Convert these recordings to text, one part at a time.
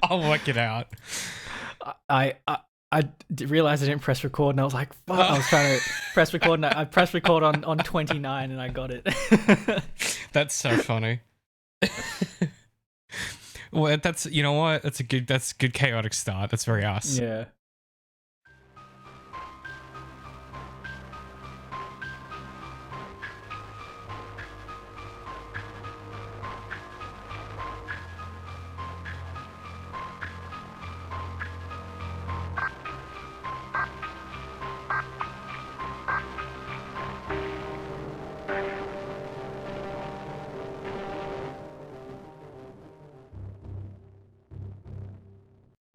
I'll work it out. I realized I didn't press record, and I was like, fuck. I was trying to press record, and I pressed record on 29, and I got it. That's so funny. Well, that's, you know what? That's a good chaotic start. That's very us. Yeah.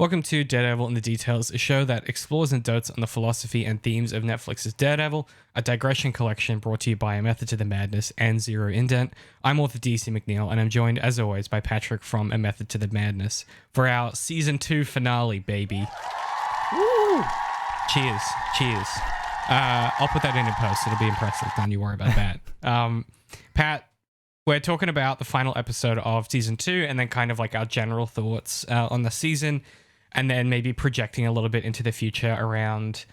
Welcome to Daredevil in the Details, a show that explores and dotes on the philosophy and themes of Netflix's Daredevil, a digression collection brought to you by A Method to the Madness and ZeroIndent. I'm author DC McNeil, and I'm joined, as always, by Patrick from A Method to the Madness for our Season 2 finale, baby. Woo! Cheers. I'll put that in post. It'll be impressive. Don't you worry about that. Pat, we're talking about the final episode of Season 2 and then kind of like our general thoughts on the season. And then maybe projecting a little bit into the future around,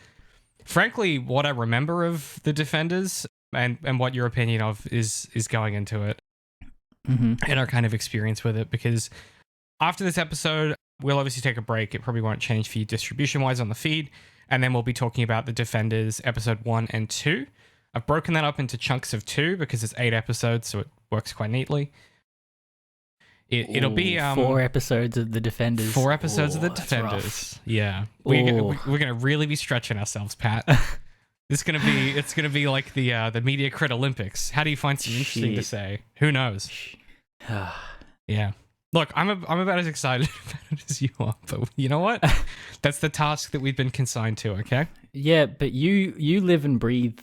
frankly, what I remember of the Defenders and what your opinion of is going into it, and our kind of experience with it. Because after this episode, we'll obviously take a break. It probably won't change for you distribution-wise on the feed. And then we'll be talking about the Defenders episode 1 and 2. I've broken that up into chunks of 2 because it's 8 episodes, so it works quite neatly. It'll be 4 episodes of the Defenders. 4 episodes of the Defenders. Yeah, we're gonna really be stretching ourselves, Pat. It's gonna be like the Media Crit Olympics. How do you find something interesting to say? Who knows? Yeah. Look, I'm about as excited about it as you are, but you know what? That's the task that we've been consigned to. Okay. Yeah, but you live and breathe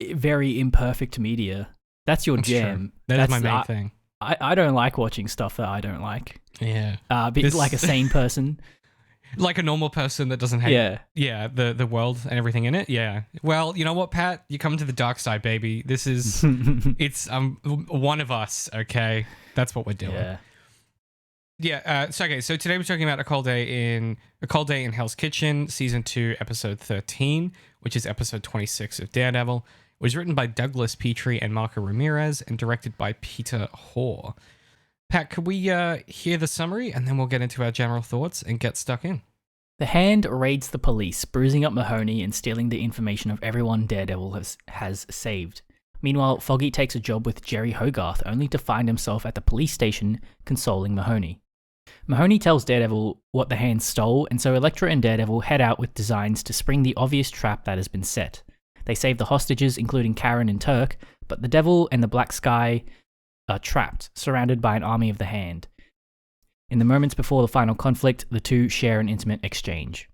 very imperfect media. That's your jam. That's my main thing. I don't like watching stuff that I don't like. Yeah. Like a sane person. Like a normal person that doesn't hate the world and everything in it. Yeah. Well, you know what, Pat? You come to the dark side, baby. This is it's one of us, okay? That's what we're doing. Yeah. So today we're talking about A Cold Day in Hell's Kitchen, Season 2, Episode 13, which is Episode 26 of Daredevil. It was written by Douglas Petrie and Marco Ramirez and directed by Peter Hoare. Pat, could we hear the summary and then we'll get into our general thoughts and get stuck in? The Hand raids the police, bruising up Mahoney and stealing the information of everyone Daredevil has saved. Meanwhile, Foggy takes a job with Jerry Hogarth, only to find himself at the police station consoling Mahoney. Mahoney tells Daredevil what the Hand stole, and so Elektra and Daredevil head out with designs to spring the obvious trap that has been set. They save the hostages, including Karen and Turk, but the Devil and the Blacksky are trapped, surrounded by an army of the Hand. In the moments before the final conflict, the two share an intimate exchange.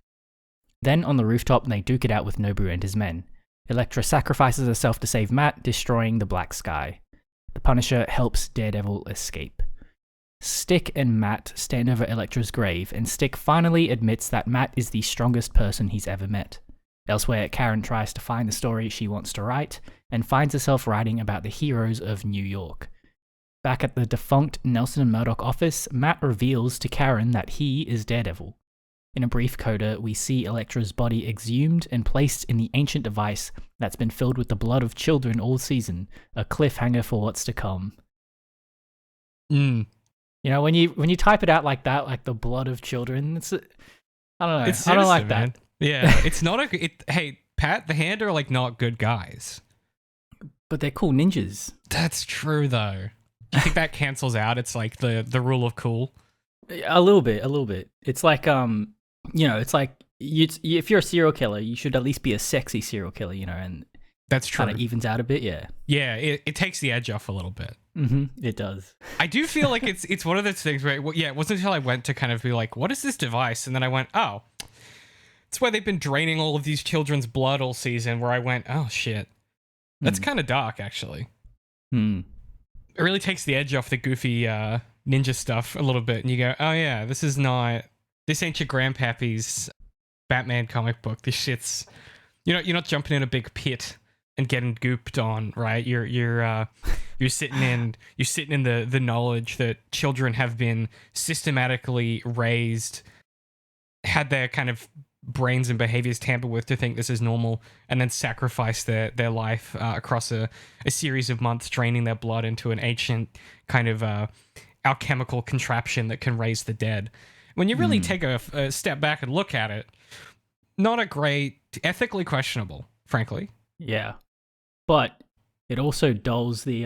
Then, on the rooftop, they duke it out with Nobu and his men. Elektra sacrifices herself to save Matt, destroying the Blacksky. The Punisher helps Daredevil escape. Stick and Matt stand over Elektra's grave, and Stick finally admits that Matt is the strongest person he's ever met. Elsewhere, Karen tries to find the story she wants to write, and finds herself writing about the heroes of New York. Back at the defunct Nelson and Murdoch office, Matt reveals to Karen that he is Daredevil. In a brief coda, we see Elektra's body exhumed and placed in the ancient device that's been filled with the blood of children all season, a cliffhanger for what's to come. You know, when you type it out like that, like the blood of children, I don't know. I don't like that. Yeah, it's not hey, Pat, the Hand are like not good guys. But they're cool ninjas. That's true, though. Do you think that cancels out? It's like the rule of cool? A little bit. It's like, it's like if you're a serial killer, you should at least be a sexy serial killer, and that's true. Kind of evens out a bit, yeah. Yeah, it takes the edge off a little bit. It does. I do feel like it's one of those things where, it wasn't until I went to kind of be like, what is this device? And then I went, oh, it's where they've been draining all of these children's blood all season, where I went, oh, shit. That's kind of dark, actually. It really takes the edge off the goofy ninja stuff a little bit, and you go, oh, yeah, this ain't your grandpappy's Batman comic book. This shit's... you're not jumping in a big pit and getting gooped on, right? You're sitting in the knowledge that children have been systematically raised, had their kind of brains and behaviors tampered with to think this is normal, and then sacrifice their life across a series of months, draining their blood into an ancient kind of alchemical contraption that can raise the dead. When you really take a step back and look at it, not a great, ethically questionable, frankly. Yeah, but it also dulls the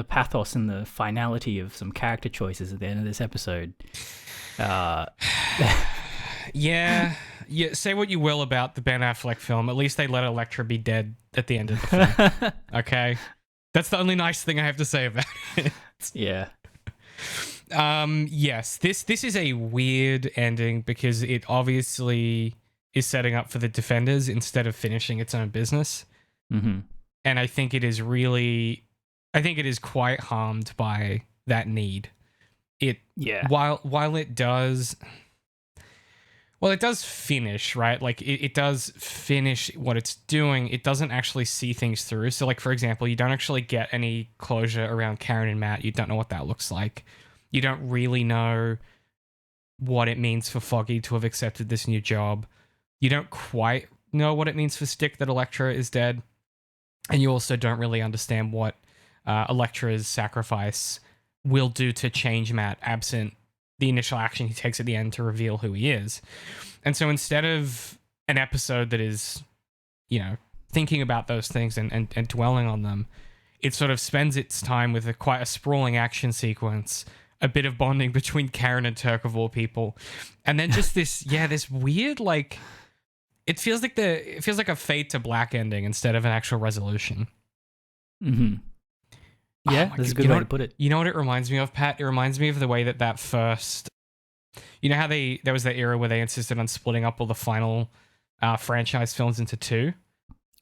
pathos and the finality of some character choices at the end of this episode. Yeah. Say what you will about the Ben Affleck film. At least they let Elektra be dead at the end of the film. Okay, that's the only nice thing I have to say about it. Yeah. Yes. This is a weird ending because it obviously is setting up for the Defenders instead of finishing its own business. Mm-hmm. And I think it is quite harmed by that need. While it does finish, right? Like it does finish what it's doing. It doesn't actually see things through. So like, for example, you don't actually get any closure around Karen and Matt. You don't know what that looks like. You don't really know what it means for Foggy to have accepted this new job. You don't quite know what it means for Stick that Elektra is dead. And you also don't really understand what Elektra's sacrifice will do to change Matt, absent the initial action he takes at the end to reveal who he is. And so instead of an episode that is, thinking about those things and dwelling on them, it sort of spends its time with quite a sprawling action sequence, a bit of bonding between Karen and Turk of all people, and then just this weird, like, it feels like a fade to black ending instead of an actual resolution. Mm-hmm. Yeah, that's a good way to put it. You know what it reminds me of, Pat? It reminds me of the way that first... You know how there was that era where they insisted on splitting up all the final franchise films into two?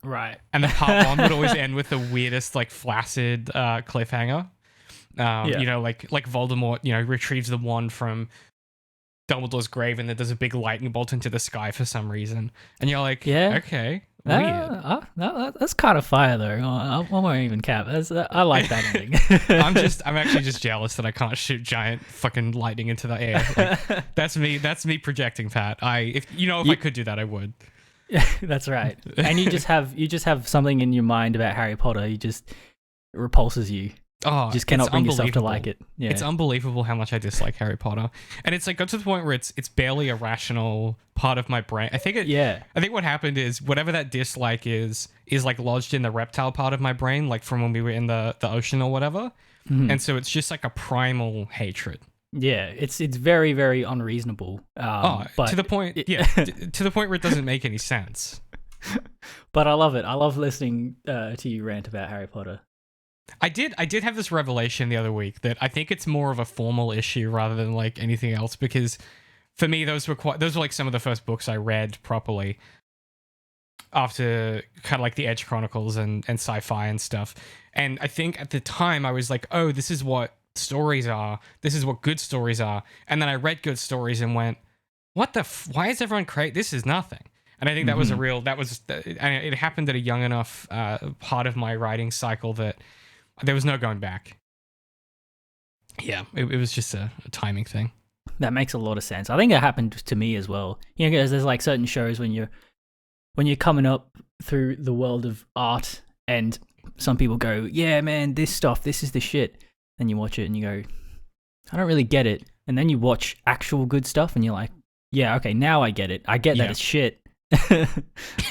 Right. And the part one would always end with the weirdest, like, flaccid cliffhanger. Like Voldemort, retrieves the wand from Dumbledore's grave and then there's a big lightning bolt into the sky for some reason. And you're like, okay, weird. That's kind of fire though. I won't even cap. I like that ending. I'm actually just jealous that I can't shoot giant fucking lightning into the air. Like, that's me projecting, Pat. If I could do that, I would. That's right. And you just have something in your mind about Harry Potter. It repulses you. Oh, you just cannot bring yourself to like it. Yeah. It's unbelievable how much I dislike Harry Potter, and it's like got to the point where it's barely a rational part of my brain. I think what happened is whatever that dislike is like lodged in the reptile part of my brain, like from when we were in the ocean or whatever, and so it's just like a primal hatred. Yeah, it's very, very unreasonable. But to the point, to the point where it doesn't make any sense. But I love it. I love listening to you rant about Harry Potter. I did have this revelation the other week that I think it's more of a formal issue rather than like anything else, because for me those were like some of the first books I read properly after kind of like the Edge Chronicles and sci-fi and stuff. And I think at the time I was like, oh, this is what stories are. This is what good stories are. And then I read good stories and went, what why is everyone this is nothing. And I think that was it happened at a young enough part of my writing cycle that there was no going back. Yeah, it was just a timing thing. That makes a lot of sense. I think it happened to me as well. Because there's like certain shows when you're coming up through the world of art and some people go, yeah, man, this is the shit. Then you watch it and you go, I don't really get it. And then you watch actual good stuff and you're like, yeah, okay, now I get it. I get that it's shit.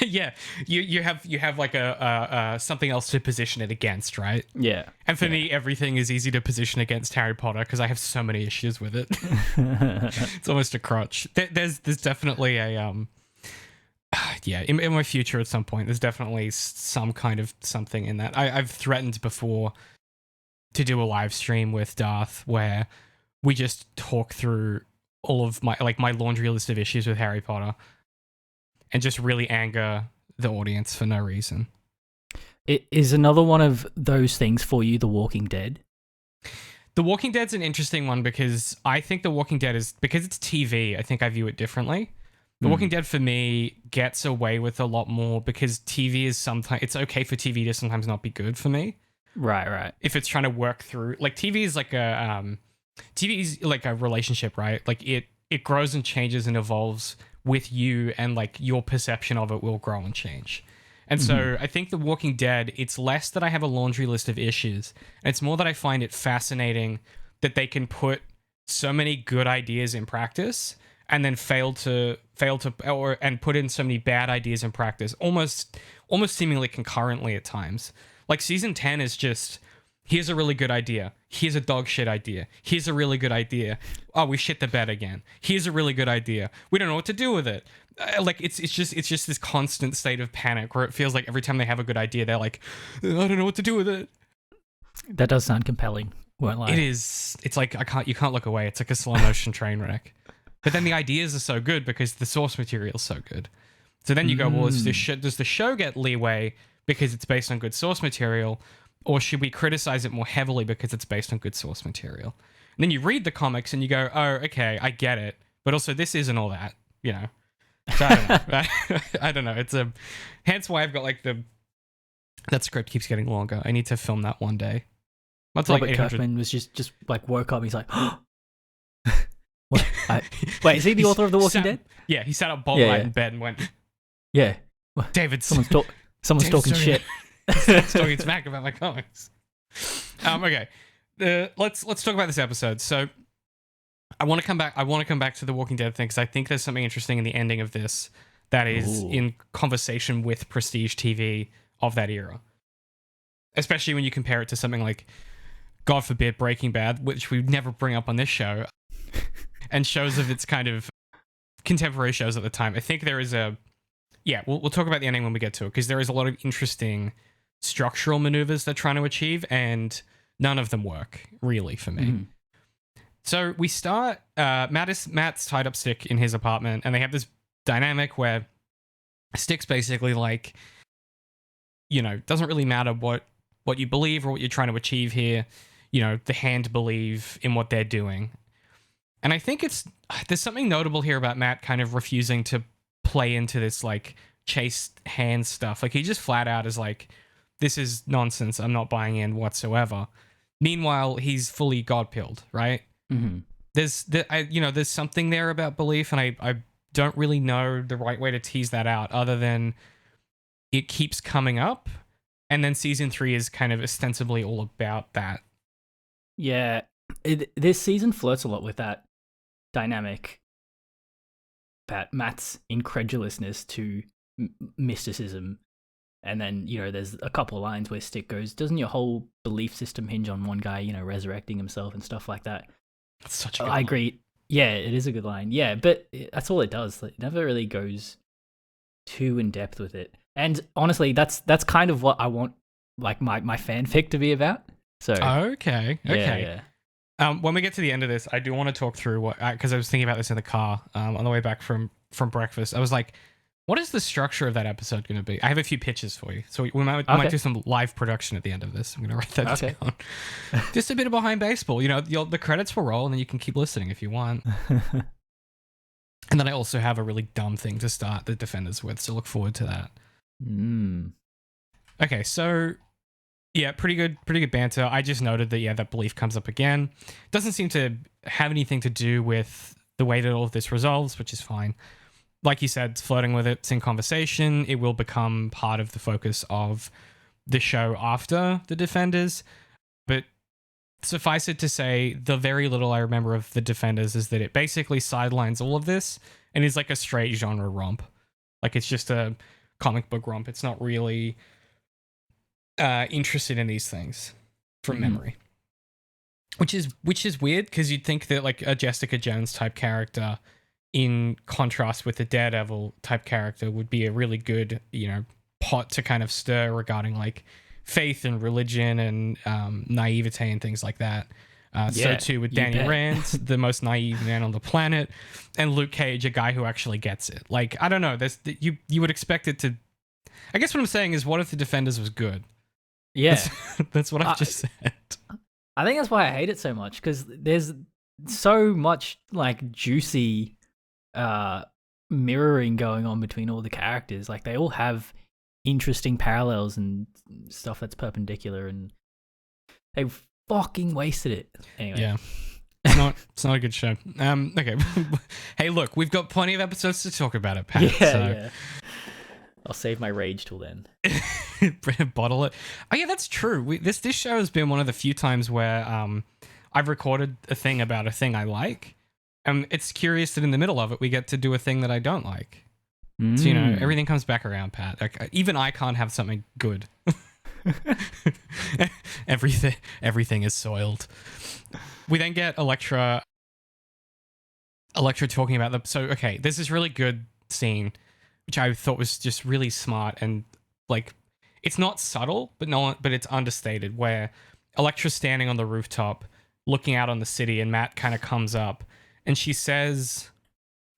Yeah, you have like a something else to position it against, right? Yeah. And for me, everything is easy to position against Harry Potter because I have so many issues with it. It's almost a crutch. There's definitely a in my future at some point, there's definitely some kind of something in that. I've threatened before to do a live stream with Darth where we just talk through all of my laundry list of issues with Harry Potter. And just really anger the audience for no reason. It is another one of those things for you, The Walking Dead? The Walking Dead's an interesting one because I think The Walking Dead is, because it's TV, I think I view it differently. The Walking Dead for me gets away with a lot more because TV is sometimes, it's okay for TV to sometimes not be good for me. Right. If it's trying to work through, like TV is like a relationship, right? Like it grows and changes and evolves with you, and like your perception of it will grow and change. And so I think The Walking Dead, it's less that I have a laundry list of issues, and it's more that I find it fascinating that they can put so many good ideas in practice and then and put in so many bad ideas in practice almost seemingly concurrently at times. Like season 10 is just, here's a really good idea. Here's a dog shit idea. Here's a really good idea. Oh, we shit the bed again. Here's a really good idea. We don't know what to do with it. Like it's just this constant state of panic where it feels like every time they have a good idea, they're like, I don't know what to do with it. That does sound compelling. Won't lie. It is. It's like you can't look away. It's like a slow motion train wreck. But then the ideas are so good because the source material is so good. So then you go, well, does the show get leeway because it's based on good source material, or should we criticize it more heavily because it's based on good source material? And then you read the comics and you go, oh, okay, I get it. But also this isn't all that, you know? So I don't know. I don't know. It's hence why I've got like that script keeps getting longer. I need to film that one day. That's Robert like Kirkman was just like woke up. He's like, what? Wait, is he the author of The Walking Dead? Yeah, he sat up bolt light in bed and went, yeah, David, someone's talking shit. Someone's talking smack about my comics. Okay, let's talk about this episode. So I want to come back to the Walking Dead thing because I think there's something interesting in the ending of this that is in conversation with prestige TV of that era, especially when you compare it to something like, God forbid, Breaking Bad, which we never bring up on this show, and shows of its kind of contemporary shows at the time. I think there is we'll talk about the ending when we get to it, because there is a lot of interesting structural maneuvers they're trying to achieve, and none of them work really for me. So we start, Matt's tied up Stick in his apartment, and they have this dynamic where Stick's basically like, you know, doesn't really matter what you believe or what you're trying to achieve here. You know, the Hand believe in what they're doing. And I think there's something notable here about Matt kind of refusing to play into this like chase hand stuff. Like he just flat out is like, this is nonsense. I'm not buying in whatsoever. Meanwhile, he's fully God-pilled, right? There's something there about belief, and I don't really know the right way to tease that out other than it keeps coming up, and then season 3 is kind of ostensibly all about that. Yeah, this season flirts a lot with that dynamic, about Matt's incredulousness to mysticism. And then, you know, there's a couple of lines where Stick goes, doesn't your whole belief system hinge on one guy, you know, resurrecting himself and stuff like that? That's such a good I agree. Yeah, it is a good line. Yeah, but that's all it does. It never really goes too in depth with it. And honestly, that's kind of what I want, like, my fanfic to be about. So okay. Yeah. When we get to the end of this, I do want to talk through what, because I was thinking about this in the car on the way back from breakfast. I was like, what is the structure of that episode going to be? I have a few pitches for you. So we might do some live production at the end of this. I'm going to write that down. Just a bit of behind baseball. You know, the credits will roll and then you can keep listening if you want. And then I also have a really dumb thing to start the Defenders with, so look forward to that. Okay, so yeah, pretty good banter. I just noted that, that belief comes up again. Doesn't seem to have anything to do with the way that all of this resolves, which is fine. Like you said, it's flirting with it, it's in conversation. It will become part of the focus of the show after the Defenders. But suffice it to say, the very little I remember of the Defenders is that it basically sidelines all of this and is like a straight genre romp. Like it's just a comic book romp. It's not really interested in these things from memory. Which is weird, because you'd think that like a Jessica Jones type character, in contrast with the Daredevil type character, would be a really good, you know, pot to kind of stir regarding like faith and religion and naivete and things like that. So too with Danny Rand, the most naive man on the planet, and Luke Cage, a guy who actually gets it. Like, I don't know, you would expect it to. I guess what I'm saying is, what if the Defenders was good? Yeah, that's what I've just said. I think that's why I hate it so much, because there's so much like juicy mirroring going on between all the characters. Like they all have interesting parallels and stuff that's perpendicular, and they fucking wasted it. Anyway. Yeah. It's not a good show. Okay. Hey, look, we've got plenty of episodes to talk about it, Pat. Yeah. I'll save my rage till then. Bottle it. Oh yeah, that's true. This show has been one of the few times where I've recorded a thing about a thing I like. It's curious that in the middle of it we get to do a thing that I don't like. So everything comes back around, Pat. Like, even I can't have something good. Everything is soiled. We then get Elektra talking about there's this really good scene which I thought was just really smart, and like it's not subtle but it's understated, where Elektra's standing on the rooftop looking out on the city, and Matt kind of comes up and she says,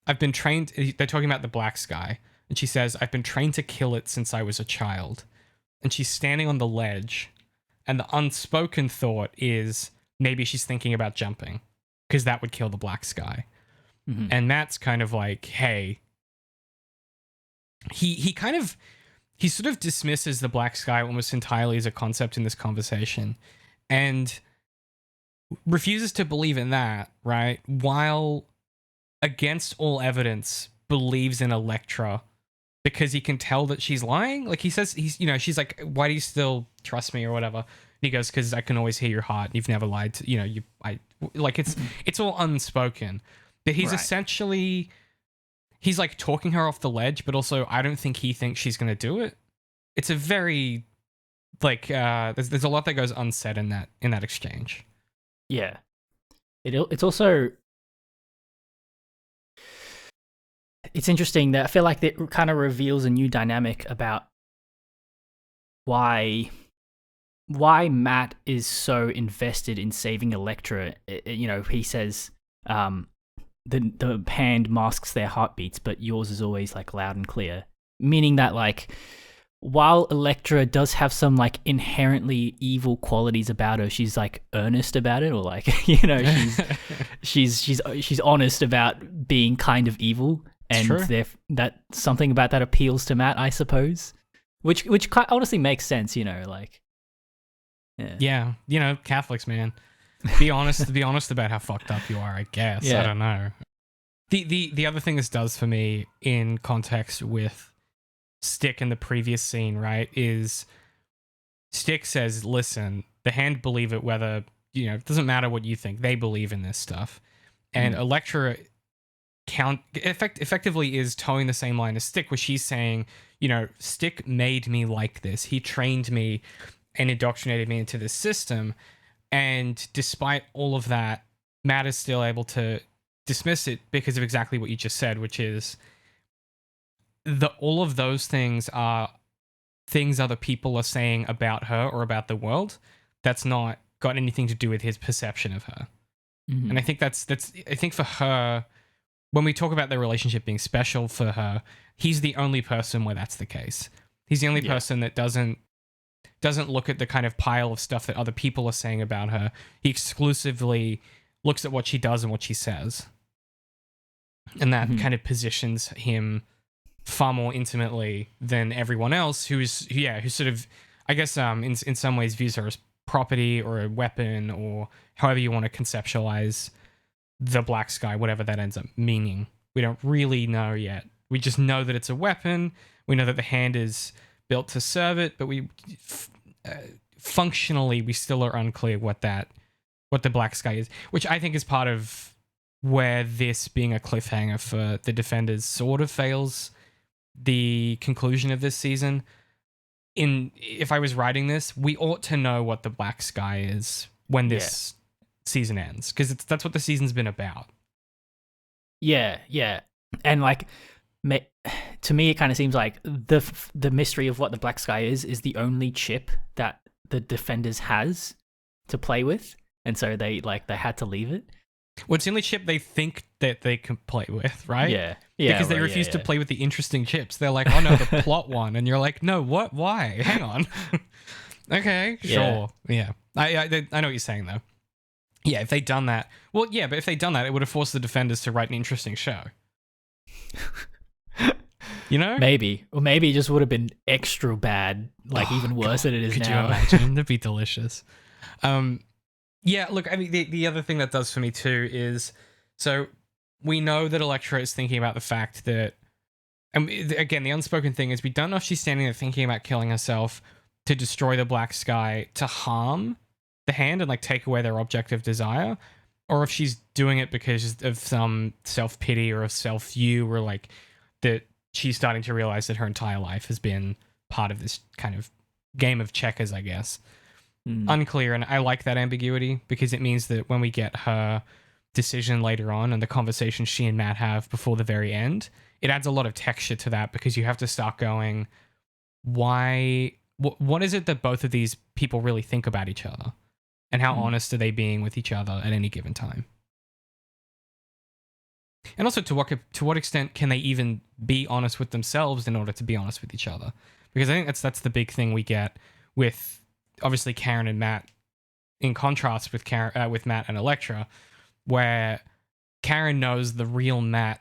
I've been trained, they're talking about the Blacksky, and she says, I've been trained to kill it since I was a child. And she's standing on the ledge, and the unspoken thought is maybe she's thinking about jumping because that would kill the Blacksky. Mm-hmm. And Matt's kind of like, hey, he sort of dismisses the Blacksky almost entirely as a concept in this conversation, and refuses to believe in that, right? While against all evidence believes in Elektra because he can tell that she's lying. Like he says, she's like, why do you still trust me or whatever? And he goes, because I can always hear your heart. You've never lied to, it's all unspoken. But he's essentially, he's like talking her off the ledge, but also I don't think he thinks she's going to do it. It's a very, like, there's a lot that goes unsaid in that exchange. Yeah. It's also, it's interesting that I feel like it kind of reveals a new dynamic about why Matt is so invested in saving Elektra. He says the hand masks their heartbeats, but yours is always like loud and clear. Meaning that like while Elektra does have some like inherently evil qualities about her, she's like earnest about it, or like she's honest about being kind of evil. And that something about that appeals to Matt, I suppose, which honestly makes sense, like. Yeah, Catholics, man. Be honest about how fucked up you are, I guess. Yeah. I don't know. The other thing this does for me in context with Stick in the previous scene, right, is Stick says, listen, the hand believe it whether, it doesn't matter what you think. They believe in this stuff. And Elektra effectively is towing the same line as Stick, where she's saying, Stick made me like this. He trained me and indoctrinated me into this system. And despite all of that, Matt is still able to dismiss it because of exactly what you just said, which is all of those things are things other people are saying about her or about the world. That's not got anything to do with his perception of her. Mm-hmm. And I think that's I think for her, when we talk about their relationship being special for her, he's the only person where that's the case. He's the only person that doesn't look at the kind of pile of stuff that other people are saying about her. He exclusively looks at what she does and what she says. And that kind of positions him far more intimately than everyone else who sort of, I guess, in some ways views her as property or a weapon, or however you want to conceptualize the Blacksky, whatever that ends up meaning. We don't really know yet. We just know that it's a weapon. We know that the hand is built to serve it, but functionally we still are unclear what the Blacksky is, which I think is part of where this being a cliffhanger for the Defenders sort of fails the conclusion of this season. If I was writing this, we ought to know what the Blacksky is when this season ends, because that's what the season's been about. Yeah, and like, to me, it kind of seems like the mystery of what the Blacksky is the only chip that the Defenders has to play with, and so they had to leave it. Well, it's the only chip they think that they can play with, right? Yeah. Because they refuse to play with the interesting chips. They're like, oh no, the plot one, and you're like, no, what? Why? Hang on. Okay, sure. Yeah. I know what you're saying though. Yeah, if they'd done that, but if they'd done that, it would have forced the Defenders to write an interesting show. You know? Maybe. Or maybe it just would have been extra bad, like even worse than it is Could now. you imagine? That'd be delicious. Yeah, look, I mean, the other thing that does for me too is, so we know that Elektra is thinking about the fact that, and again, the unspoken thing is we don't know if she's standing there thinking about killing herself to destroy the Blacksky to harm the hand and like take away their object of desire, or if she's doing it because of some self-pity or a self-view, or like that she's starting to realize that her entire life has been part of this kind of game of checkers, I guess. Unclear, and I like that ambiguity because it means that when we get her decision later on and the conversation she and Matt have before the very end, it adds a lot of texture to that because you have to start going, why, what is it that both of these people really think about each other, and how honest are they being with each other at any given time? And also, to what extent can they even be honest with themselves in order to be honest with each other? Because I think that's the big thing we get with obviously Karen and Matt, in contrast with with Matt and Elektra, where Karen knows the real Matt,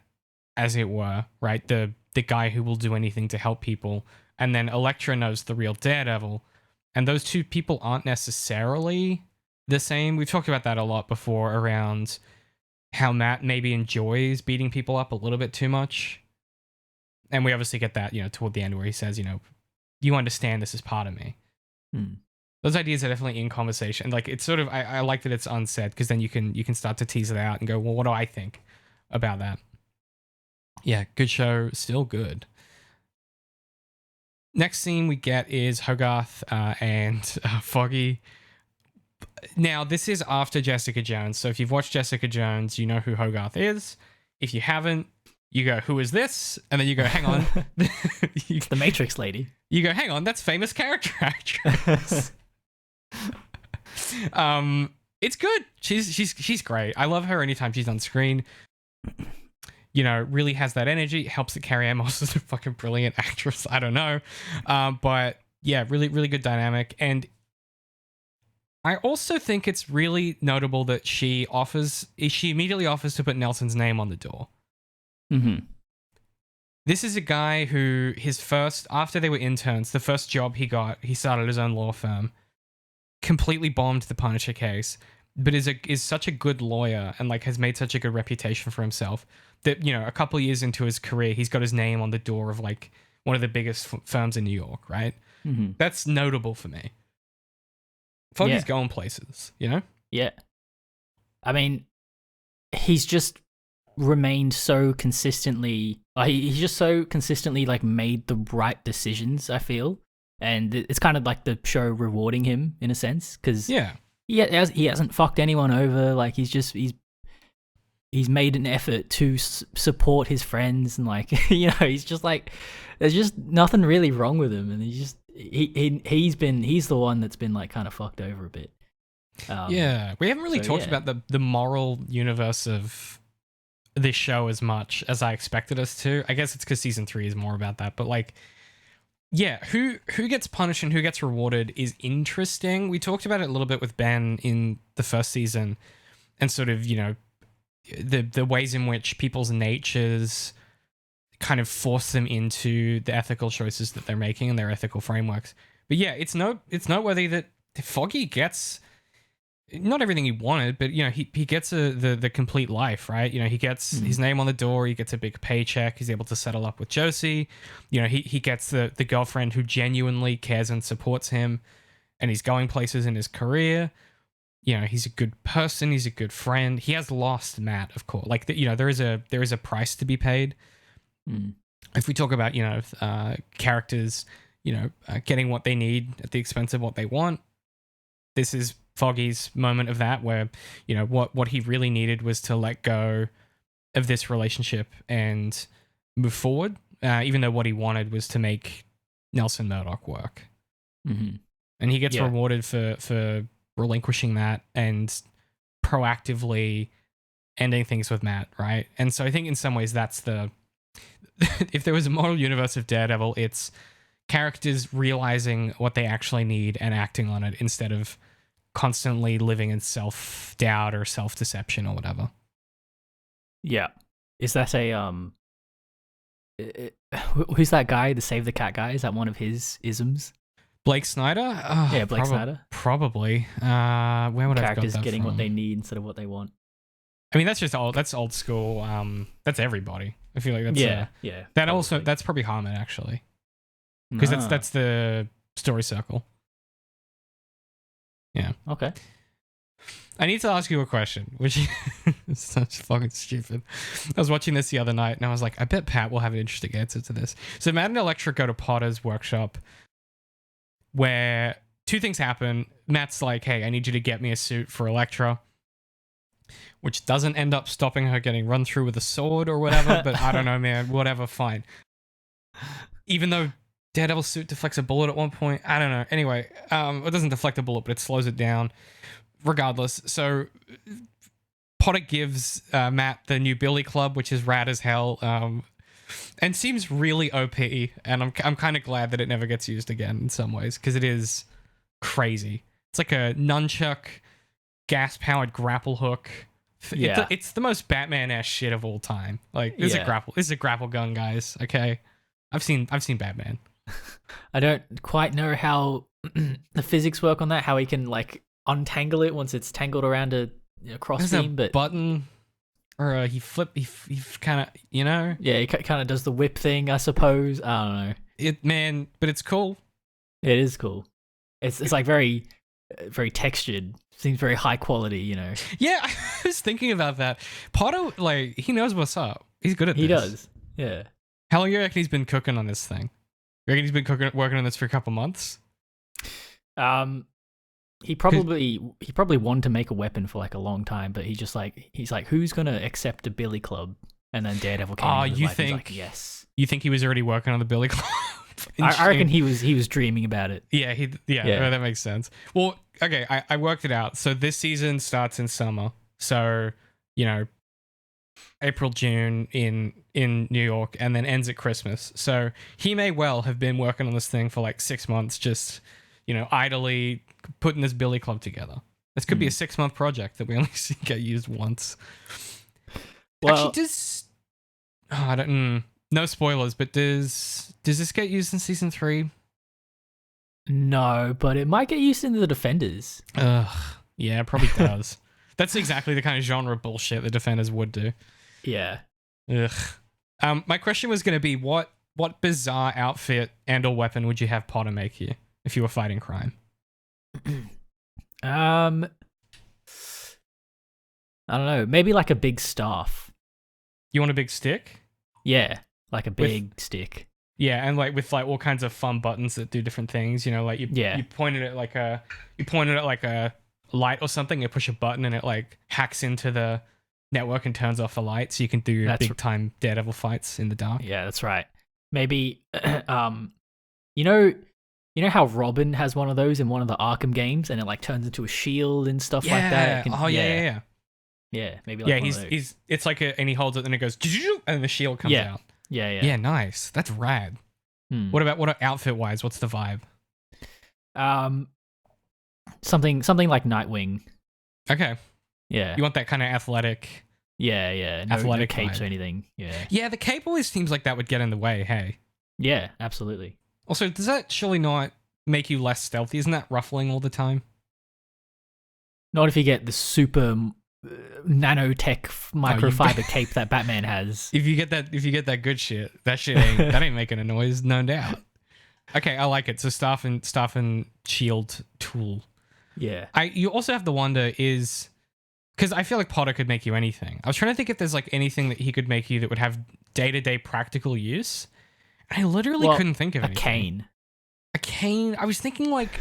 as it were, right? The guy who will do anything to help people, and then Elektra knows the real Daredevil, and those two people aren't necessarily the same. We've talked about that a lot before around how Matt maybe enjoys beating people up a little bit too much, and we obviously get that, toward the end where he says, you understand this is part of me. Those ideas are definitely in conversation. Like, it's sort of, I like that it's unsaid, because then you can start to tease it out and go, well, what do I think about that? Yeah, good show, still good. Next scene we get is Hogarth and Foggy. Now, this is after Jessica Jones, so if you've watched Jessica Jones, you know who Hogarth is. If you haven't, you go, who is this? And then you go, hang on. It's the Matrix lady. You go, hang on, that's famous character actress. It's good. She's great. I love her anytime she's on screen. Really has that energy. Helps that Carrie Ann Moss is a fucking brilliant actress. I don't know. But yeah, really, really good dynamic. And I also think it's really notable that she immediately offers to put Nelson's name on the door. This is a guy who after they were interns, the first job he got, he started his own law firm, completely bombed the Punisher case, but is such a good lawyer and like has made such a good reputation for himself that, a couple of years into his career, he's got his name on the door of like one of the biggest firms in New York, right? That's notable for me. Foggy's going places, Yeah. I mean, he's just remained so consistently, he's just so consistently like made the right decisions, I feel. And it's kind of like the show rewarding him in a sense, because he hasn't fucked anyone over. Like he's made an effort to support his friends, and like he's just like, there's just nothing really wrong with him, and he's the one that's been like kind of fucked over a bit. We haven't really talked about the moral universe of this show as much as I expected us to. I guess it's because season 3 is more about that, but like, yeah, who gets punished and who gets rewarded is interesting. We talked about it a little bit with Ben in the first season, and sort of the ways in which people's natures kind of force them into the ethical choices that they're making and their ethical frameworks. But yeah, it's noteworthy that Foggy gets not everything he wanted, but he gets the complete life, right? He gets his name on the door, he gets a big paycheck, he's able to settle up with Josie. He gets the girlfriend who genuinely cares and supports him, and he's going places in his career. He's a good person, he's a good friend. He has lost Matt, of course. Like there is a price to be paid. If we talk about characters getting what they need at the expense of what they want, this is Foggy's moment of that, where what he really needed was to let go of this relationship and move forward, even though what he wanted was to make Nelson Murdoch work. And he gets rewarded for relinquishing that and proactively ending things with Matt, right? And so I think in some ways that's if there was a moral universe of Daredevil, it's characters realizing what they actually need and acting on it instead of constantly living in self-doubt or self-deception or whatever. Yeah. Is that a who's that guy? The Save the Cat guy? Is that one of his isms? Blake Snyder? Yeah, Blake Snyder. Probably. Where would I have got Characters that getting from? what they need instead of what they want. I mean, that's just old. That's old school. That's everybody. I feel like that's Yeah. That probably. also that's probably Harmon actually, because that's the story circle. Yeah. Okay. I need to ask you a question, which is such fucking stupid. I was watching this the other night, and I was like, I bet Pat will have an interesting answer to this. So Matt and Elektra go to Potter's workshop, where two things happen. Matt's like, hey, I need you to get me a suit for Elektra, which doesn't end up stopping her getting run through with a sword or whatever, but I don't know, man. Whatever, fine. Even though Daredevil's suit deflects a bullet at one point. I don't know. Anyway, it doesn't deflect a bullet, but it slows it down. Regardless, so Potter gives Matt the new Billy Club, which is rad as hell, and seems really OP. And I'm kind of glad that it never gets used again in some ways, because it is crazy. It's like a nunchuck, gas-powered grapple hook. Yeah. It's the most Batman-ass shit of all time. Like this is a grapple gun, guys. Okay, I've seen Batman. I don't quite know how the physics work on that. How he can like untangle it once it's tangled around a cross beam, but button, or he kind of, yeah, he kind of does the whip thing, I suppose. I don't know. But it's cool. It is cool. It's like very textured. Seems very high quality, Yeah, I was thinking about that. Potter, like, he knows what's up. He's good at this. He does. Yeah. How long do you reckon he's been cooking on this thing? You reckon he's been working on this for a couple months? He probably wanted to make a weapon for like a long time, but he's like, who's gonna accept a Billy Club? And then Daredevil came. In You life. think? He's like, yes. You think he was already working on the Billy Club? I reckon he was dreaming about it. Yeah, that makes sense. Well, okay, I worked it out. So this season starts in summer. So, April, June in New York, and then ends at Christmas. So he may well have been working on this thing for like 6 months, just, idly putting this Billy Club together. This could be a 6-month project that we only see get used once. Well, actually, I don't. No spoilers, but does this get used in season 3? No, but it might get used in the Defenders. Yeah, it probably does. That's exactly the kind of genre bullshit the Defenders would do. Yeah. Ugh. My question was going to be, what bizarre outfit and/or weapon would you have Potter make you if you were fighting crime? I don't know. Maybe like a big staff. You want a big stick? Yeah, like a big stick. Yeah, and like with like all kinds of fun buttons that do different things. Like you point it at like a light or something. You push a button and it like hacks into the network and turns off the light, so you can do your big time Daredevil fights in the dark. Yeah, that's right. Maybe you know how Robin has one of those in one of the Arkham games, and it like turns into a shield and stuff like that. Yeah. Yeah, maybe like one of those. he's it's like and he holds it and it goes and the shield comes out. Yeah. Yeah, nice. That's rad. What outfit wise? What's the vibe? Something like Nightwing. Okay. Yeah. You want that kind of athletic. Yeah. No, athletic no capes vibe. or anything. Yeah. Yeah, the cape always seems like that would get in the way. Hey. Yeah, absolutely. Also, does that surely not make you less stealthy? Isn't that ruffling all the time? Not if you get the super nanotech microfiber cape that Batman has. If you get that good shit, that ain't making a noise, no doubt. Okay, I like it. So staff and shield tool. Yeah. You also have to wonder is because I feel like Potter could make you anything. I was trying to think if there's like anything that he could make you that would have day-to-day practical use. I literally couldn't think of anything. A cane. A cane. I was thinking like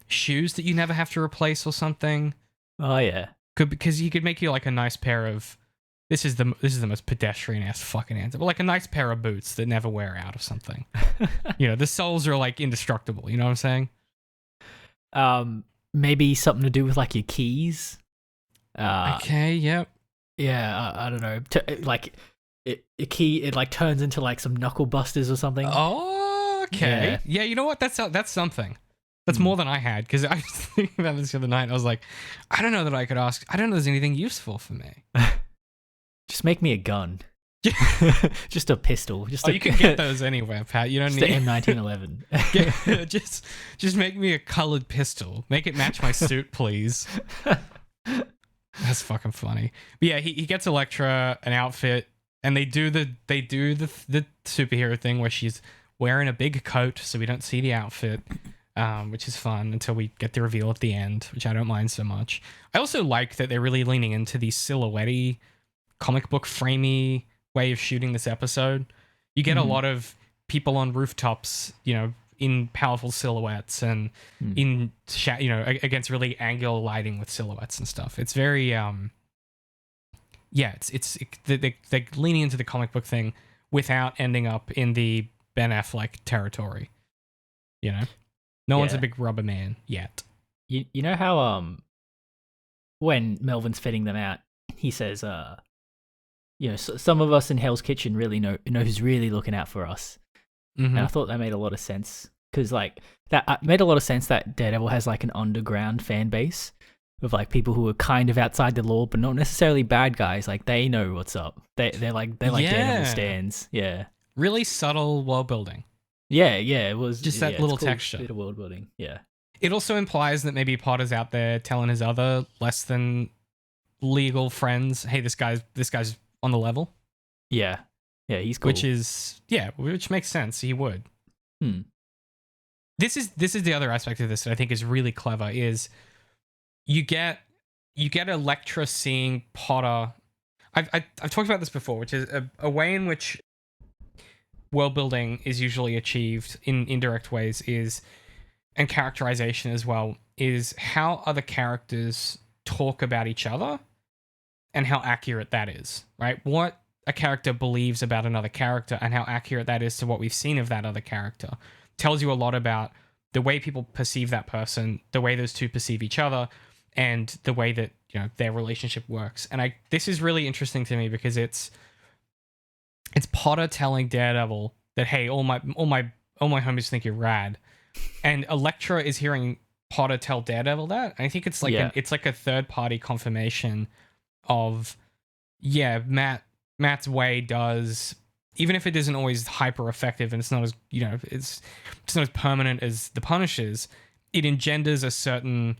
shoes that you never have to replace or something. Oh yeah. Because he could make you like a nice pair of. This is the most pedestrian ass fucking answer, but like a nice pair of boots that never wear out or something. The soles are like indestructible. You know what I'm saying? Maybe something to do with like your keys. Okay. Yep. Yeah. I don't know. A key. It like turns into like some knuckle busters or something. Oh, okay. Yeah. You know what? That's something. That's more than I had, because I was thinking about this the other night. I was like, I don't know that I could ask. I don't know if there's anything useful for me. Just make me a gun. Just a pistol. Just you can get those anywhere, Pat. You don't just need the M1911. just make me a colored pistol. Make it match my suit, please. That's fucking funny. But yeah, he gets Elektra an outfit, and they do the superhero thing where she's wearing a big coat, so we don't see the outfit, which is fun until we get the reveal at the end, which I don't mind so much. I also like that they're really leaning into the silhouette-y, comic book framey way of shooting this episode. You get a lot of people on rooftops, in powerful silhouettes and in against really angular lighting with silhouettes and stuff. It's very they're leaning into the comic book thing without ending up in the Ben Affleck territory. No one's a big rubber man yet. You know how when Melvin's fitting them out, he says some of us in Hell's Kitchen really know who's really looking out for us. And I thought that made a lot of sense because that made a lot of sense that Daredevil has like an underground fan base of like people who are kind of outside the law but not necessarily bad guys. Like they know what's up. They're like Daredevil stands. Yeah. Really subtle world building. Yeah, it was just that little texture. Bit of world building. Yeah. It also implies that maybe Potter's out there telling his other less than legal friends, "Hey, this guy's on the level." Yeah. Yeah, he's cool. Which makes sense. He would. This is the other aspect of this that I think is really clever. Is you get Elektra seeing Potter. I've talked about this before, which is a way in which world building is usually achieved in indirect ways and characterization as well, is how other characters talk about each other and how accurate that is, right? What a character believes about another character and how accurate that is to what we've seen of that other character tells you a lot about the way people perceive that person, the way those two perceive each other, and the way that their relationship works. And this is really interesting to me because it's Potter telling Daredevil that, "Hey, all my homies think you're rad," and Elektra is hearing Potter tell Daredevil that. And I think it's like it's like a third party confirmation of Matt's way does, even if it isn't always hyper effective and it's not as it's not as permanent as the Punisher's, it engenders a certain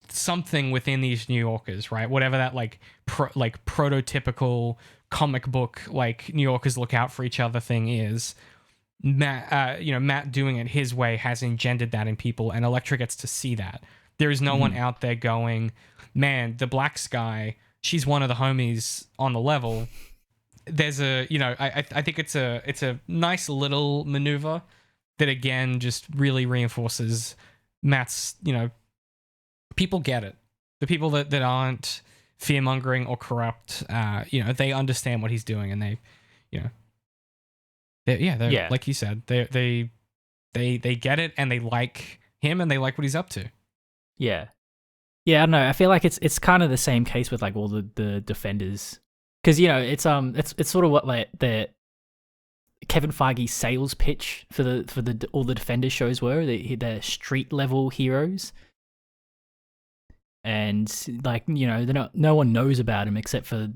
something within these New Yorkers, right? Whatever that prototypical comic book New Yorkers look out for each other thing is. Matt doing it his way has engendered that in people, and Elektra gets to see that. There is no one out there going, "Man, the Blacksky, she's one of the homies on the level." There's I think it's a nice little maneuver that again just really reinforces Matt's, people get it. The people that aren't fear-mongering or corrupt, they understand what he's doing, and they're like you said, they get it, and they like him, and they like what he's up to. Yeah, I don't know. I feel like it's kind of the same case with like all the Defenders, because it's sort of what like the Kevin Feige sales pitch for the all the Defenders shows were. They're street level heroes. And like no one knows about him except for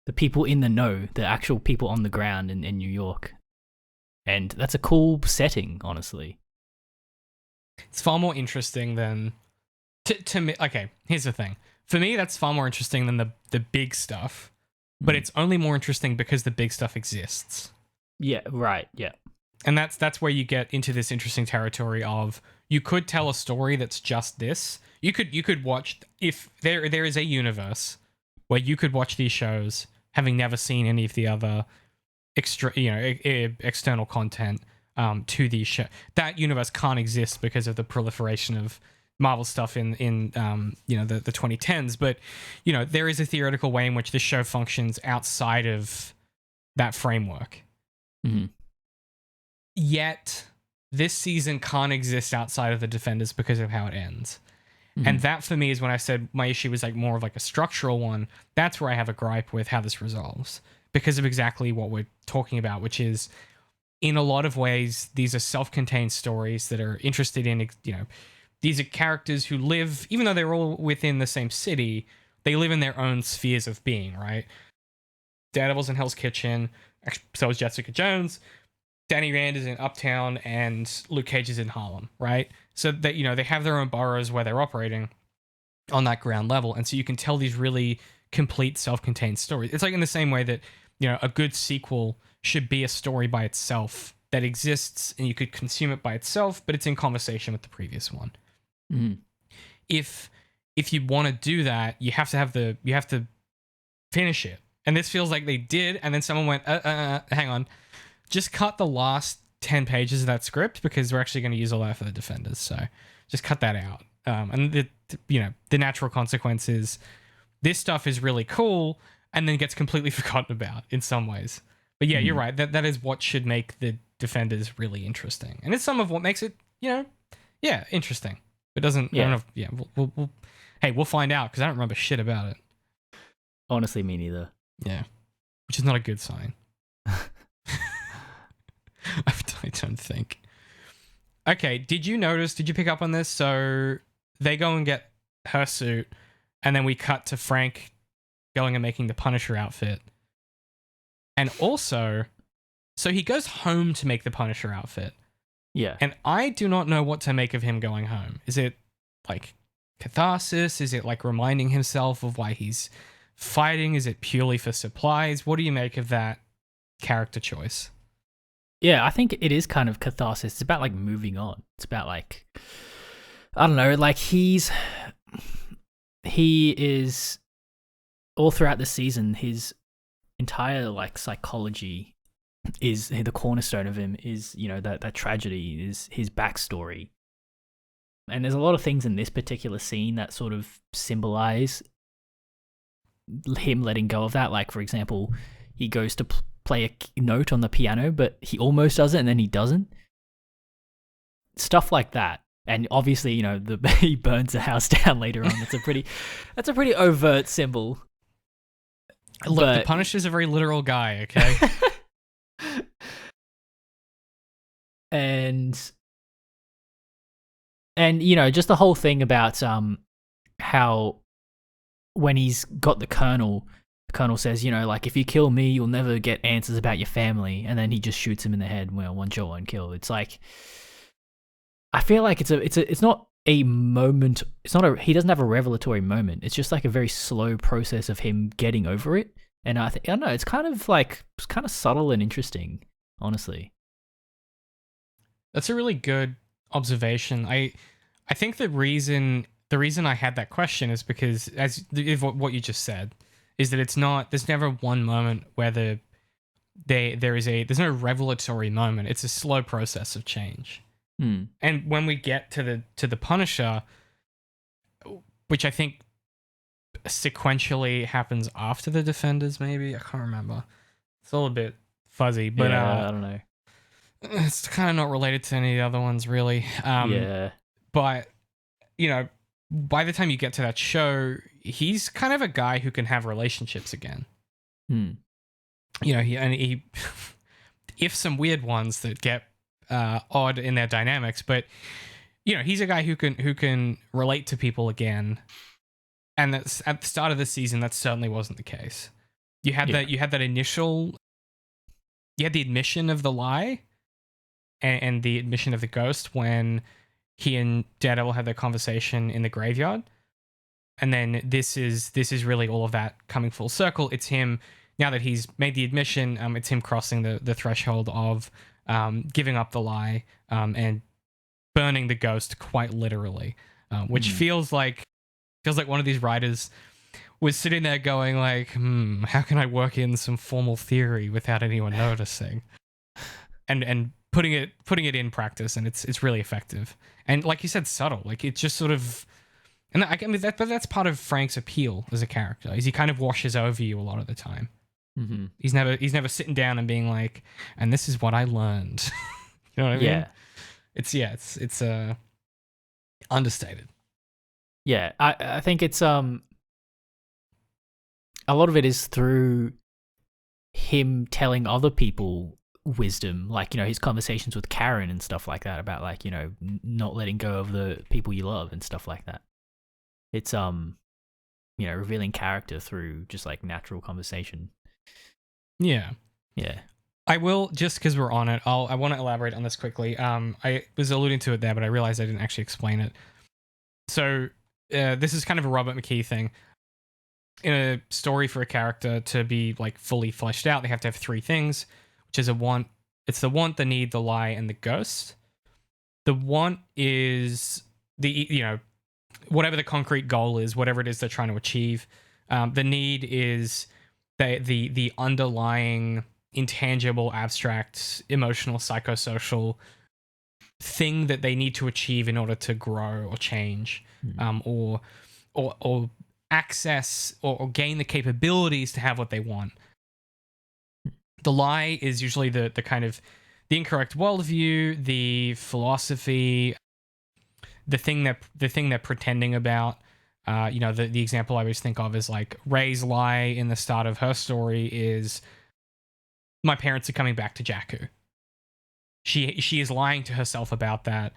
the people in the know, the actual people on the ground in New York, and that's a cool setting, honestly. It's far more interesting than to me. Okay, here's the thing. For me, that's far more interesting than the big stuff, but it's only more interesting because the big stuff exists. Yeah, right. Yeah, and that's where you get into this interesting territory of you could tell a story that's just this. You could watch, if there is a universe where you could watch these shows having never seen any of the other external content to these shows. That universe can't exist because of the proliferation of Marvel stuff in the 2010s. But there is a theoretical way in which this show functions outside of that framework. Mm-hmm. Yet this season can't exist outside of the Defenders because of how it ends. Mm-hmm. And that for me is when I said my issue was like more of like a structural one. That's where I have a gripe with how this resolves, because of exactly what we're talking about, which is in a lot of ways, these are self-contained stories that are interested in, these are characters who live, even though they're all within the same city, they live in their own spheres of being, right? Daredevil's in Hell's Kitchen, so is Jessica Jones. Danny Rand is in Uptown, and Luke Cage is in Harlem, right? So that, you know, they have their own boroughs where they're operating on that ground level, and so you can tell these really complete self-contained stories. It's like in the same way that, you know, a good sequel should be a story by itself that exists, and you could consume it by itself, but it's in conversation with the previous one. Mm. If you want to do that, you have to finish it. And this feels like they did, and then someone went, hang on, just cut the last 10 pages of that script because we're actually going to use all that for the Defenders. So just cut that out. And the natural consequence is this stuff is really cool and then gets completely forgotten about in some ways. But yeah, you're right. That is what should make the Defenders really interesting. And it's some of what makes it, interesting. It doesn't, Yeah. I don't know. Yeah, we'll find out because I don't remember shit about it. Honestly, me neither. Yeah. Which is not a good sign. I don't think. Okay, did you pick up on this? So they go and get her suit, and then we cut to Frank going and making the Punisher outfit. And also, so he goes home to make the Punisher outfit. Yeah. And I do not know what to make of him going home. Is it like catharsis? Is it like reminding himself of why he's fighting? Is it purely for supplies? What do you make of that character choice? Yeah, I think it is kind of catharsis. It's about like moving on. It's about like, I don't know, like he is all throughout the season, his entire like psychology is the cornerstone of him is, you know, that tragedy is his backstory. And there's a lot of things in this particular scene that sort of symbolize him letting go of that. Like, for example, he goes to play a note on the piano, but he almost does it and then he doesn't. Stuff like that. And obviously, you know, he burns the house down later on. That's a pretty overt symbol. Look, the Punisher's a very literal guy, okay? and you know, just the whole thing about how when he's got the Colonel says, you know, like, if you kill me, you'll never get answers about your family, and then he just shoots him in the head. Well, one shot, one kill. It's like, I feel like it's not a moment. He doesn't have a revelatory moment. It's just like a very slow process of him getting over it. And I don't know. It's kind of subtle and interesting, honestly. That's a really good observation. I think the reason I had that question is because, as what you just said, is that there's never one moment where there's no revelatory moment. It's a slow process of change. And when we get to the Punisher, which I think sequentially happens after the Defenders, maybe, I can't remember. It's all a bit fuzzy, but yeah, I don't know. It's kind of not related to any of the other ones, really. Yeah. But, you know, by the time you get to that show, he's kind of a guy who can have relationships again. You know, he if some weird ones that get odd in their dynamics, but, you know, he's a guy who can relate to people again. And that's at the start of the season, that certainly wasn't the case. You had that initial, you had the admission of the lie and the admission of the ghost when he and Daredevil had their conversation in the graveyard. And then this is really all of that coming full circle. It's him, now that he's made the admission, it's him crossing the threshold of giving up the lie and burning the ghost quite literally, which feels like one of these writers was sitting there going like, how can I work in some formal theory without anyone noticing? And putting it in practice, and it's really effective. And like you said, subtle. Like, it's just sort of, and I mean that's part of Frank's appeal as a character, is he kind of washes over you a lot of the time. Mm-hmm. He's never sitting down and being like, and this is what I learned. You know what I mean? Yeah. It's understated. Yeah, I think it's a lot of it is through him telling other people wisdom, like, you know, his conversations with Karen and stuff like that about, like, you know, not letting go of the people you love and stuff like that. It's revealing character through just like natural conversation. Yeah. Yeah. I will, just because we're on it, I want to elaborate on this quickly. I was alluding to it there, but I realized I didn't actually explain it. So this is kind of a Robert McKee thing. In a story for a character to be like fully fleshed out, they have to have three things, which is a want. It's the want, the need, the lie, and the ghost. The want is the, whatever the concrete goal is, whatever it is they're trying to achieve. The need is the underlying intangible, abstract, emotional, psychosocial thing that they need to achieve in order to grow or change, or access or gain the capabilities to have what they want. The lie is usually the kind of the incorrect worldview, the philosophy, the thing they're pretending about. The example I always think of is like Ray's lie in the start of her story is, my parents are coming back to Jakku. She is lying to herself about that.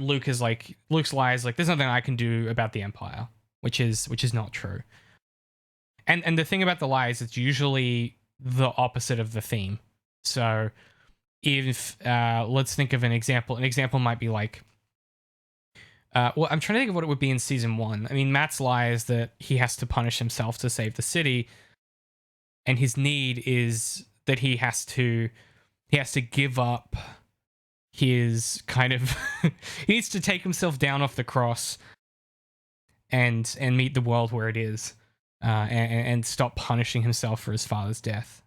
Luke's lie is like, there's nothing I can do about the Empire, which is not true. And the thing about the lie is it's usually the opposite of the theme. So if let's think of an example. An example might be like, I'm trying to think of what it would be in season 1. I mean, Matt's lie is that he has to punish himself to save the city, and his need is that he has to give up his kind of he needs to take himself down off the cross and meet the world where it is, and stop punishing himself for his father's death.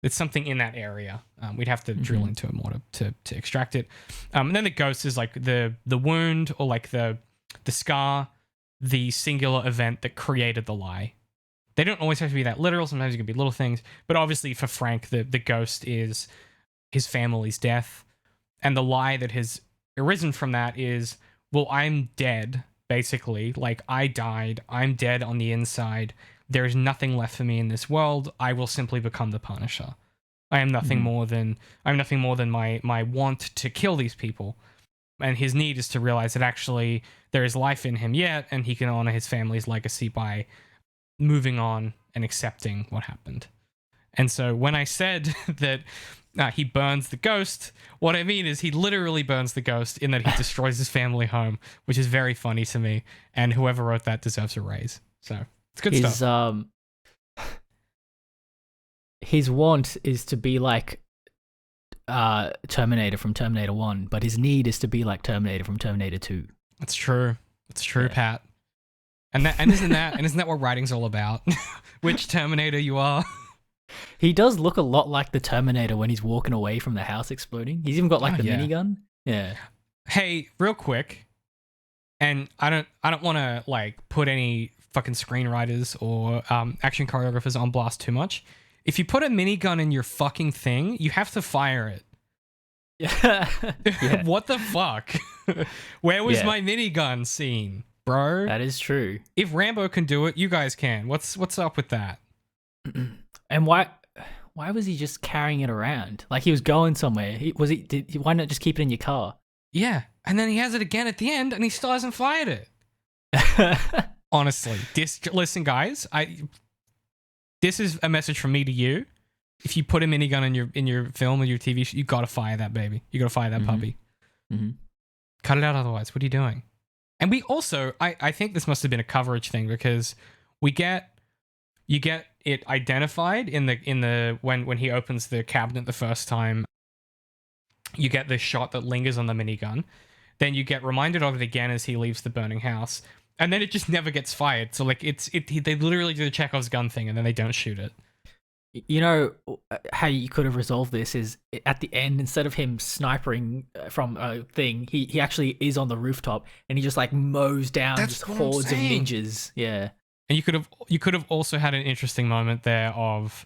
It's something in that area. We'd have to drill into it more to extract it. And then the ghost is like the wound, or like the scar, the singular event that created the lie. They don't always have to be that literal. Sometimes it can be little things. But obviously for Frank, the ghost is his family's death. And the lie that has arisen from that is, well, I'm dead, basically. Like, I died. I'm dead on the inside. There is nothing left for me in this world. I will simply become the Punisher. I am nothing more than my want to kill these people. And his need is to realize that actually there is life in him yet, and he can honor his family's legacy by moving on and accepting what happened. And so when I said that he burns the ghost, what I mean is he literally burns the ghost in that he destroys his family home, which is very funny to me. And whoever wrote that deserves a raise. So it's good stuff. His want is to be like Terminator from Terminator 1, but his need is to be like Terminator from Terminator 2. It's true. It's true, yeah. Pat. And isn't that what writing's all about? Which Terminator you are? He does look a lot like the Terminator when he's walking away from the house exploding. He's even got like the minigun. Yeah. Hey, real quick, and I don't want to like put any fucking screenwriters or action choreographers on blast too much. If you put a minigun in your fucking thing, you have to fire it. Yeah. What the fuck? Where was my minigun scene, bro? That is true. If Rambo can do it, you guys can. What's up with that? And why was he just carrying it around? Like he was going somewhere. Why not just keep it in your car? Yeah. And then he has it again at the end and he still hasn't fired it. Honestly, listen guys, this is a message from me to you. If you put a minigun in your film or your TV show, you got to fire that baby. You got to fire that puppy. Mm-hmm. Cut it out otherwise. What are you doing? And we also, I think this must have been a coverage thing because you get it identified in the when he opens the cabinet the first time. You get this shot that lingers on the minigun. Then you get reminded of it again as he leaves the burning house. And then it just never gets fired. So like they literally do the Chekhov's gun thing and then they don't shoot it. You know how you could have resolved this is at the end, instead of him snipering from a thing, he actually is on the rooftop and he just like mows down just hordes of ninjas. Yeah. And you could have also had an interesting moment there of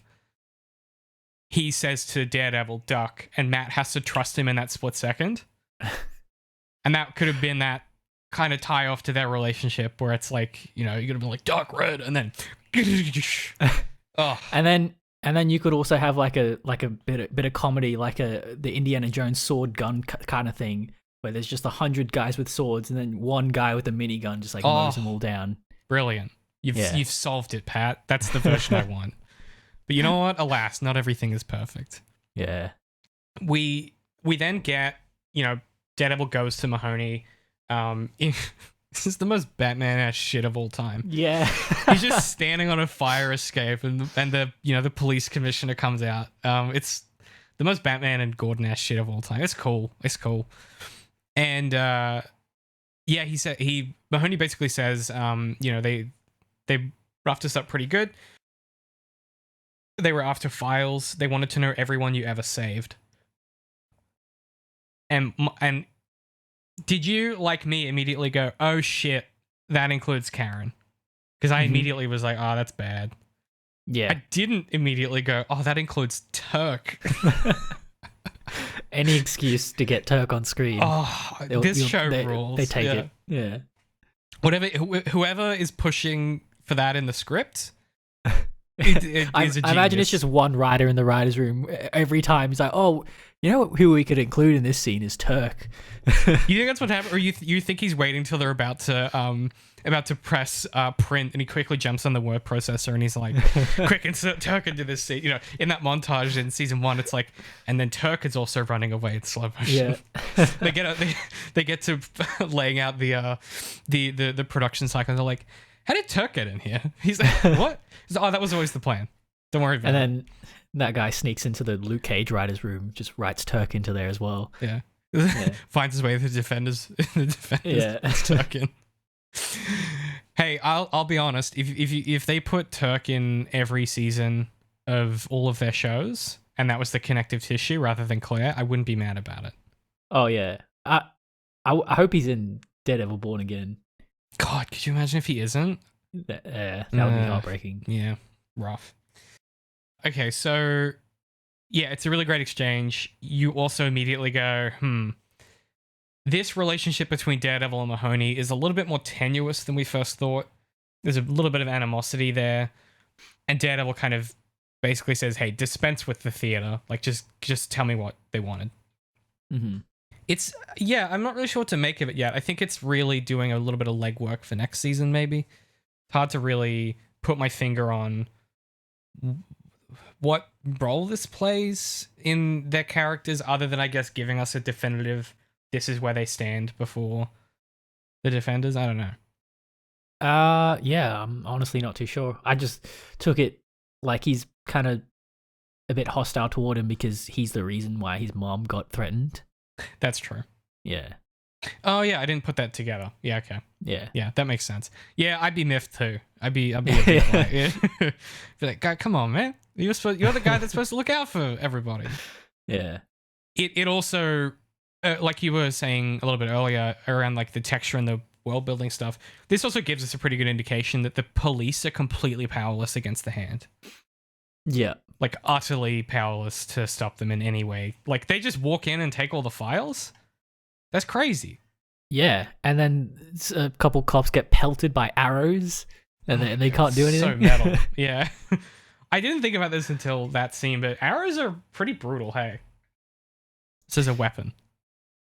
he says to Daredevil, duck, and Matt has to trust him in that split second. And that could have been that kind of tie off to their relationship where it's like, you're gonna be like dark red and then oh. And then you could also have like a bit of comedy, like the Indiana Jones sword gun kind of thing where there's just 100 guys with swords and then one guy with a minigun just like mows them all down. Brilliant. You've solved it, Pat. That's the version I want. But you know what? Alas, not everything is perfect. Yeah. We then get, Daredevil goes to Mahoney. This is the most Batman-ass shit of all time. Yeah. He's just standing on a fire escape and the police commissioner comes out. It's the most Batman and Gordon-ass shit of all time. It's cool. And Mahoney basically says, they roughed us up pretty good. They were after files. They wanted to know everyone you ever saved. And did you, like me, immediately go, oh shit, that includes Karen? Because I immediately was like, oh, that's bad. Yeah. I didn't immediately go, oh, that includes Turk. Any excuse to get Turk on screen. Oh, this show rules. They take it. Yeah. Whoever is pushing for that in the script, I imagine it's just one writer in the writer's room every time. He's like, oh, you know who we could include in this scene is Turk. You think that's what happened? Or you think he's waiting till they're about to press print and he quickly jumps on the word processor and he's like, quick, insert Turk into this scene. In that montage in season 1, it's like, and then Turk is also running away in slow motion. Yeah. they get to laying out the production cycle and they're like, how did Turk get in here? He's like, what? He's like, oh, that was always the plan. Don't worry about it. And then that guy sneaks into the Luke Cage writer's room, just writes Turk into there as well. Yeah. Finds his way to the defenders. Yeah. Turk in. Hey, I'll be honest. If they put Turk in every season of all of their shows, and that was the connective tissue rather than Claire, I wouldn't be mad about it. Oh yeah. I hope he's in Daredevil Born Again. God, could you imagine if he isn't? That would be heartbreaking. Yeah, rough. Okay, so yeah, it's a really great exchange. You also immediately go, this relationship between Daredevil and Mahoney is a little bit more tenuous than we first thought. There's a little bit of animosity there. And Daredevil kind of basically says, hey, dispense with the theater. Like, just tell me what they wanted. Mm-hmm. I'm not really sure what to make of it yet. I think it's really doing a little bit of legwork for next season, maybe. It's hard to really put my finger on what role this plays in their characters, other than, I guess, giving us a definitive, this is where they stand before the Defenders. I don't know. Yeah, I'm honestly not too sure. I just took it like he's kind of a bit hostile toward him because he's the reason why his mom got threatened. That's true. Yeah. Oh yeah, I didn't put that together. Yeah, okay. Yeah, that makes sense. Yeah, I'd be miffed too. I'd be a bit like, yeah. Be like, God, come on, man. You're the guy that's supposed to look out for everybody. Yeah. It also, like you were saying a little bit earlier around like the texture and the world building stuff. This also gives us a pretty good indication that the police are completely powerless against the Hand. Yeah. Like utterly powerless to stop them in any way. Like they just walk in and take all the files. That's crazy. Yeah, and then a couple cops get pelted by arrows, and they can't do anything. So metal. Yeah. I didn't think about this until that scene, but arrows are pretty brutal, hey. This is a weapon.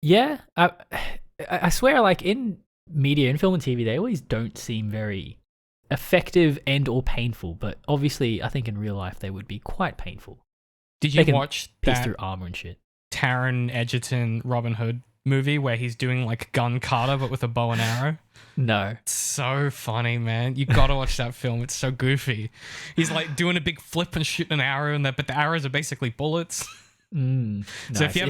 Yeah, I swear, like in media, in film and TV, they always don't seem very effective and or painful, but obviously I think in real life they would be quite painful. Did you watch piece that through armor and shit? Taron Egerton Robin Hood movie where he's doing like gun kata but with a bow and arrow? No. It's so funny, man. You gotta watch that film. It's so goofy. He's like doing a big flip and shooting an arrow, but the arrows are basically bullets. Nice. So if you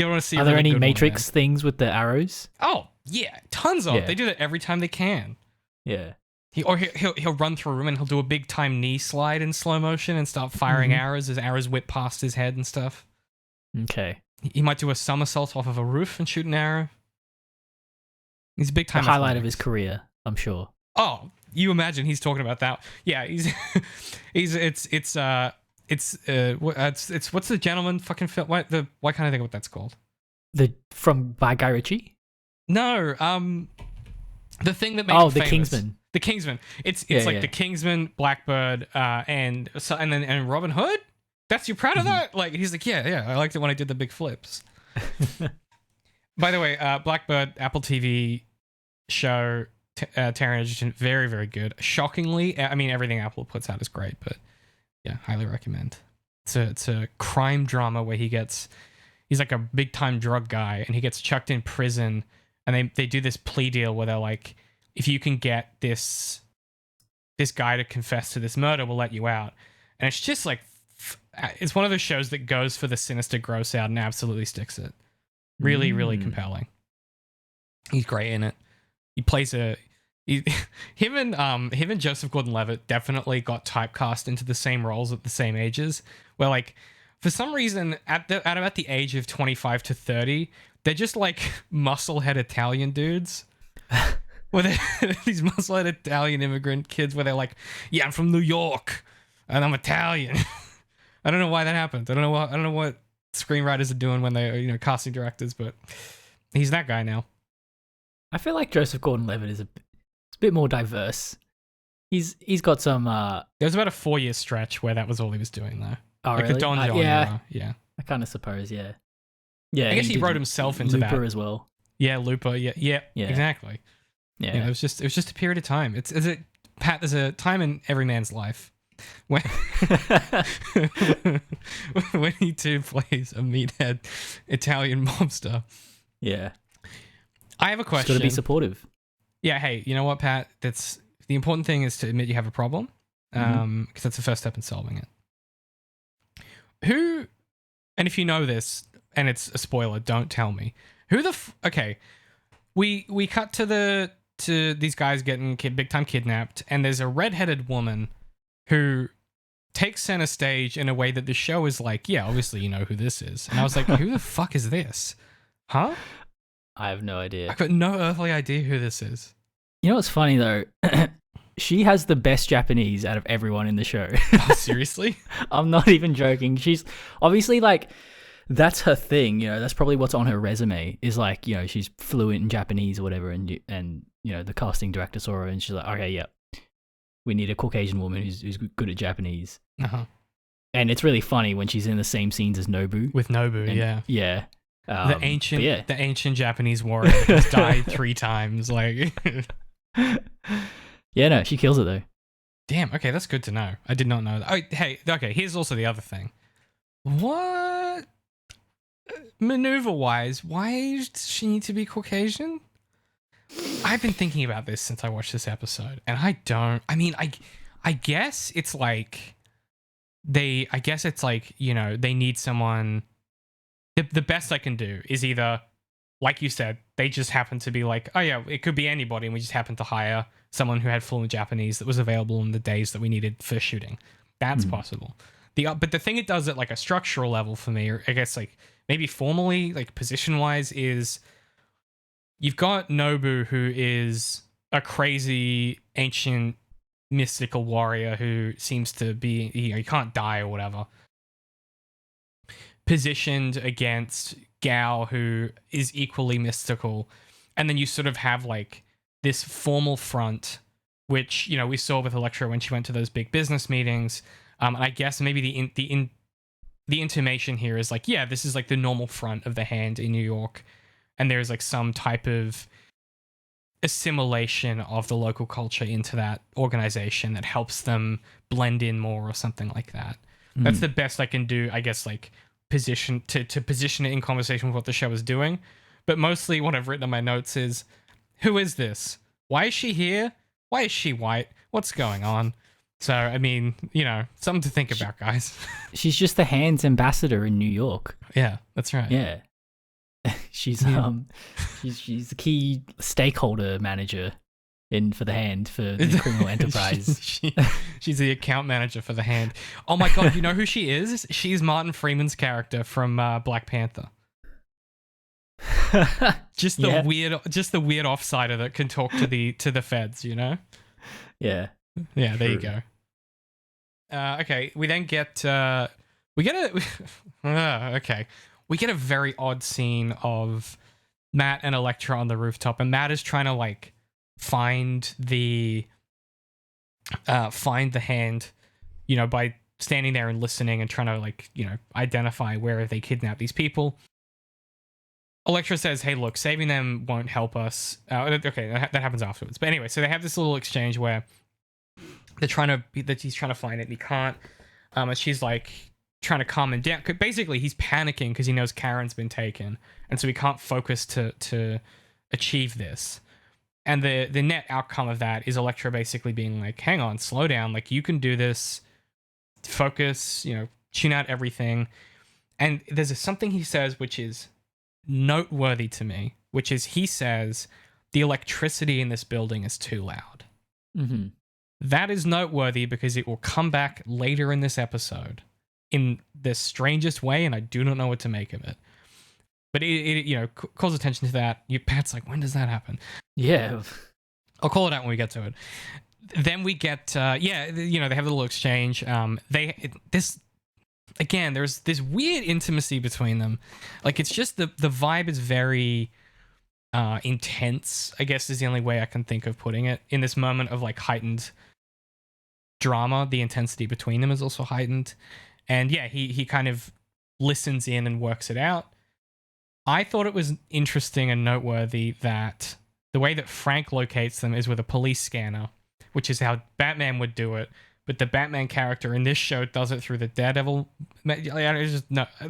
want to see, are there any Matrix things with the arrows? Oh yeah, tons of. They do that every time they can. Yeah. He'll run through a room and he'll do a big time knee slide in slow motion and start firing arrows as arrows whip past his head and stuff. Okay. He might do a somersault off of a roof and shoot an arrow. He's a big time. The highlight of his career, I'm sure. Oh, you imagine he's talking about that? Yeah, it's what's the gentleman fucking film? Why can't I think of what that's called? By Guy Ritchie? No, the thing that made him the famous. Kingsman. The Kingsman. It's like the Kingsman, Blackbird, and Robin Hood. You're proud of that? Like he's like, yeah, I liked it when I did the big flips. By the way, Blackbird Apple TV show, Terran Agent, very, very good. Shockingly, I mean, everything Apple puts out is great, but yeah, highly recommend. It's a crime drama where he's like a big time drug guy and he gets chucked in prison, and they do this plea deal where they're like, if you can get this guy to confess to this murder, we'll let you out. And it's just like, it's one of those shows that goes for the sinister gross out and absolutely sticks it. Really, really compelling. He's great in it. He plays him and Joseph Gordon-Levitt definitely got typecast into the same roles at the same ages. Where like, for some reason, at about the age of 25 to 30, they're just like muscle-head Italian dudes. Where they're these muscle-head Italian immigrant kids where they're like, yeah, I'm from New York and I'm Italian. I don't know why that happened. I don't know what screenwriters are doing when they're, casting directors, but he's that guy now. I feel like Joseph Gordon-Levitt is a bit more diverse. He's got some. There was about a 4-year stretch where that was all he was doing, though. Oh, like really? the Don John era. Yeah. I kind of suppose, yeah. Yeah. I guess he wrote himself into Looper that as well. Yeah, Looper. Yeah. Exactly. Yeah. It was just a period of time. Pat, there's a time in every man's life when when he too plays a meathead Italian mobster. Yeah. I have a question. Just got to be supportive. Yeah. Hey, you know what, Pat? That's the important thing is to admit you have a problem, because that's the first step in solving it. Who, and if you know this and it's a spoiler, don't tell me. Okay, we cut to these guys getting big time kidnapped, and there's a redheaded woman who takes center stage in a way that the show is like, yeah, obviously you know who this is. And I was like, who the fuck is this? Huh? I have no idea. I got no earthly idea who this is. You know what's funny though? She has the best Japanese out of everyone in the show. Oh, seriously? I'm not even joking. She's obviously like, that's her thing. That's probably what's on her resume is like, she's fluent in Japanese or whatever. And the casting director saw her and she's like, okay, yeah, we need a Caucasian woman who's good at Japanese. Uh-huh. And it's really funny when she's in the same scenes as Nobu. With Nobu, and, yeah. Yeah. The ancient Japanese warrior who's died 3 times. Like, yeah, no, she kills it though. Damn. Okay, that's good to know. I did not know that. Oh, hey. Okay, here's also the other thing. What maneuver-wise? Why does she need to be Caucasian? I've been thinking about this since I watched this episode, and I don't. I mean, I guess it's like they need someone. The best I can do is either, like you said, they just happen to be like, oh yeah, it could be anybody, and we just happen to hire someone who had fluent Japanese that was available in the days that we needed for shooting. That's possible. But the thing it does at like a structural level for me, or I guess like maybe formally, like position-wise, is you've got Nobu, who is a crazy ancient mystical warrior who seems to be, he can't die or whatever, positioned against Gao, who is equally mystical. And then you sort of have like this formal front, which, we saw with Elektra when she went to those big business meetings. And I guess maybe the intimation here is like, yeah, this is like the normal front of the hand in New York. And there's like some type of assimilation of the local culture into that organization that helps them blend in more or something like that. That's the best I can do, I guess, like position it in conversation with what the show is doing. But mostly what I've written in my notes is, who is this? Why is she here? Why is she white? What's going on? So, I mean, something to think about, guys. She's just the hand's ambassador in New York. Yeah, that's right. Yeah. She's she's the key stakeholder manager for the hand for the criminal enterprise. She's the account manager for the hand. Oh my god, you know who she is? She's Martin Freeman's character from Black Panther. Just the weird offsider that can talk to the feds, Yeah. Yeah, there True. you go. Okay, we then get we get a very odd scene of Matt and Elektra on the rooftop, and Matt is trying to like find the hand, by standing there and listening and trying to like, identify where they kidnap these people. Elektra says, "Hey, look, saving them won't help us." Okay, that happens afterwards. But anyway, so they have this little exchange where he's trying to find it and he can't. And she's like trying to calm him down. Basically, he's panicking because he knows Karen's been taken, and so he can't focus to achieve this. And the net outcome of that is Elektra basically being like, "Hang on, slow down. Like, you can do this. Focus. Tune out everything." And there's something he says which is noteworthy to me, which is he says the electricity in this building is too loud. Mm-hmm. That is noteworthy because it will come back later in this episode in the strangest way, and I do not know what to make of it. But it calls attention to that. Pat's like, when does that happen? Yeah. I'll call it out when we get to it. Then we get, they have a little exchange. Again, there's this weird intimacy between them. Like, it's just the vibe is very intense, I guess is the only way I can think of putting it. In this moment of like heightened drama, the intensity between them is also heightened. And yeah, he kind of listens in and works it out. I thought it was interesting and noteworthy that the way that Frank locates them is with a police scanner, which is how Batman would do it. But the Batman character in this show does it through the Daredevil. There's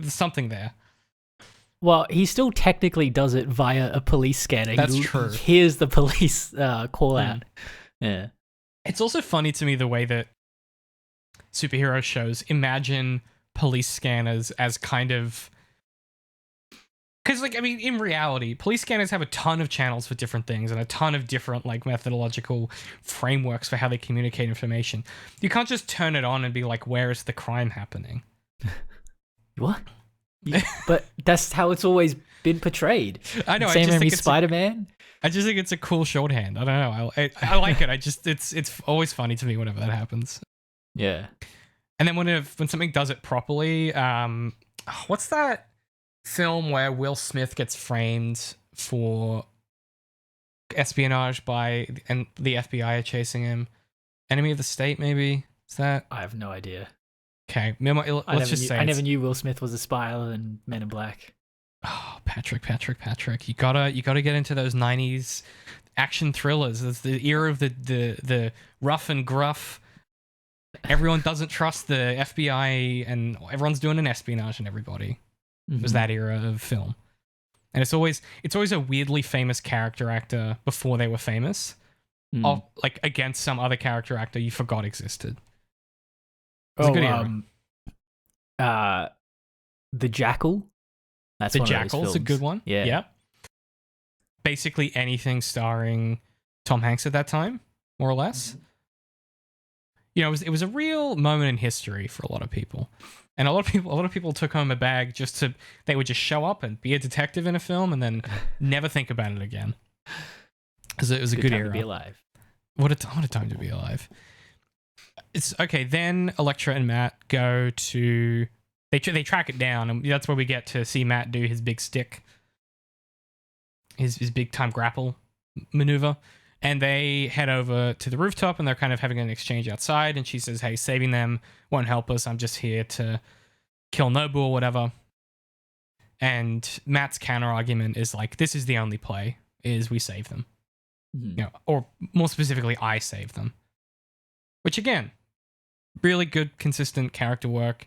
something there. Well, he still technically does it via a police scanner. That's true. Here's the police call out. Yeah. It's also funny to me the way that superhero shows imagine police scanners as kind of... Because, in reality, police scanners have a ton of channels for different things and a ton of different, methodological frameworks for how they communicate information. You can't just turn it on and be like, where is the crime happening? What? But that's how it's always been portrayed. I know. Same with Spider-Man. I just think it's a cool shorthand. I don't know. I like it. It's always funny to me whenever that happens. Yeah. And then when something does it properly, what's that film where Will Smith gets framed for espionage and the FBI are chasing him? Enemy of the State, maybe? Is that? I have no idea. Okay, let's just say I never knew Will Smith was a spy other than Men in Black. Oh, Patrick, you gotta get into those 90s action thrillers. It's the era of the rough and gruff. Everyone doesn't trust the FBI, and everyone's doing an espionage on everybody. It was that era of film, and it's always a weirdly famous character actor before they were famous, against some other character actor you forgot existed. It's a good era. The Jackal. That's the one Jackal's of those a good one. Yeah. Yep. Basically anything starring Tom Hanks at that time, more or less. It was a real moment in history for a lot of people. And a lot of people took home a bag they would just show up and be a detective in a film and then never think about it again. It was a good time era. To be alive. What a time to be alive. It's okay. Then Elektra and Matt go to they track it down, and that's where we get to see Matt do his big stick, his big time grapple maneuver. And they head over to the rooftop, and they're kind of having an exchange outside. And she says, "Hey, saving them won't help us. I'm just here to kill Nobu or whatever." And Matt's counter argument is like, "This is the only play: is we save them, or more specifically, I save them." Which again, really good, consistent character work.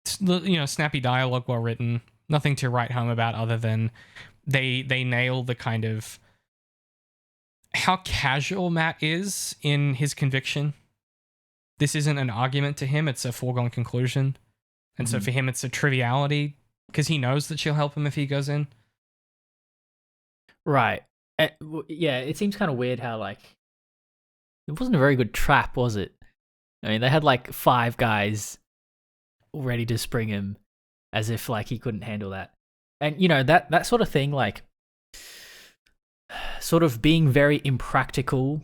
Snappy dialogue, well written. Nothing to write home about other than they nail the kind of how casual Matt is in his conviction. This isn't an argument to him, it's a foregone conclusion. And so for him, it's a triviality because he knows that she'll help him if he goes in. Right. Yeah, it seems kind of weird how, it wasn't a very good trap, was it? I mean, they had 5 guys ready to spring him as if he couldn't handle that. And, that sort of thing, sort of being very impractical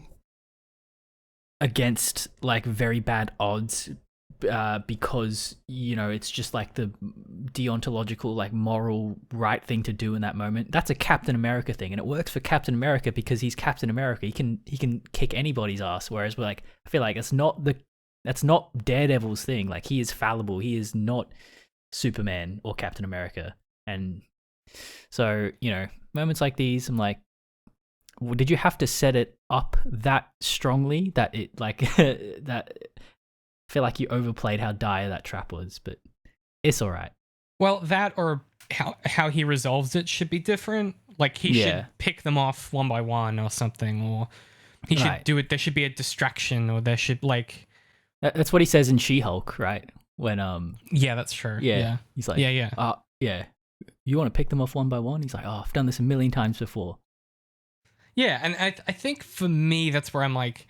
against very bad odds because it's just the deontological moral right thing to do in that moment. That's a Captain America thing, and it works for Captain America because he's Captain America. He can kick anybody's ass, whereas I feel like that's not Daredevil's thing. He is fallible. He is not Superman or Captain America, and So, moments like these, I'm like, did you have to set it up that strongly that it like that? I feel like you overplayed how dire that trap was, but it's all right. Well, that or how he resolves it should be different. Like he should pick them off one by one or something, or he should do it. There should be a distraction, or there should like. That's what he says in She-Hulk, right? When Yeah, that's true. Yeah. He's like, yeah. You want to pick them off one by one? He's like, I've done this a million times before. Yeah, and I think for me that's where I'm like,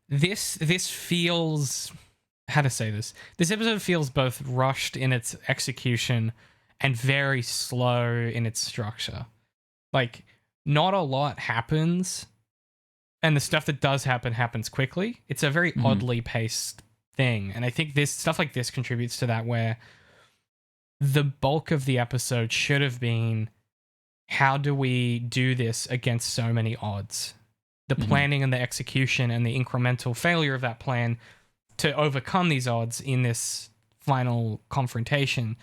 this feels, how to say this? This episode feels both rushed in its execution and very slow in its structure. Like, not a lot happens, and the stuff that does happen happens quickly. It's a very oddly paced thing, and I think this stuff like this contributes to that, where the bulk of the episode should have been, how do we do this against so many odds? The planning and the execution and the incremental failure of that plan to overcome these odds in this final confrontation,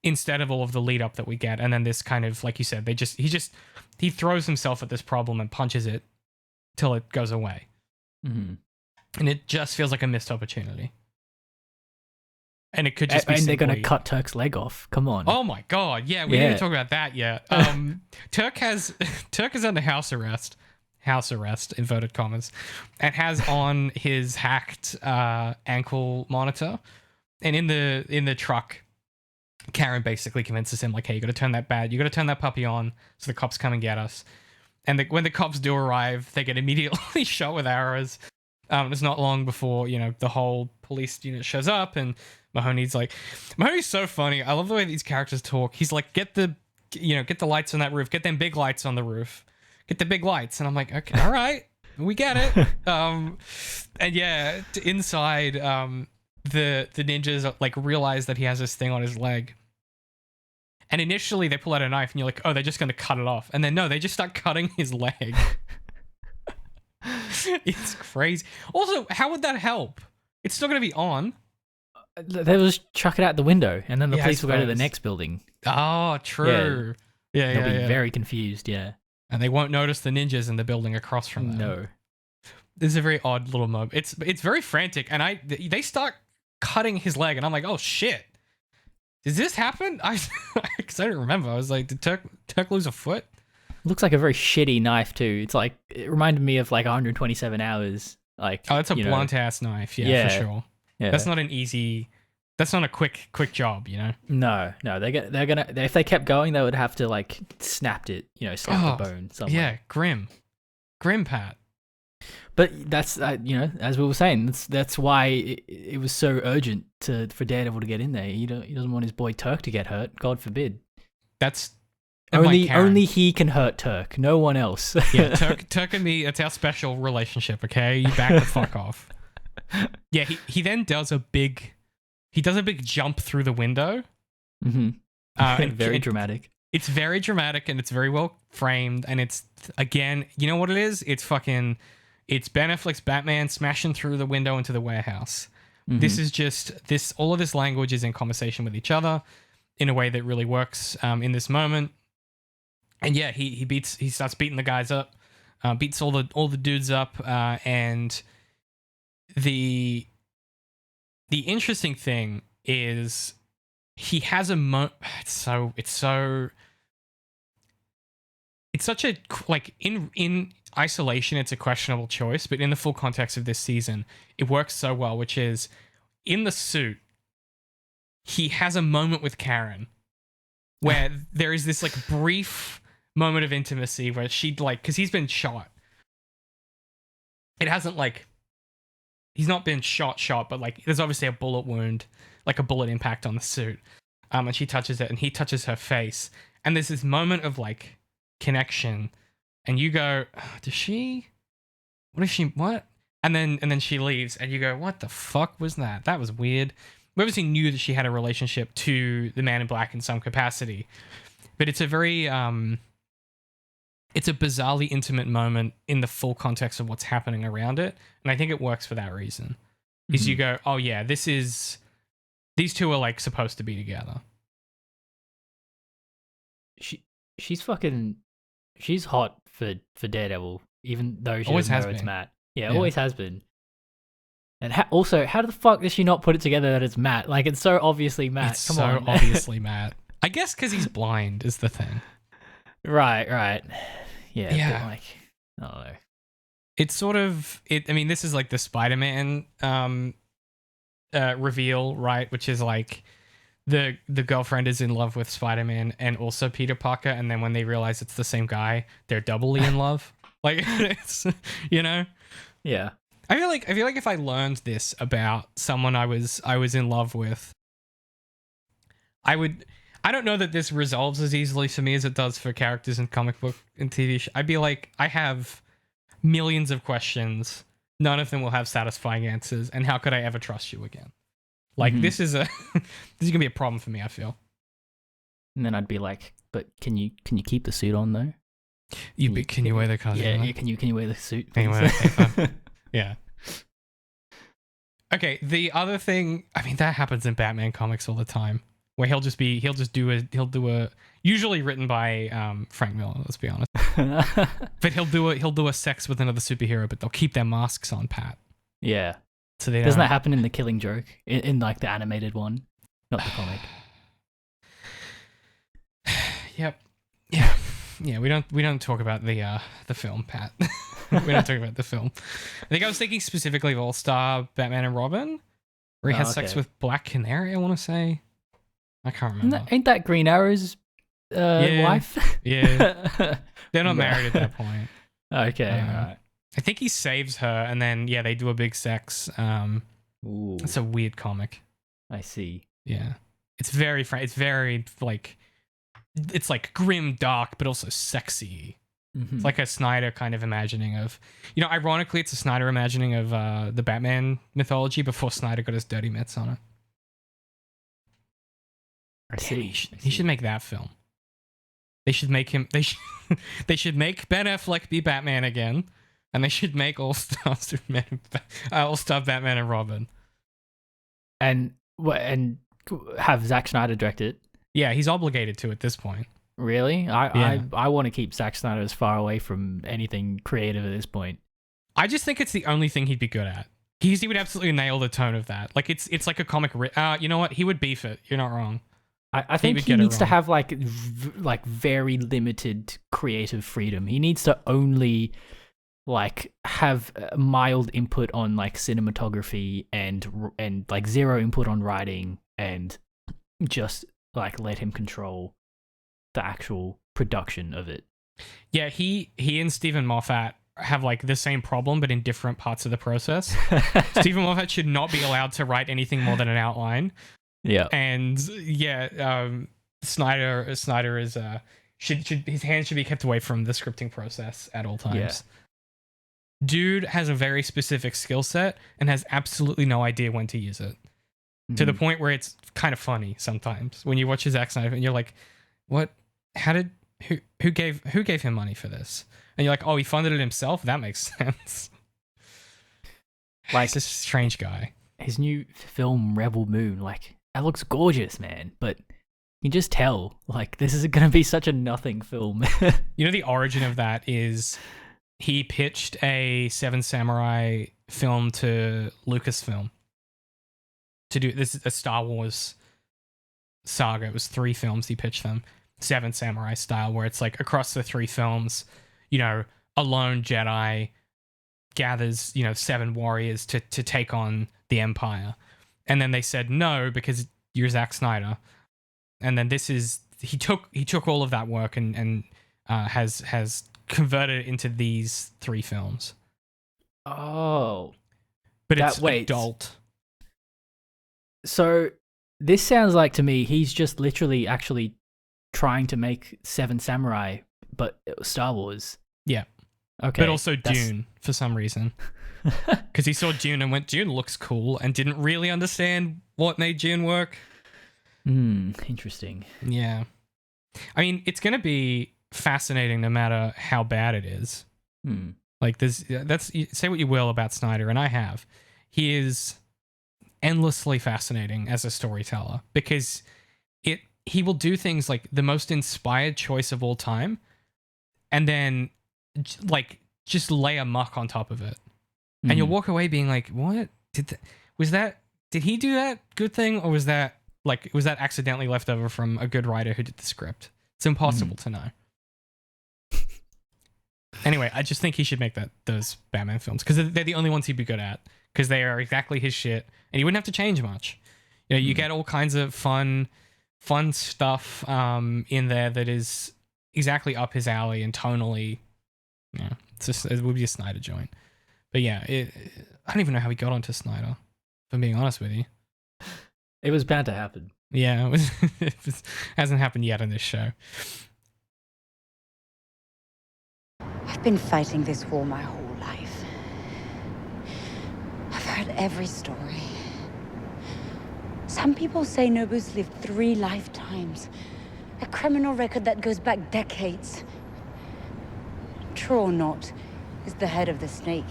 instead of all of the lead up that we get. And then this kind of, like you said, he throws himself at this problem and punches it till it goes away. And it just feels like a missed opportunity. And it could just be. And they're going to cut Turk's leg off. Come on. Oh my god! Yeah, we didn't talk about that yet. Turk is under house arrest, inverted commas, and has on his hacked ankle monitor. And in the truck, Karen basically convinces him like, "Hey, you got to turn that puppy on, so the cops come and get us." And when the cops do arrive, they get immediately shot with arrows. It's not long before the whole police unit shows up, and Mahoney's so funny. I love the way these characters talk. He's like, get the lights on that roof. Get them big lights on the roof. Get the big lights. And I'm like, okay, all right, we get it. And yeah, inside, the ninjas like realize that he has this thing on his leg. And initially they pull out a knife, and you're like, oh, they're just going to cut it off. And then no, they just start cutting his leg. It's crazy. Also, how would that help? It's still going to be on. They'll just chuck it out the window, and then the police will go to the next building. Oh, true. Yeah, they'll be very confused, And they won't notice the ninjas in the building across from them. No. This is a very odd little moment. It's very frantic, and they start cutting his leg, and I'm like, oh shit. Does this happen? Because I don't remember. I was like, did Turk lose a foot? Looks like a very shitty knife too. It's like, it reminded me of like 127 hours. Like, oh, it's a blunt ass knife. Yeah, for sure. Yeah. That's not a quick job, No, they're gonna if they kept going, they would have to like snapped it, slap the bone somewhere. Yeah, grim, Pat. But that's as we were saying, that's why it was so urgent for Daredevil to get in there. He doesn't want his boy Turk to get hurt. God forbid. That's only he can hurt Turk. No one else. Yeah, Turk and me. It's our special relationship. Okay, you back the fuck off. Yeah, he then does a big jump through the window. And very dramatic. It's very dramatic, and it's very well framed, and it's, again, you know what it is? It's Ben Affleck's Batman smashing through the window into the warehouse. This is just all of this language is in conversation with each other in a way that really works in this moment. And yeah, he starts beating the guys up, beats all the dudes up, and the interesting thing is he has a it's such a, like, in isolation it's a questionable choice, but in the full context of this season it works so well, which is, in the suit he has a moment with Karen where there is this like brief moment of intimacy where she, like, because he's been shot, it hasn't like, he's not been shot, but like there's obviously a bullet wound, like a bullet impact on the suit, and she touches it and he touches her face, and there's this moment of like connection, and you go, what? And then she leaves, and you go, what the fuck was that? That was weird. We obviously knew that she had a relationship to the Man in Black in some capacity, but it's a very it's a bizarrely intimate moment in the full context of what's happening around it, and I think it works for that reason. Is you go, oh yeah, these two are like supposed to be together. she's hot for Daredevil, even though she Always doesn't has know it's been. Matt. Yeah, Yeah. always has been. And also, how the fuck does she not put it together that it's Matt? Like, it's so obviously Matt. It's Come so on. obviously Matt. I guess because he's blind is the thing. Right. Yeah, Yeah. but like, I don't know. It's sort of I mean, this is like the Spider-Man reveal, right? Which is like the girlfriend is in love with Spider-Man and also Peter Parker, and then when they realize it's the same guy, they're doubly in love. Like, it's, you know. Yeah. I feel like if I learned this about someone I was in love with, I would. I don't know that this resolves as easily for me as it does for characters in comic book and TV show. I'd be like, I have millions of questions. None of them will have satisfying answers, and how could I ever trust you again? Like, this is this is gonna be a problem for me, I feel. And then I'd be like, but can you keep the suit on though? Can you wear the costume? Yeah, can you wear the suit? Can you wear please? Yeah. Okay, the other thing, I mean, that happens in Batman comics all the time, where he'll do a usually written by Frank Miller, let's be honest. But he'll do a sex with another superhero, but they'll keep their masks on pat. Yeah. So they doesn't that happen in the Killing Joke in like the animated one, not the comic? Yep. Yeah. Yeah, we don't talk about the film, Pat. We don't talk about the film. I think I was thinking specifically of All-Star Batman and Robin, where he has sex with Black Canary, I want to say. I can't remember. Ain't that Green Arrow's wife? Yeah. They're not married at that point. Okay, alright. I think he saves her, and then, yeah, they do a big sex. Ooh. It's a weird comic. I see. Yeah. It's very, like, it's like grim, dark, but also sexy. Mm-hmm. It's like a Snyder kind of imagining of, ironically, it's a Snyder imagining of the Batman mythology before Snyder got his dirty mitts on it. I see. He should make that film. They should make him. They should make Ben Affleck be Batman again, and they should make All-Star Batman and Robin. And have Zack Snyder direct it. Yeah, he's obligated to at this point. Really? I want to keep Zack Snyder as far away from anything creative at this point. I just think it's the only thing he'd be good at. He would absolutely nail the tone of that. Like, it's like a comic. You know what? He would beef it. You're not wrong. I think he needs to have like very limited creative freedom. He needs to only like have mild input on like cinematography and like zero input on writing, and just like let him control the actual production of it. Yeah, he and Stephen Moffat have like the same problem, but in different parts of the process. Stephen Moffat should not be allowed to write anything more than an outline. Yeah, and yeah, Snyder is should his hands should be kept away from the scripting process at all times. Yeah. Dude has a very specific skill set and has absolutely no idea when to use it. To the point where it's kind of funny sometimes when you watch his Zack Snyder and you're like, what? Who gave him money for this? And you're like, oh, he funded it himself? That makes sense. Like, he's a strange guy. His new film Rebel Moon, like, that looks gorgeous, man. But you can just tell, like, this is going to be such a nothing film. The origin of that is he pitched a Seven Samurai film to Lucasfilm to do this, a Star Wars saga. It was 3 films he pitched them, Seven Samurai style, where it's like across the 3 films, a lone Jedi gathers 7 warriors to take on the Empire, and then they said no because you're Zack Snyder, and then he took all of that work and has converted it into these 3 films. Oh, but it's adult. So this sounds like to me he's just literally actually trying to make Seven Samurai, but Star Wars. Yeah. Okay. But also Dune for some reason. Because he saw Dune and went, Dune looks cool, and didn't really understand what made Dune work. Interesting. Yeah. I mean, it's going to be fascinating no matter how bad it is. Like, say what you will about Snyder, and I have. He is endlessly fascinating as a storyteller because he will do things like the most inspired choice of all time, and then like just lay a muck on top of it, and you'll walk away being like, "What Did he do that good thing, or was that accidentally left over from a good writer who did the script?" It's impossible to know. Anyway, I just think he should make those Batman films because they're the only ones he'd be good at, because they are exactly his shit, and he wouldn't have to change much. You know, you get all kinds of fun stuff in there that is exactly up his alley and tonally. Yeah, it would be a Snyder joint. But yeah, I don't even know how he got onto Snyder, if I'm being honest with you. It was bound to happen. Yeah, it hasn't happened yet in this show. I've been fighting this war my whole life. I've heard every story. Some people say Nobu's lived 3 lifetimes. A criminal record that goes back decades. True or not, is the head of the snake.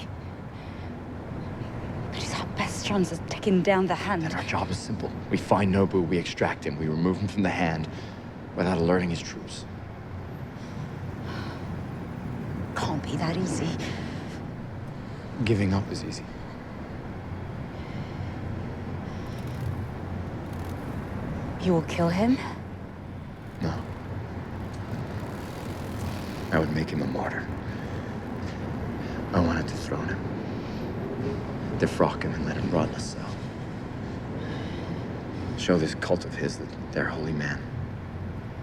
But he's our best chance of taking down the hand. And our job is simple. We find Nobu, we extract him, we remove him from the hand without alerting his troops. Can't be that easy. Giving up is easy. You will kill him? No. I would make him a martyr. I wanted to throne him. Defrock him and let him rot in a cell. Show this cult of his that their holy man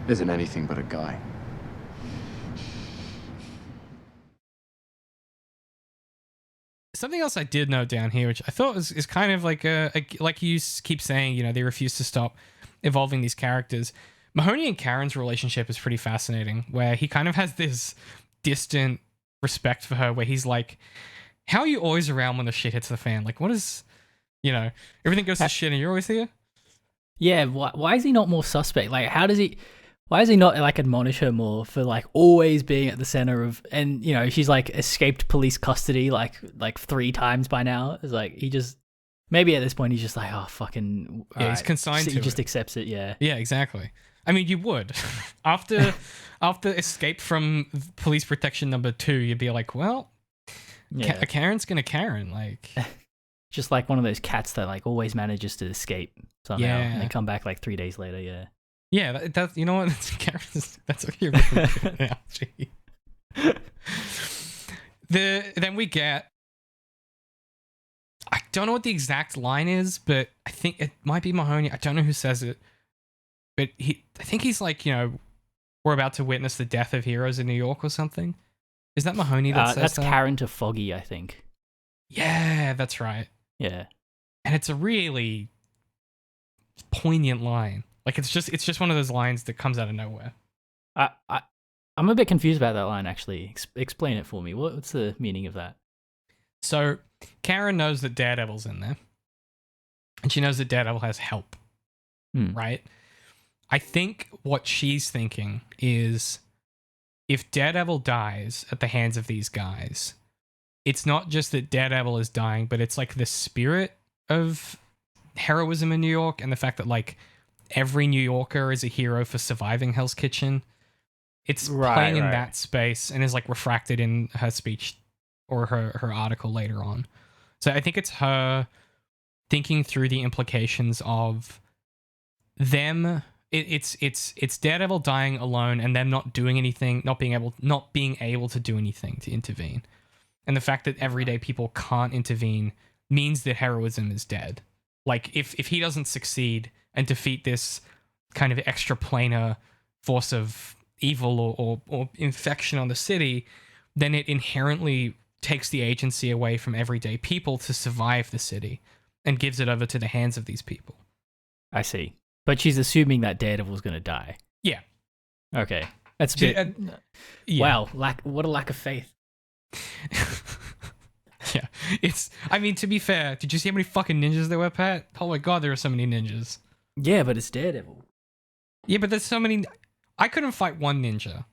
isn't anything but a guy. Something else I did note down here, which I thought is kind of like like you keep saying, you know, they refuse to stop evolving these characters. Mahoney and Karen's relationship is pretty fascinating, where he kind of has this distant respect for her, where he's like, how are you always around when the shit hits the fan? Like, what is, you know, everything goes to shit and you're always here? Yeah, why is he not more suspect? Like, why does he not like admonish her more for like always being at the center of, and you know, she's like escaped police custody like 3 times by now. It's like he just, maybe at this point he's just like, oh fucking, yeah, he's consigned to he just it. accepts it. Yeah. Yeah, exactly. I mean, you would after escape from police protection number 2, you'd be like, well, Yeah. Karen's gonna Karen, like just like one of those cats that like always manages to escape somehow, Yeah. and they come back like 3 days later. Yeah. yeah, that's, you know what, that's a really good analogy. Then we get, I don't know what the exact line is, but I think it might be Mahoney. I don't know who says it, but I think he's like, you know, we're about to witness the death of heroes in New York or something. Is that Mahoney that says that's that? Karen to Foggy, I think. Yeah, that's right. Yeah. And it's a really poignant line. Like it's just one of those lines that comes out of nowhere. I'm a bit confused about that line actually. Explain it for me. What's the meaning of that? So Karen knows that Daredevil's in there, and she knows that Daredevil has help, right? I think what she's thinking is, if Daredevil dies at the hands of these guys, it's not just that Daredevil is dying, but it's like the spirit of heroism in New York, and the fact that like every New Yorker is a hero for surviving Hell's Kitchen. It's playing in that space and is like refracted in her speech or her article later on. So I think it's her thinking through the implications of them. It's Daredevil dying alone and them not doing anything, not being able to do anything to intervene. And the fact that everyday people can't intervene means that heroism is dead. Like if he doesn't succeed and defeat this kind of extraplanar force of evil or infection on the city, then it inherently takes the agency away from everyday people to survive the city and gives it over to the hands of these people. I see. But she's assuming that Daredevil's going to die. Yeah. Okay. That's a bit... yeah. Wow. What a lack of faith. Yeah. I mean, to be fair, did you see how many fucking ninjas there were, Pat? Oh my god, there are so many ninjas. Yeah, but it's Daredevil. Yeah, but there's so many... I couldn't fight one ninja.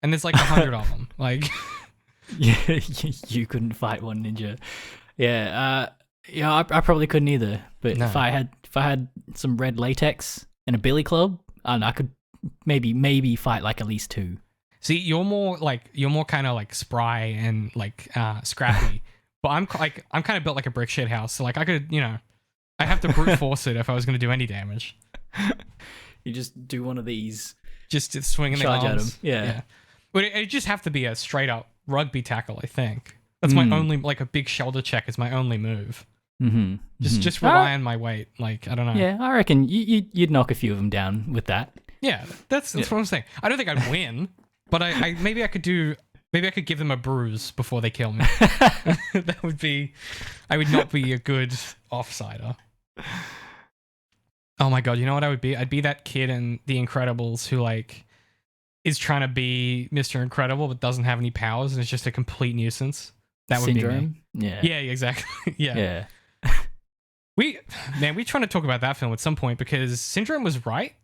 And there's like 100 of them. Like... Yeah, you couldn't fight one ninja. Yeah, I probably couldn't either. But No. if I had some red latex and a billy club, And I could maybe fight like at least 2. See, you're more kind of like spry and like scrappy, but I'm kind of built like a brick shit house. So like I could, I have to brute force it if I was going to do any damage. You just do one of these. Just swinging the Charge at arms. him. Yeah. But it just have to be a straight up rugby tackle, I think. That's my only, like a big shoulder check is my only move. Mm-hmm. Just rely on my weight. Like, I don't know. Yeah, I reckon you'd knock a few of them down with that. Yeah, that's what I'm saying. I don't think I'd win, but maybe I could give them a bruise before they kill me. I would not be a good offsider. Oh my god, you know what I would be? I'd be that kid in The Incredibles who like is trying to be Mr. Incredible but doesn't have any powers and is just a complete nuisance. That would Syndrome? be me. Yeah. Yeah, exactly. Yeah. We trying to talk about that film at some point because Syndrome was right.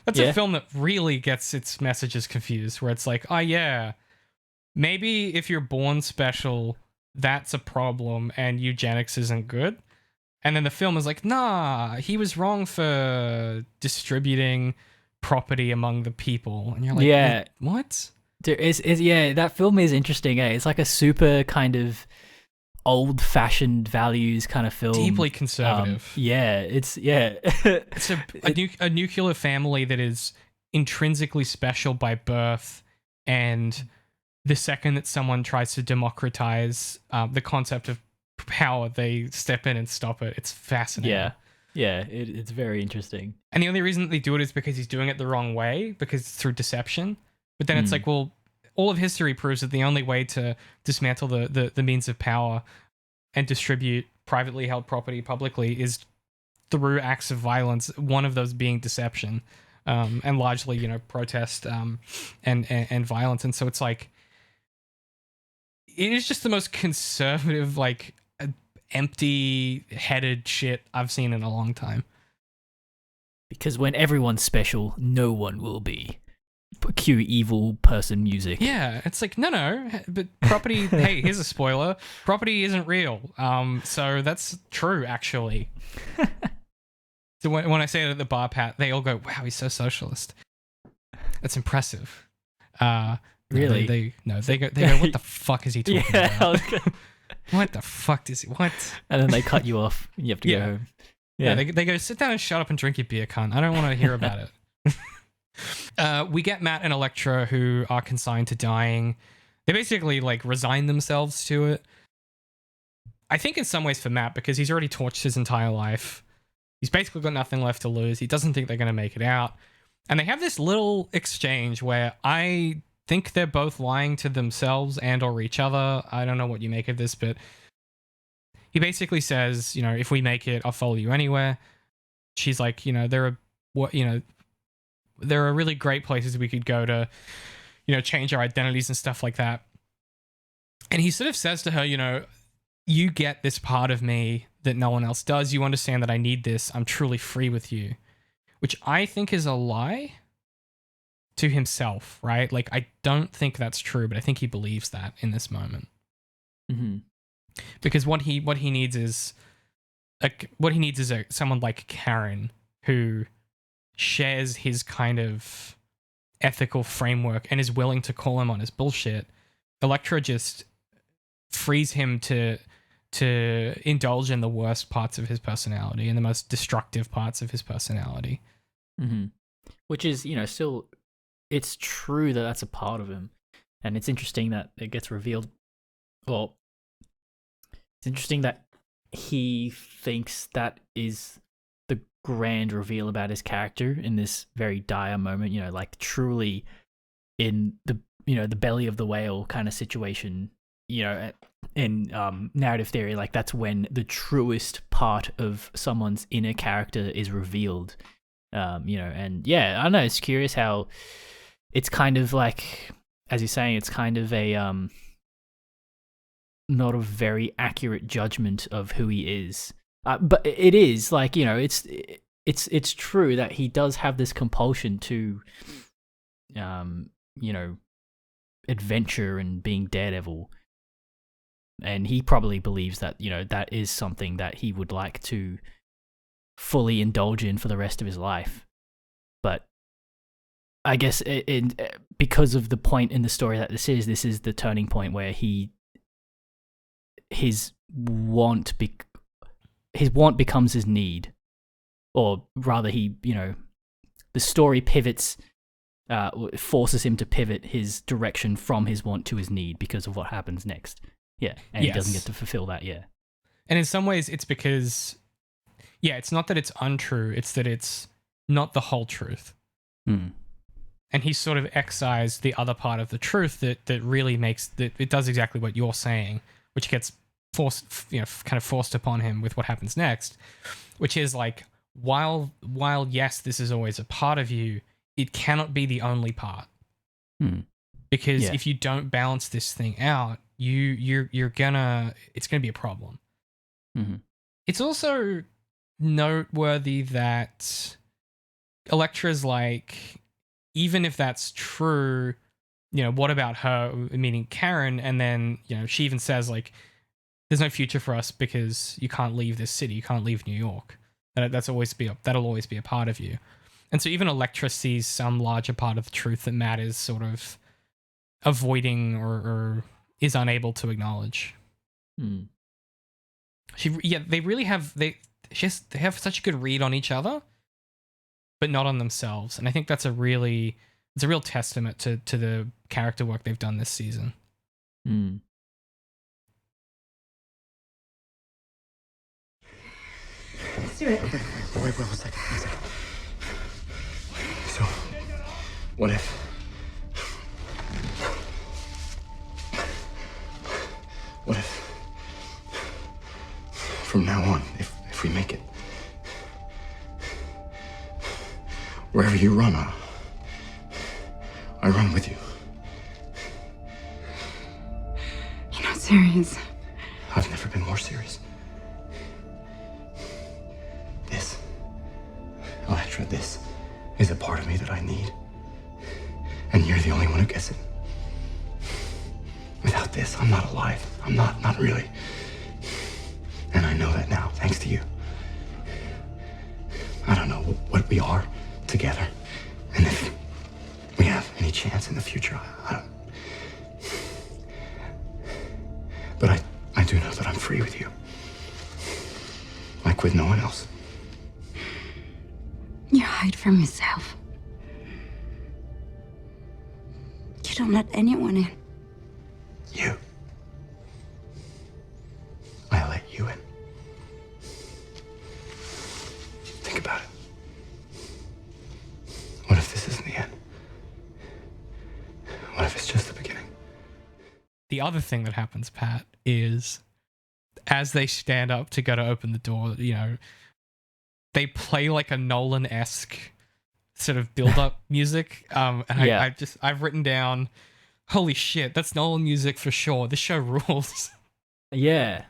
That's a film that really gets its messages confused, where it's like, oh yeah, maybe if you're born special, that's a problem and eugenics isn't good. And then the film is like, nah, he was wrong for distributing property among the people. And you're like, yeah, what? There is that film is interesting, eh? It's like a super kind of old-fashioned values kind of film. Deeply conservative. It's a nuclear family that is intrinsically special by birth, and the second that someone tries to democratize the concept of power, they step in and stop it. It's fascinating. It's very interesting. And the only reason that they do it is because he's doing it the wrong way, because it's through deception. But then it's like, well, all of history proves that the only way to dismantle the means of power and distribute privately held property publicly is through acts of violence, one of those being deception, and largely, protest and violence. And so it's like, it is just the most conservative, like, empty-headed shit I've seen in a long time. Because when everyone's special, no one will be. Cue evil person music. Yeah, it's like, no, but property, hey, here's a spoiler. Property isn't real. So that's true, actually. So when I say it at the bar, Pat, they all go, wow, he's so socialist. That's impressive. Really? They go, what the fuck is he talking about? What the fuck is he, what? And then they cut you off and you have to go home. Yeah, they go, sit down and shut up and drink your beer, cunt. I don't want to hear about it. We get Matt and Elektra, who are consigned to dying. They basically like resign themselves to it. I think in some ways for Matt, because he's already torched his entire life. He's basically got nothing left to lose. He doesn't think they're going to make it out. And they have this little exchange where I think they're both lying to themselves and or each other. I don't know what you make of this, but he basically says, if we make it, I'll follow you anywhere. She's like, there are really great places we could go to, change our identities and stuff like that. And he sort of says to her, you get this part of me that no one else does. You understand that I need this. I'm truly free with you, which I think is a lie to himself, right? Like, I don't think that's true, but I think he believes that in this moment. Mm-hmm. Because what he needs is someone like Karen who shares his kind of ethical framework and is willing to call him on his bullshit. Elektra just frees him to indulge in the worst parts of his personality and the most destructive parts of his personality. Mm-hmm. Which is, still, it's true that that's a part of him. And it's interesting that it gets revealed. Well, it's interesting that he thinks that is the grand reveal about his character in this very dire moment, like truly in the, the belly of the whale kind of situation, in narrative theory, like that's when the truest part of someone's inner character is revealed. And yeah, I don't know, it's curious how it's kind of like, as you're saying, it's kind of a not a very accurate judgment of who he is. But it is like, it's true that he does have this compulsion to adventure and being Daredevil. And he probably believes that, that is something that he would like to fully indulge in for the rest of his life. But I guess because of the point in the story that this is the turning point where his want becomes his need, or rather, the story pivots, forces him to pivot his direction from his want to his need because of what happens next. Yeah, and he doesn't get to fulfill that. Yeah, and in some ways, it's because, it's not that it's untrue; it's that it's not the whole truth. And he sort of excised the other part of the truth that really makes that it does exactly what you're saying, which gets forced, kind of forced upon him with what happens next, which is like, while yes, this is always a part of you, it cannot be the only part. Because if you don't balance this thing out, it's gonna be a problem. It's also noteworthy that Elektra's like, even if that's true, what about her, meaning Karen? And then, she even says, like, there's no future for us because you can't leave this city. You can't leave New York. That'll always be a part of you. And so even Elektra sees some larger part of the truth that Matt is sort of avoiding or is unable to acknowledge. They really have, they have such a good read on each other, but not on themselves. And I think that's a real testament to the character work they've done this season. Let's do it. Wait, 1 second. So, what if from now on, if we make it, wherever you run, I run with you. You're not serious. I've never been more serious. Elektra, this is a part of me that I need. And you're the only one who gets it. Without this, I'm not alive. I'm not really. And I know that now, thanks to you. I don't know what we are together. And if we have any chance in the future, I don't. But I do know that I'm free with you. Like with no one else. You hide from yourself. You don't let anyone in. You. I let you in. Think about it. What if this isn't the end? What if it's just the beginning? The other thing that happens, Pat, is as they stand up to go to open the door, they play like a Nolan-esque sort of build-up music. And I've written down, holy shit, that's Nolan music for sure. This show rules. Yeah.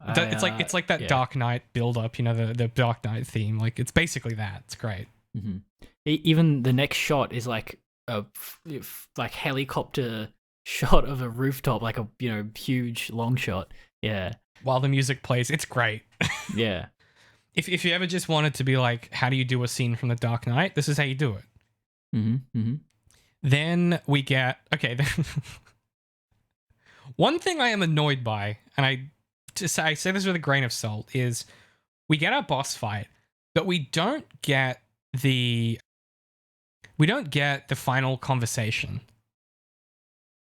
It's like that Dark Knight build-up, the Dark Knight theme. Like, it's basically that. It's great. Even the next shot is like a helicopter shot of a rooftop, like a huge long shot. Yeah. While the music plays, it's great. Yeah. If you ever just wanted to be like, how do you do a scene from the Dark Knight? This is how you do it. Then we get one thing I am annoyed by, and I say this with a grain of salt, is we get our boss fight, but we don't get the final conversation.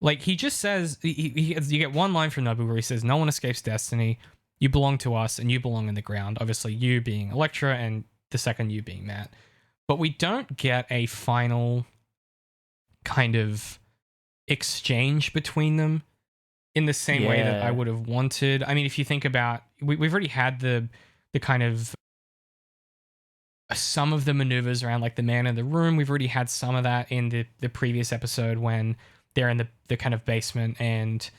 Like, he just says, you get one line from Nobu where he says, "No one escapes destiny. You belong to us, and you belong in the ground." Obviously, you being Elektra, and the second you being Matt. But we don't get a final kind of exchange between them in the same way that I would have wanted. I mean, if you think about, we've already had the kind of some of the maneuvers around like the man in the room. We've already had some of that in the previous episode when they're in the kind of basement and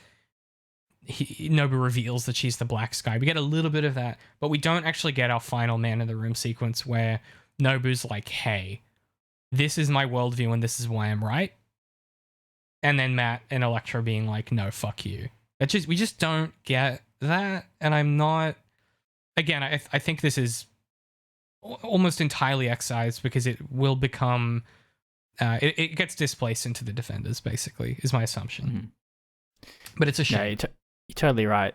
Nobu reveals that she's the Blacksky. We get a little bit of that, but we don't actually get our final man in the room sequence where Nobu's like, "Hey, this is my worldview and this is why I'm right." And then Matt and Elektra being like, "No, fuck you." We just don't get that. And I'm not, again, I think this is almost entirely excised because it will become it gets displaced into the defenders, basically, is my assumption. But it's a shame. No, you're totally right.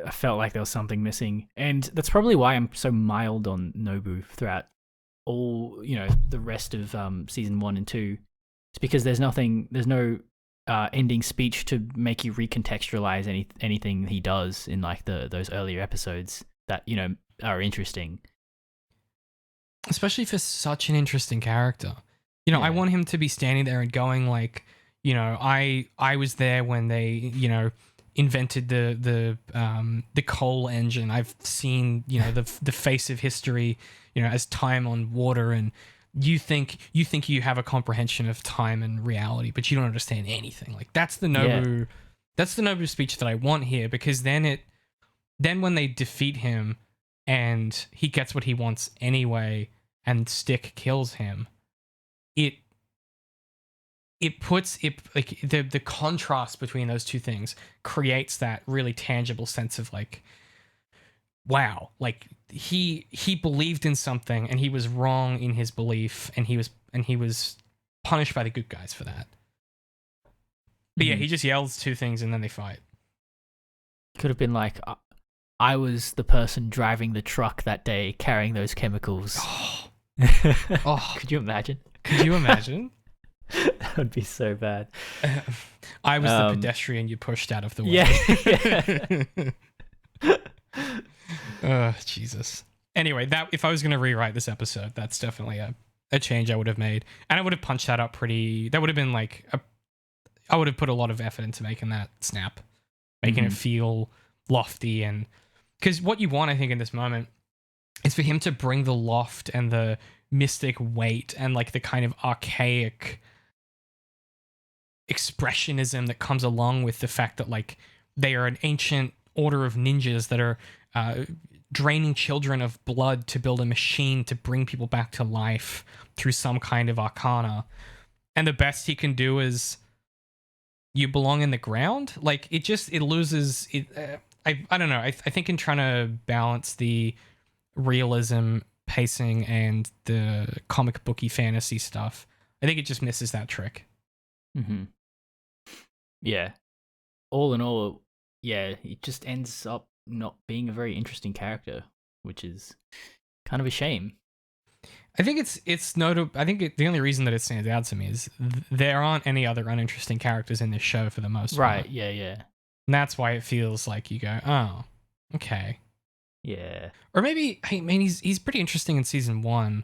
I felt like there was something missing, and that's probably why I'm so mild on Nobu throughout all the rest of season 1 and 2. It's because there's no ending speech to make you recontextualize anything he does in like those earlier episodes that are interesting. Especially for such an interesting character. Yeah. I want him to be standing there and going like, I was there when they, invented the coal engine. I've seen, the face of history, as time on water, and you think you have a comprehension of time and reality, but you don't understand anything. Like that's the Nobu speech that I want here, because then when they defeat him and he gets what he wants anyway and Stick kills him, it puts it like the contrast between those two things creates that really tangible sense of like, wow, like he believed in something and he was wrong in his belief, and he was punished by the good guys for that. But yeah, he just yells two things and then they fight. Could have been like, I was the person driving the truck that day carrying those chemicals. Oh, Could you imagine? Could you imagine? That would be so bad. I was the pedestrian you pushed out of the way. Yeah. Jesus. Anyway, that if I was going to rewrite this episode, that's definitely a change I would have made. And I would have punched that up that would have been like I would have put a lot of effort into making that snap, making it feel lofty. And because what you want, I think, in this moment is for him to bring the loft and the mystic weight and like the kind of archaic expressionism that comes along with the fact that like they are an ancient order of ninjas that are draining children of blood to build a machine to bring people back to life through some kind of arcana. And the best he can do is you belong in the ground. Like it loses it. I don't know. I think in trying to balance the realism pacing and the comic booky fantasy stuff, I think it just misses that trick. Yeah. All in all, yeah, it just ends up not being a very interesting character, which is kind of a shame. I think it's notable. I think the only reason that it stands out to me is there aren't any other uninteresting characters in this show for the most part. Right, yeah. And that's why it feels like you go, oh, okay. Yeah. Or maybe, I mean, he's pretty interesting in season 1.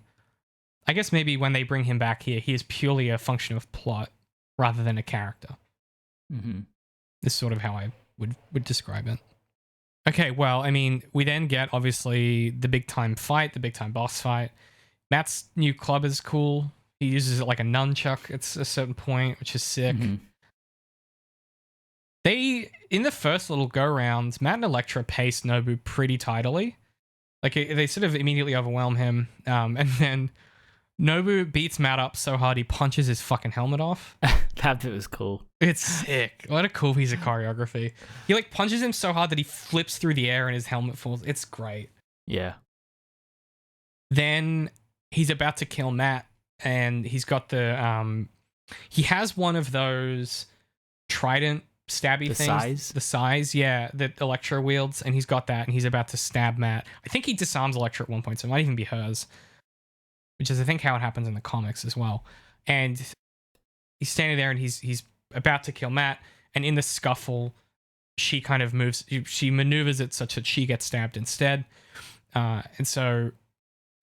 I guess maybe when they bring him back here, he is purely a function of plot rather than a character. This is sort of how I would describe it. Okay, well, I mean, we then get, obviously, the big-time fight, the big-time boss fight. Matt's new club is cool. He uses it like a nunchuck at a certain point, which is sick. They, in the first little go-rounds, Matt and Elektra pace Nobu pretty tidily. Like, they sort of immediately overwhelm him. And then Nobu beats Matt up so hard he punches his fucking helmet off. That bit was cool. It's sick. What a cool piece of choreography. He, like, punches him so hard that he flips through the air and his helmet falls. It's great. Yeah. Then he's about to kill Matt, and he's got the... he has one of those trident stabby things. The size, yeah, that Elektra wields, and he's got that, and he's about to stab Matt. I think he disarms Elektra at one point, so it might even be hers, which is, I think, how it happens in the comics as well. And he's standing there, and he's about to kill Matt, and in the scuffle, she kind of she maneuvers it such that she gets stabbed instead. And so,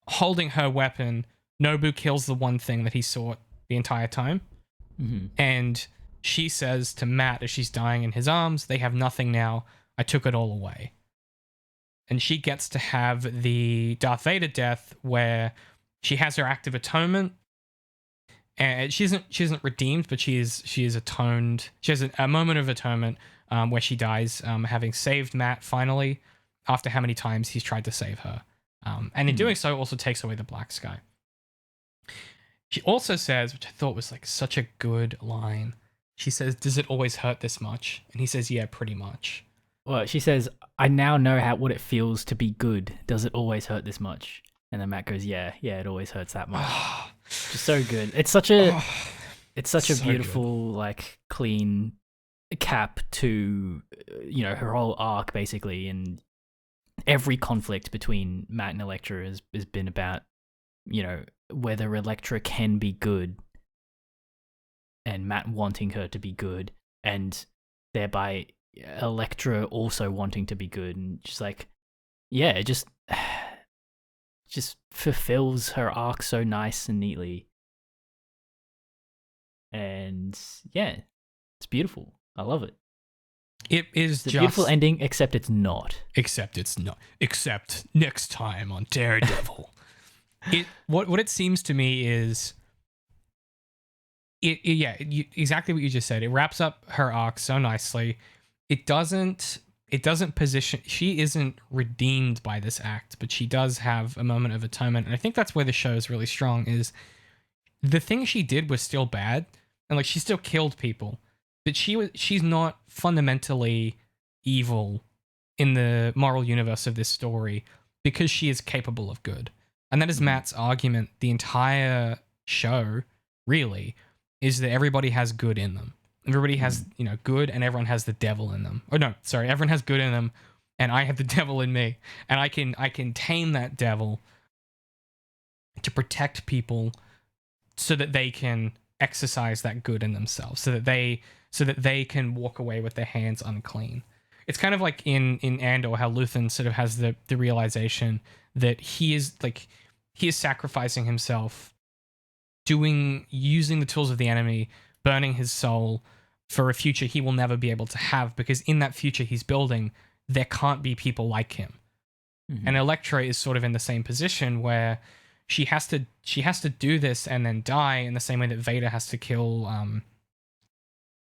holding her weapon, Nobu kills the one thing that he sought the entire time. And she says to Matt as she's dying in his arms, "They have nothing now. I took it all away." And she gets to have the Darth Vader death where she has her act of atonement. And she isn't redeemed, but she is atoned. She has a moment of atonement where she dies, having saved Matt finally after how many times he's tried to save her. And in doing so, also takes away the Blacksky. She also says, which I thought was like such a good line, she says, "Does it always hurt this much?" And he says, "Yeah, pretty much." Well, she says, "I now know what it feels to be good. Does it always hurt this much?" And then Matt goes, yeah, it always hurts that much. Just so good. It's such a so beautiful, like, clean cap to, her whole arc, basically. And every conflict between Matt and Elektra has been about, whether Elektra can be good and Matt wanting her to be good, and thereby Elektra also wanting to be good. And just like, yeah, it just fulfills her arc so nice and neatly. And yeah, it's beautiful. I love it. It is It's a beautiful ending, except it's not. Except it's not. Except next time on Daredevil. What it seems to me is, exactly what you just said. It wraps up her arc so nicely. It doesn't position. She isn't redeemed by this act, but she does have a moment of atonement, and I think that's where the show is really strong. Is the thing she did was still bad, and like she still killed people, but she's not fundamentally evil in the moral universe of this story because she is capable of good. And that is Matt's argument the entire show, really, is that everybody has good in them. Everybody has, good, and everyone has the devil in them. Or no, sorry, everyone has good in them, and I have the devil in me. And I can tame that devil to protect people so that they can exercise that good in themselves, so that they can walk away with their hands unclean. It's kind of like in Andor, how Luthen sort of has the realization that he is sacrificing himself, using the tools of the enemy, burning his soul for a future he will never be able to have, because in that future he's building, there can't be people like him. Mm-hmm. And Elektra is sort of in the same position where she has to do this and then die in the same way that Vader has to kill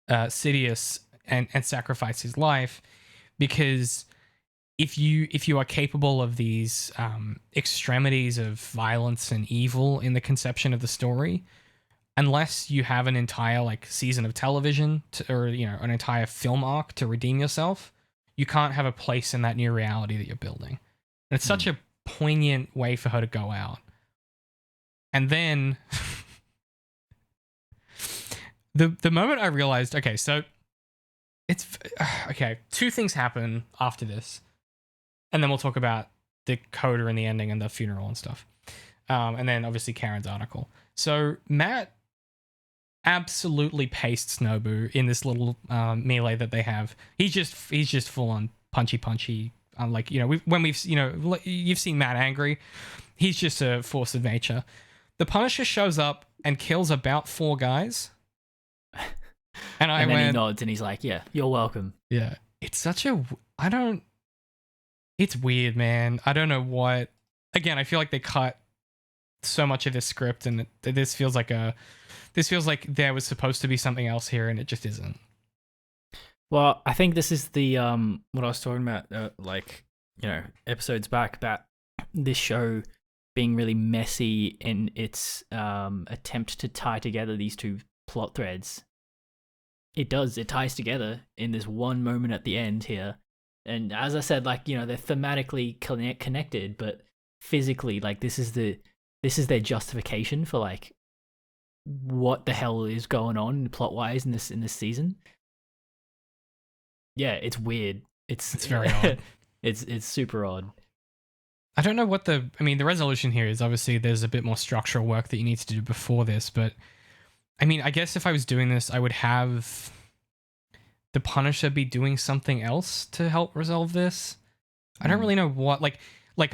Sidious and sacrifice his life, because if you are capable of these extremities of violence and evil in the conception of the story, unless you have an entire like season of television or an entire film arc to redeem yourself, you can't have a place in that new reality that you're building. And it's such a poignant way for her to go out. And then the moment I realized, okay, so it's okay, two things happen after this, and then we'll talk about the coda and the ending and the funeral and stuff, and then obviously Karen's article. So Matt absolutely pastes Nobu in this little melee that they have. He's just full on punchy. Like you've seen Matt angry. He's just a force of nature. The Punisher shows up and kills about 4 guys. And then he nods and he's like, yeah, you're welcome. Yeah. It's it's weird, man. I don't know what. Again, I feel like they cut so much of this script, and this feels like there was supposed to be something else here, and it just isn't. Well, I think this is the what I was talking about, episodes back, about this show being really messy in its attempt to tie together these two plot threads. It ties together in this one moment at the end here. And as I said, they're thematically connected, but physically, this is their justification for what the hell is going on plot wise in this season. Yeah, it's weird. It's very odd. It's super odd. I don't know what the resolution here is. Obviously, there's a bit more structural work that you need to do before this, but I guess if I was doing this, I would have the Punisher be doing something else to help resolve this. I don't really know what,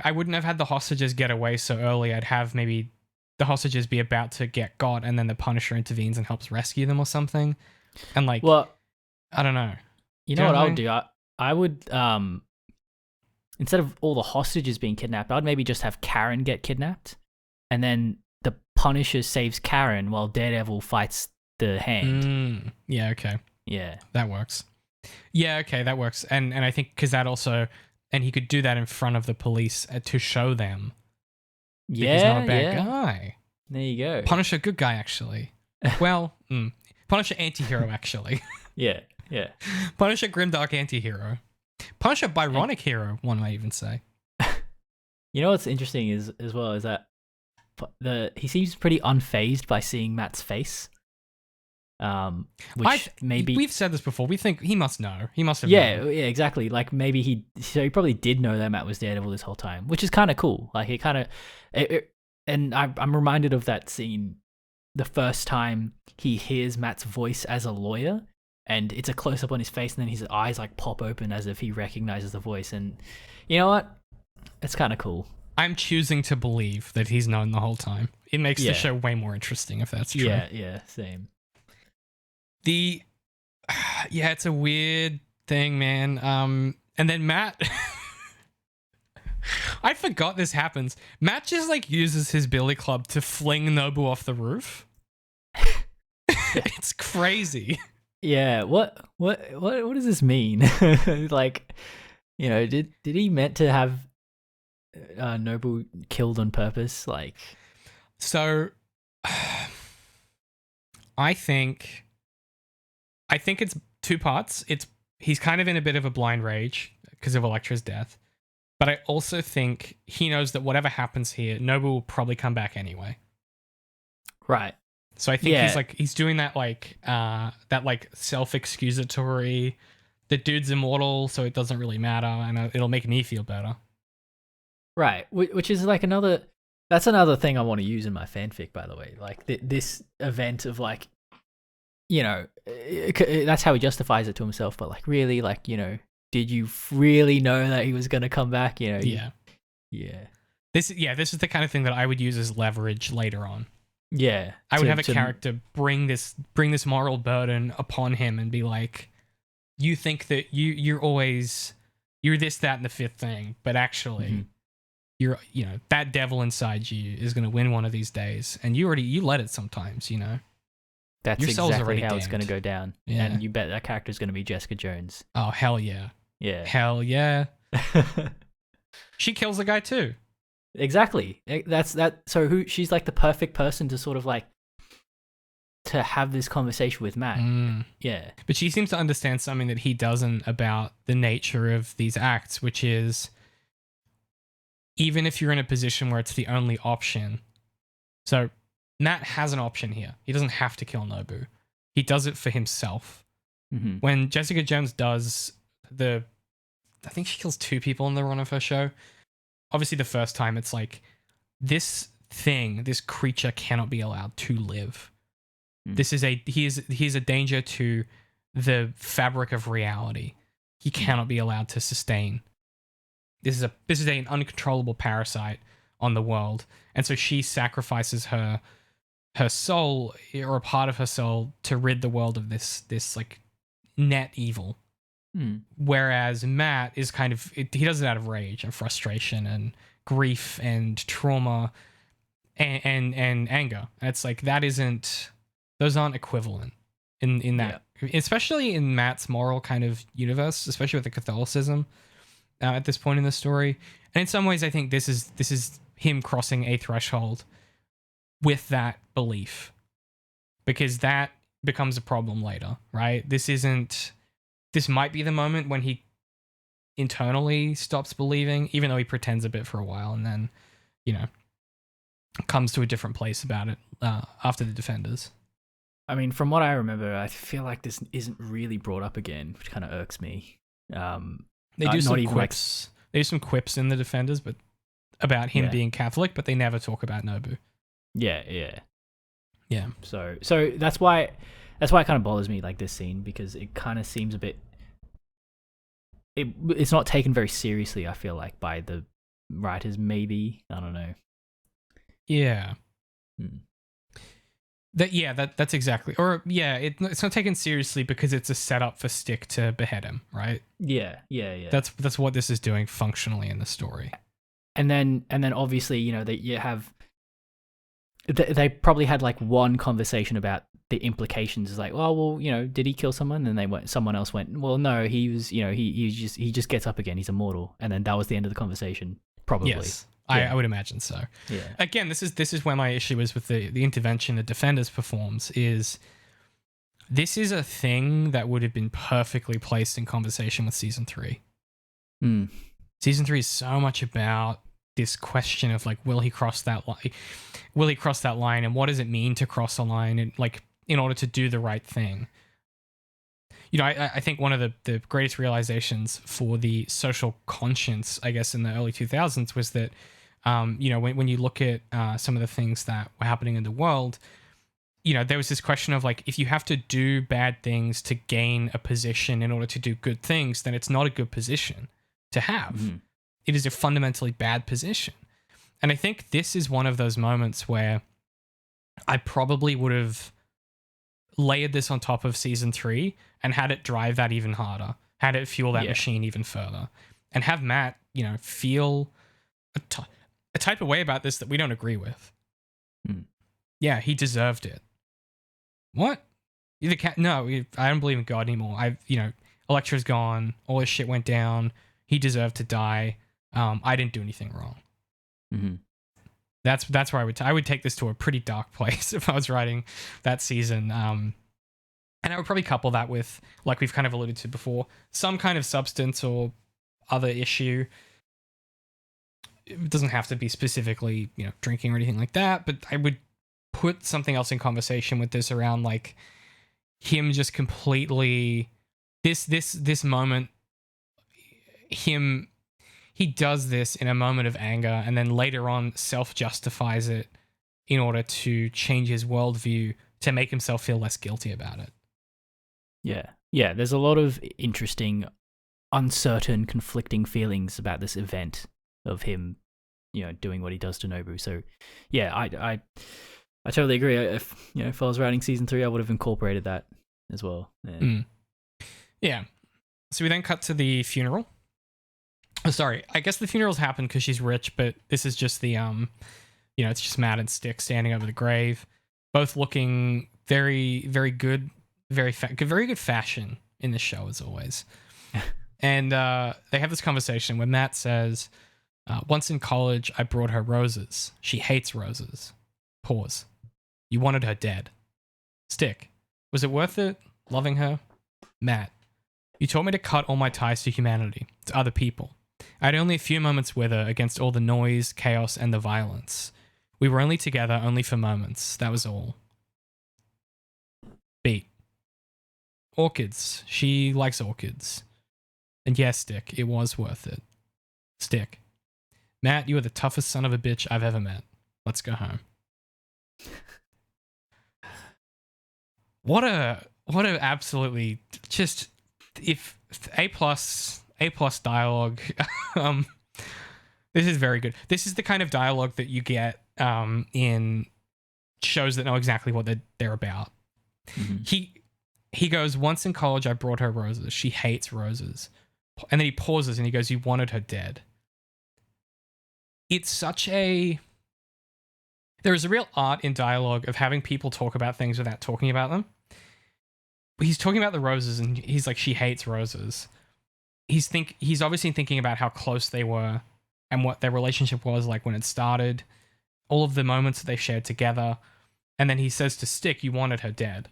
I wouldn't have had the hostages get away so early. I'd have maybe the hostages be about to get got, and then the Punisher intervenes and helps rescue them or something. And I don't know. You know what I would do? I would, instead of all the hostages being kidnapped, I'd maybe just have Karen get kidnapped, and then the Punisher saves Karen while Daredevil fights the Hand. Yeah, okay. Yeah. That works. Yeah, okay, that works. And I think because that also, and he could do that in front of the police to show them that he's not a bad guy. There you go. Punisher, good guy, actually. Well, Punisher, anti-hero, actually. Yeah. Punisher, grimdark anti-hero. Punisher, Byronic hero, one might even say. You know what's interesting is as well is that he seems pretty unfazed by seeing Matt's face. Which maybe we've said this before. We think he must know. He must have. Yeah, known. yeah, exactly. Like maybe he probably did know that Matt was Daredevil this whole time, which is kind of cool. Like it kind of, and I'm reminded of that scene, the first time he hears Matt's voice as a lawyer, and it's a close up on his face, and then his eyes like pop open as if he recognizes the voice. And you know what? It's kind of cool. I'm choosing to believe that he's known the whole time. It makes the show way more interesting if that's true. Yeah, same. It's a weird thing, man. And then Matt, I forgot this happens. Matt just like uses his billy club to fling Nobu off the roof. It's crazy. Yeah. What does this mean? Like, you know, did he meant to have Nobu killed on purpose? Like, so I think it's two parts. He's kind of in a bit of a blind rage because of Elektra's death. But I also think he knows that whatever happens here, Nobu will probably come back anyway. Right. So I think he's doing that self-excusatory, the dude's immortal, so it doesn't really matter, and it'll make me feel better. Right. Which is like that's another thing I want to use in my fanfic, by the way. Like this event of like, you know, that's how he justifies it to himself. But like, really, like, you know, did you really know that he was going to come back? You know? Yeah. This is the kind of thing that I would use as leverage later on. Yeah. I would have a character bring this moral burden upon him and be like, you think that you're this, that, and the fifth thing, but actually you're, you know, that devil inside you is going to win one of these days. And you let it sometimes, you know. That's your soul's exactly already how damned. it's going to go down. Yeah. And you bet that character is going to be Jessica Jones. Oh, hell yeah. Yeah. Hell yeah. She kills the guy too. Exactly. That's that. So she's like the perfect person to sort of like to have this conversation with Matt. Yeah. But she seems to understand something that he doesn't about the nature of these acts, which is even if you're in a position where it's the only option. So Matt has an option here. He doesn't have to kill Nobu. He does it for himself. Mm-hmm. When Jessica Jones does I think she kills 2 people in the run of her show. Obviously, the first time it's like, this creature cannot be allowed to live. He is a danger to the fabric of reality. He cannot be allowed to sustain. This is an uncontrollable parasite on the world, and so she sacrifices her soul or a part of her soul to rid the world of this like net evil. Whereas Matt is kind of he does it out of rage and frustration and grief and trauma and anger. And it's like those aren't equivalent in that, especially in Matt's moral kind of universe, especially with the Catholicism at this point in the story. And in some ways, I think this is him crossing a threshold with that belief, because that becomes a problem later, right? This might be the moment when he internally stops believing, even though he pretends a bit for a while, and then, you know, comes to a different place about it after the Defenders. I mean, from what I remember, I feel like this isn't really brought up again, which kind of irks me. They do some quips. They do some quips in the Defenders, but about him being Catholic, but they never talk about Nobu. Yeah. So that's why it kind of bothers me, like this scene, because it kind of seems a bit. It's not taken very seriously, I feel like, by the writers. Maybe, I don't know. Yeah. That's exactly. Or it's not taken seriously because it's a setup for Stick to behead him, right? Yeah. That's what this is doing functionally in the story. And then obviously, you know, they probably had like one conversation about the implications. It's like, well, you know, did he kill someone? And someone else went, well, no, he was, you know, he just gets up again. He's immortal. And then that was the end of the conversation. Probably. Yes. I would imagine so. Yeah. Again, this is where my issue is with the intervention the Defenders performs. This is a thing that would have been perfectly placed in conversation with season 3. Season 3 is so much about this question of like, will he cross that line? Will he cross that line? And what does it mean to cross a line? And like, in order to do the right thing. You know, I think one of the greatest realizations for the social conscience, I guess, in the early 2000s was that, you know, when you look at some of the things that were happening in the world, you know, there was this question of like, if you have to do bad things to gain a position in order to do good things, then it's not a good position to have. Mm-hmm. It is a fundamentally bad position. And I think this is one of those moments where I probably would have layered this on top of season 3 and had it drive that even harder, had it fuel that machine even further, and have Matt, you know, feel a type of way about this that we don't agree with. Yeah, he deserved it. What? The cat? No, I don't believe in God anymore. You know, Elektra's gone. All his shit went down. He deserved to die. I didn't do anything wrong. Mm-hmm. That's where I would take this to a pretty dark place if I was writing that season. And I would probably couple that with, like we've kind of alluded to before, some kind of substance or other issue. It doesn't have to be specifically, you know, drinking or anything like that, but I would put something else in conversation with this around like him just completely this moment, he does this in a moment of anger and then later on self-justifies it in order to change his worldview to make himself feel less guilty about it. Yeah, there's a lot of interesting, uncertain, conflicting feelings about this event of him, you know, doing what he does to Nobu. So, yeah, I totally agree. If I was writing season 3, I would have incorporated that as well. Yeah. So we then cut to the funeral. Oh, sorry, I guess the funeral's happened because she's rich, but this is just the, you know, it's just Matt and Stick standing over the grave, both looking very, very good, very good fashion in the show as always. And they have this conversation where Matt says, once in college, I brought her roses. She hates roses. Pause. You wanted her dead. Stick. Was it worth it, loving her? Matt. You told me to cut all my ties to humanity, to other people. I had only a few moments with her against all the noise, chaos, and the violence. We were only together only for moments. That was all. Beat. Orchids. She likes orchids. And yes, Stick, it was worth it. Stick. Matt, you are the toughest son of a bitch I've ever met. Let's go home. What a absolutely just if A+ dialogue. This is very good. This is the kind of dialogue that you get in shows that know exactly what they're about. Mm-hmm. He goes, once in college I brought her roses. She hates roses. And then he pauses and he goes, you wanted her dead. It's such a... There is a real art in dialogue of having people talk about things without talking about them. He's talking about the roses and he's like, she hates roses. He's obviously thinking about how close they were and what their relationship was like when it started, all of the moments that they shared together. And then he says to Stick, you wanted her dead.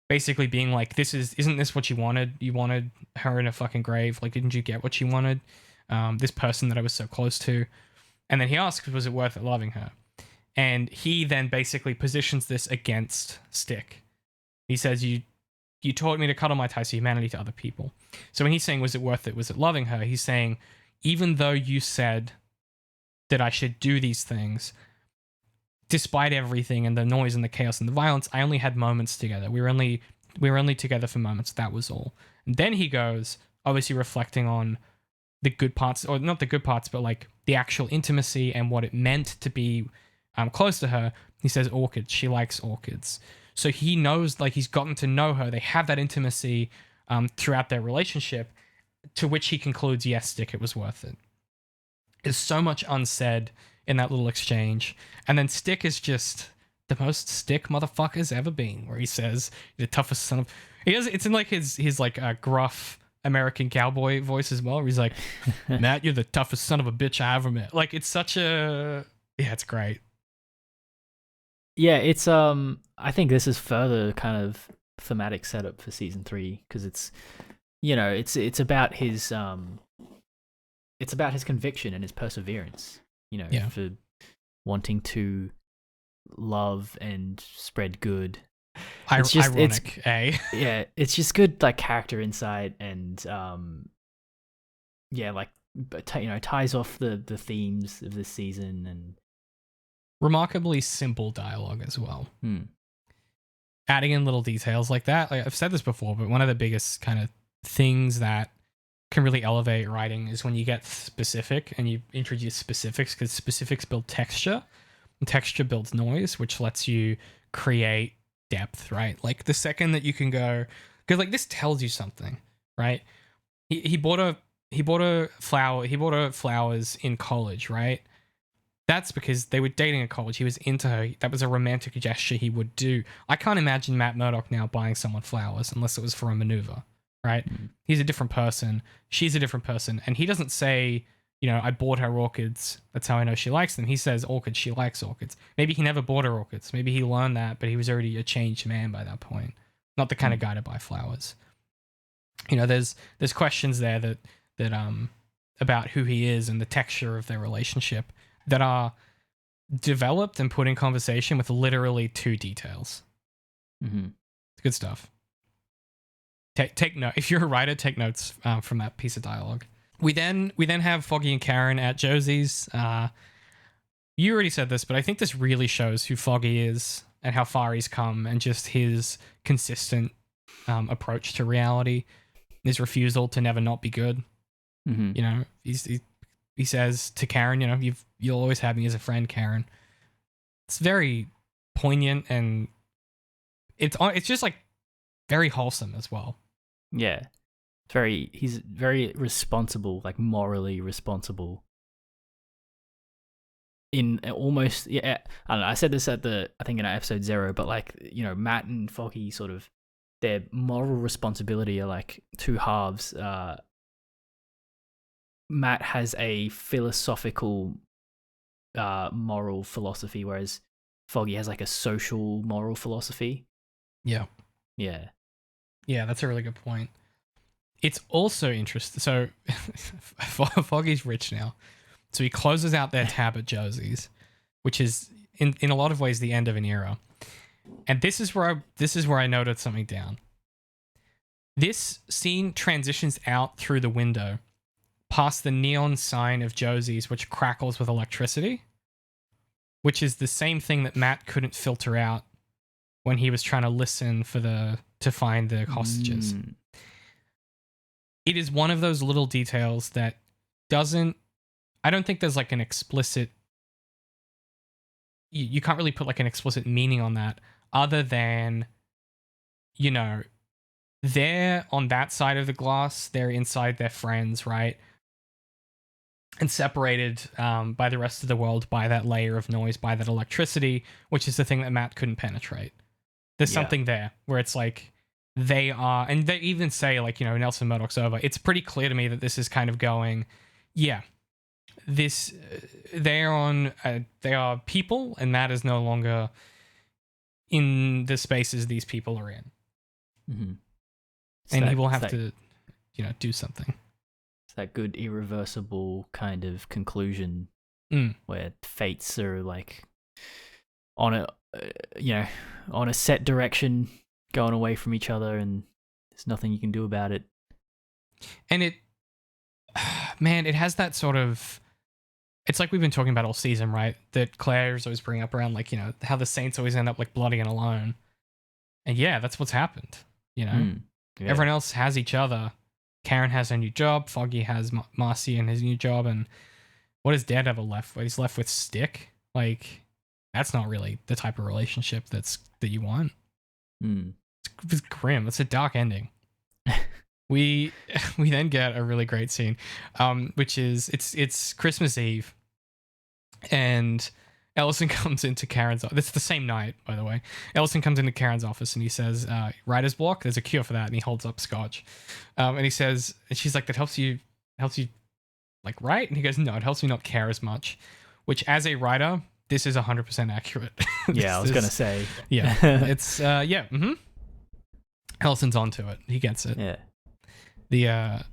Basically being like, isn't this what you wanted? You wanted her in a fucking grave. Like, didn't you get what you wanted? This person that I was so close to. And then he asks, was it worth it loving her? And he then basically positions this against Stick. He says, you taught me to cut all my ties to humanity to other people. So when he's saying, was it worth it? Was it loving her? He's saying, even though you said that I should do these things, despite everything and the noise and the chaos and the violence, I only had moments together. We were only together for moments. That was all. And then he goes, obviously reflecting on the good parts, or not the good parts, but like the actual intimacy and what it meant to be close to her. He says orchids. She likes orchids. So he knows, like, he's gotten to know her. They have that intimacy throughout their relationship, to which he concludes, yes, Stick, it was worth it. There's so much unsaid in that little exchange. And then Stick is just the most Stick motherfucker's ever been, where he says, the toughest son of... It's in like his like gruff American cowboy voice as well, where he's like, Matt, you're the toughest son of a bitch I ever met. Like, it's such a... Yeah, it's great. Yeah, it's I think this is further kind of thematic setup for season 3, because it's, you know, it's about his conviction and his perseverance. Yeah. for wanting to love and spread good. It's just Ironic, yeah, it's just good like character insight and like ties off the themes of this season and remarkably simple dialogue as well. Adding in little details like that. Like I've said this before, but one of the biggest kind of things that can really elevate writing is when you get specific and you introduce specifics, because specifics build texture and texture builds noise, which lets you create depth, right? Like the second that you can go, because like this tells you something, right? He bought her flowers in college, right? That's because they were dating in college. He was into her. That was a romantic gesture he would do. I can't imagine Matt Murdock now buying someone flowers unless it was for a maneuver, right? He's a different person. She's a different person. And he doesn't say, I bought her orchids. That's how I know she likes them. He says orchids. She likes orchids. Maybe he never bought her orchids. Maybe he learned that, but he was already a changed man by that point. Not the kind of guy to buy flowers. There's questions there that about who he is and the texture of their relationship that are developed and put in conversation with literally 2 details. It's good stuff. Take note. If you're a writer, take notes from that piece of dialogue. We then have Foggy and Karen at Josie's. You already said this, but I think this really shows who Foggy is and how far he's come, and just his consistent approach to reality, his refusal to never not be good. He says to Karen, you'll always have me as a friend, Karen. It's very poignant, and it's just like very wholesome as well. Yeah. He's very responsible, like morally responsible. In almost, I don't know, I said this I think in episode 0, but like, Matt and Foggy sort of, their moral responsibility are like 2 halves. Matt has a philosophical moral philosophy, whereas Foggy has like a social moral philosophy. Yeah, that's a really good point. It's also interesting. So Foggy's rich now, so he closes out their tab at Josie's, which is in a lot of ways the end of an era. And this is where I noted something down. This scene transitions out through the window past the neon sign of Josie's, which crackles with electricity, which is the same thing that Matt couldn't filter out when he was trying to listen to find the hostages. It is one of those little details that I don't think there's like an explicit, you can't really put like an explicit meaning on that, other than, they're on that side of the glass, they're inside their friends, right? And separated by the rest of the world by that layer of noise, by that electricity, which is the thing that Matt couldn't penetrate. There's something there where it's like they are, and they even say like, Nelson Murdoch's over. It's pretty clear to me that this is kind of going, they are people, and Matt is no longer in the spaces these people are in. And he will have to, do something. That good irreversible kind of conclusion where fates are like on a set direction, going away from each other, and there's nothing you can do about it. And it has that sort of, it's like we've been talking about all season, right? That Claire's always bringing up around, like, how the Saints always end up like bloody and alone. And that's what's happened. Everyone else has each other. Karen has a new job. Foggy has Marcy and his new job. And what is Daredevil left with? He's left with Stick. Like, that's not really the type of relationship that you want. It's grim. It's a dark ending. We then get a really great scene, which is it's Christmas Eve, and Ellison comes into Karen's office. It's the same night, by the way. Ellison comes into Karen's office and he says, writer's block, there's a cure for that. And he holds up scotch. And he says, and she's like, that helps you like write? And he goes, no, it helps me not care as much. Which, as a writer, this is 100% accurate. I was going to say. Yeah. It's, Ellison's onto it. He gets it. Yeah. The,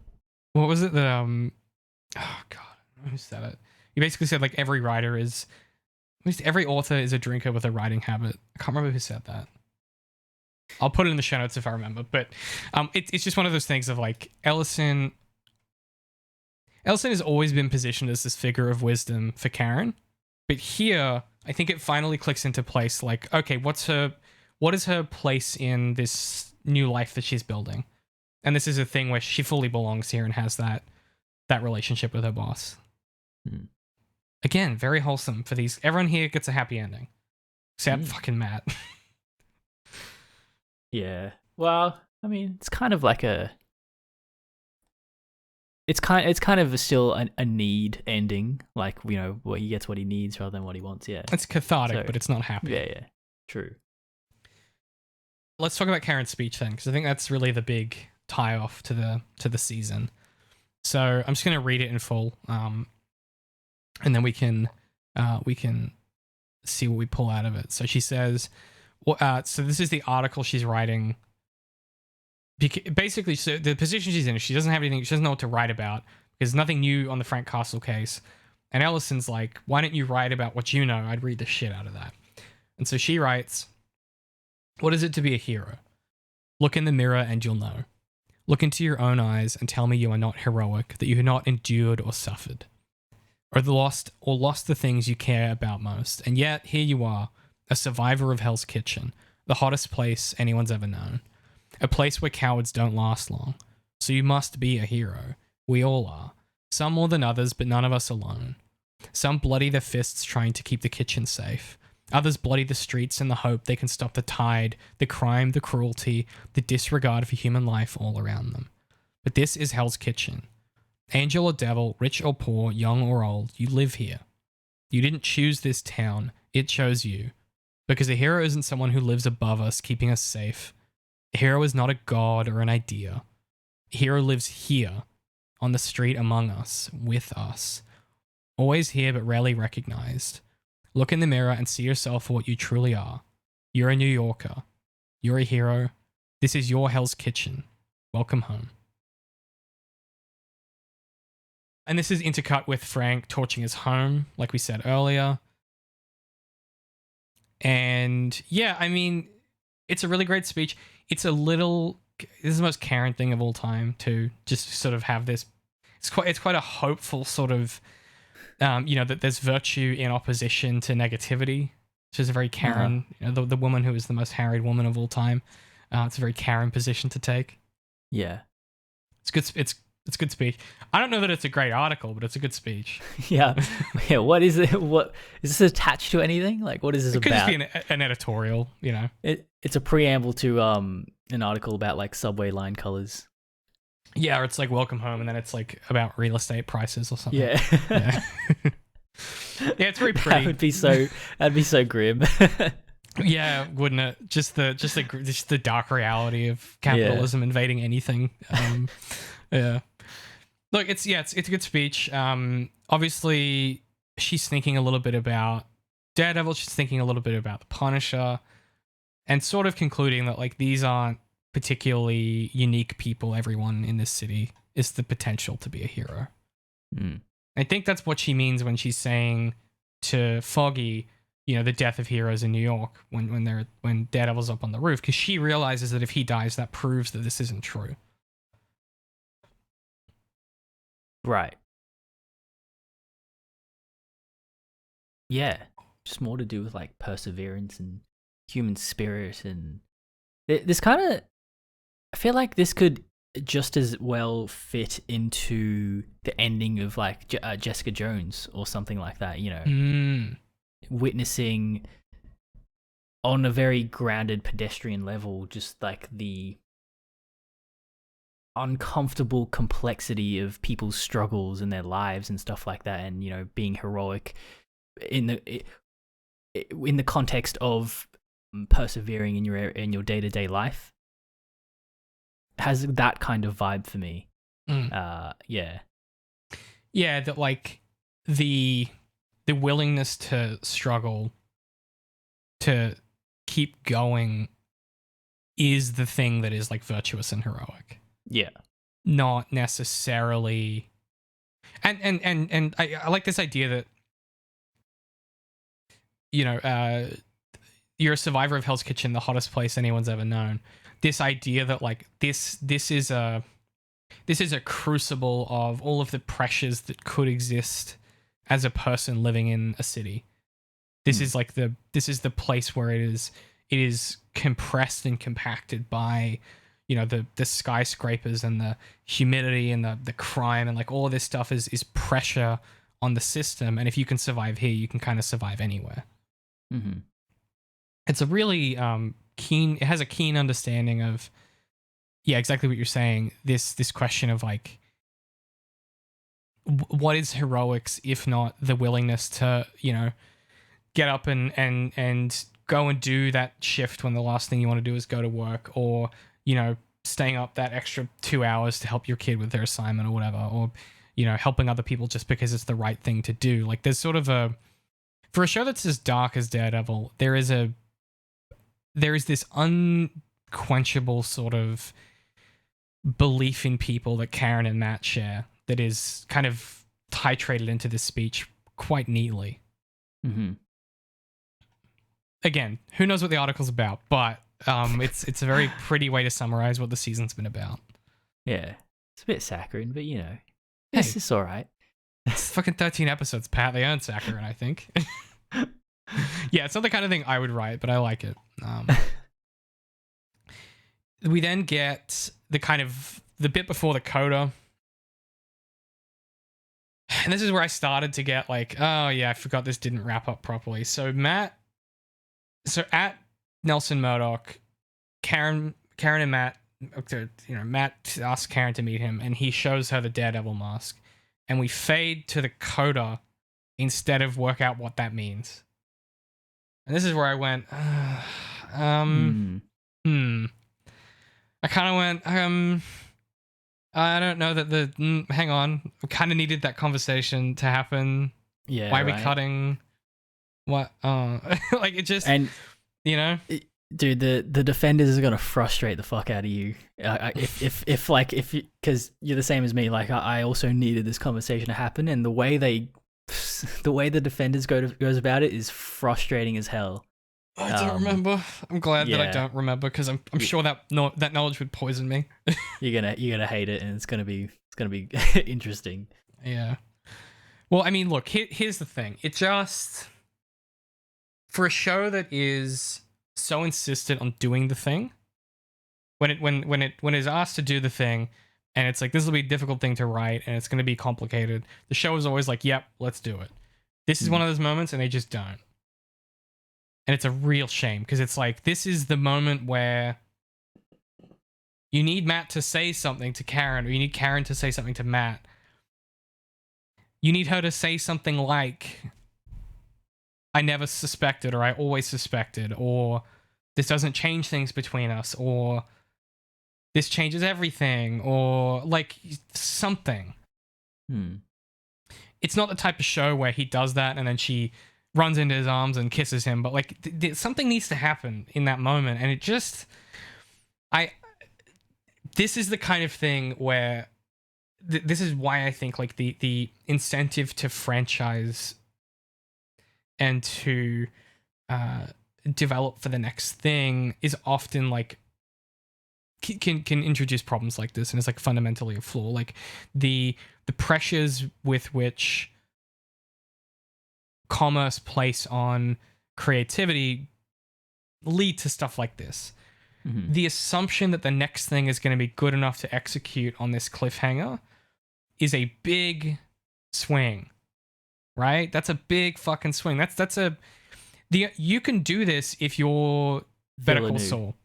what was it that, oh God, Who said it? He basically said like every writer is, at least every author is a drinker with a writing habit. I can't remember who said that. I'll put it in the show notes if I remember. But it's just one of those things of like Ellison has always been positioned as this figure of wisdom for Karen. But here, I think it finally clicks into place. Like, okay, what is her place in this new life that she's building? And this is a thing where she fully belongs here and has that relationship with her boss. Again, very wholesome for these. Everyone here gets a happy ending, except fucking Matt. Yeah. Well, I mean, it's kind of like it's kind of still a need ending, like, you know, what he gets what he needs rather than what he wants. Yeah. It's cathartic, but it's not happy. Yeah. True. Let's talk about Karen's speech then, because I think that's really the big tie off to the season. So I'm just going to read it in full, and then we can see what we pull out of it. So she says, so this is the article she's writing. Basically, so the position she's in, she doesn't have anything, she doesn't know what to write about because nothing new on the Frank Castle case. And Ellison's like, why don't you write about what you know? I'd read the shit out of that. And so she writes, what is it to be a hero? Look in the mirror and you'll know. Look into your own eyes and tell me you are not heroic, that you have not endured or suffered, or lost the things you care about most. And yet, here you are, a survivor of Hell's Kitchen, the hottest place anyone's ever known. A place where cowards don't last long. So you must be a hero. We all are. Some more than others, but none of us alone. Some bloody their fists trying to keep the kitchen safe. Others bloody the streets in the hope they can stop the tide, the crime, the cruelty, the disregard for human life all around them. But this is Hell's Kitchen. Angel or devil, rich or poor, young or old, you live here. You didn't choose this town, it chose you. Because a hero isn't someone who lives above us, keeping us safe. A hero is not a god or an idea. A hero lives here, on the street among us, with us. Always here but rarely recognized. Look in the mirror and see yourself for what you truly are. You're a New Yorker. You're a hero. This is your Hell's Kitchen. Welcome home. And this is intercut with Frank torching his home, like we said earlier. And yeah, I mean, it's a really great speech. It's this is the most Karen thing of all time to just sort of have this. It's quite a hopeful sort of, that there's virtue in opposition to negativity, which is a very Karen, the woman who is the most harried woman of all time. It's a very Karen position to take. Yeah. It's good. It's good speech. I don't know that it's a great article, but it's a good speech. Yeah. What is it? What is this attached to anything? Like, what is this about? It could just be an editorial, you know. It's a preamble to an article about like subway line colors. Yeah, or it's like welcome home, and then it's like about real estate prices or something. Yeah. Yeah, it's very pretty. That'd be so grim. Yeah, wouldn't it? Just the dark reality of capitalism invading anything. Yeah. Look, it's a good speech. Obviously, she's thinking a little bit about Daredevil. She's thinking a little bit about the Punisher, and sort of concluding that like these aren't particularly unique people. Everyone in this city is the potential to be a hero. I think that's what she means when she's saying to Foggy, the death of heroes in New York when Daredevil's up on the roof, because she realizes that if he dies, that proves that this isn't true. Right. Yeah. Just more to do with like perseverance and human spirit, and this kind of, I feel like this could just as well fit into the ending of like Jessica Jones or something like that, witnessing on a very grounded pedestrian level, just like the uncomfortable complexity of people's struggles and their lives and stuff like that, and being heroic in the context of persevering in your day-to-day life has that kind of vibe for me. Yeah, that like the willingness to struggle, to keep going, is the thing that is like virtuous and heroic. Yeah. Not necessarily, And I like this idea that, you know, you're a survivor of Hell's Kitchen, the hottest place anyone's ever known. This idea that like this is a crucible of all of the pressures that could exist as a person living in a city. This is like this is the place where it is compressed and compacted by, you know, the skyscrapers and the humidity and the crime, and like all of this stuff is pressure on the system. And if you can survive here, you can kind of survive anywhere. Mm-hmm. It's a really it has a keen understanding of, yeah, exactly what you're saying. This question of like, what is heroics if not the willingness to, you know, get up and go and do that shift when the last thing you want to do is go to work, or, you know, staying up that extra 2 hours to help your kid with their assignment or whatever, or, you know, helping other people just because it's the right thing to do. Like there's sort of for a show that's as dark as Daredevil, there is this unquenchable sort of belief in people that Karen and Matt share that is kind of titrated into this speech quite neatly. Mm-hmm. Again, who knows what the article's about, but it's a very pretty way to summarize what the season's been about. Yeah, it's a bit saccharine, but you know, Hey. it's all right. It's fucking 13 episodes, Pat. They earn saccharine, I think. Yeah, it's not the kind of thing I would write, but I like it. We then get the bit before the coda. And this is where I started to get like, oh yeah, I forgot this didn't wrap up properly. So at Nelson Murdoch, Karen and Matt, you know, Matt asks Karen to meet him, and he shows her the Daredevil mask, and we fade to the coda instead of work out what that means. And this is where I went, I kind of went, I don't know that hang on, we kind of needed that conversation to happen. Yeah. Why are we right. cutting? What? Like it just, And you know, dude, the defenders are gonna frustrate the fuck out of you. If because you're the same as me. Like I also needed this conversation to happen, and the way the defenders goes about it is frustrating as hell. I don't remember. I'm glad that I yeah. don't remember, because I'm sure that that knowledge would poison me. You're gonna hate it, and it's gonna be interesting. Yeah. Well, I mean, look, here's the thing. It just, for a show that is so insistent on doing the thing, when it's asked to do the thing, and it's like, this will be a difficult thing to write, and it's going to be complicated, the show is always like, yep, let's do it. This is one of those moments, and they just don't. And it's a real shame, because it's like, this is the moment where you need Matt to say something to Karen, or you need Karen to say something to Matt. You need her to say something like, I never suspected, or I always suspected, or this doesn't change things between us, or this changes everything, or like something. It's not the type of show where he does that and then she runs into his arms and kisses him, but like something needs to happen in that moment. And it just, this is the kind of thing where this is why I think like the incentive to franchise and to develop for the next thing is often like can introduce problems like this, and it's like fundamentally a flaw. Like the pressures with which commerce place on creativity lead to stuff like this. The assumption that the next thing is going to be good enough to execute on this cliffhanger is a big swing, right? That's a big fucking swing. You can do this if you're Better Call Saul.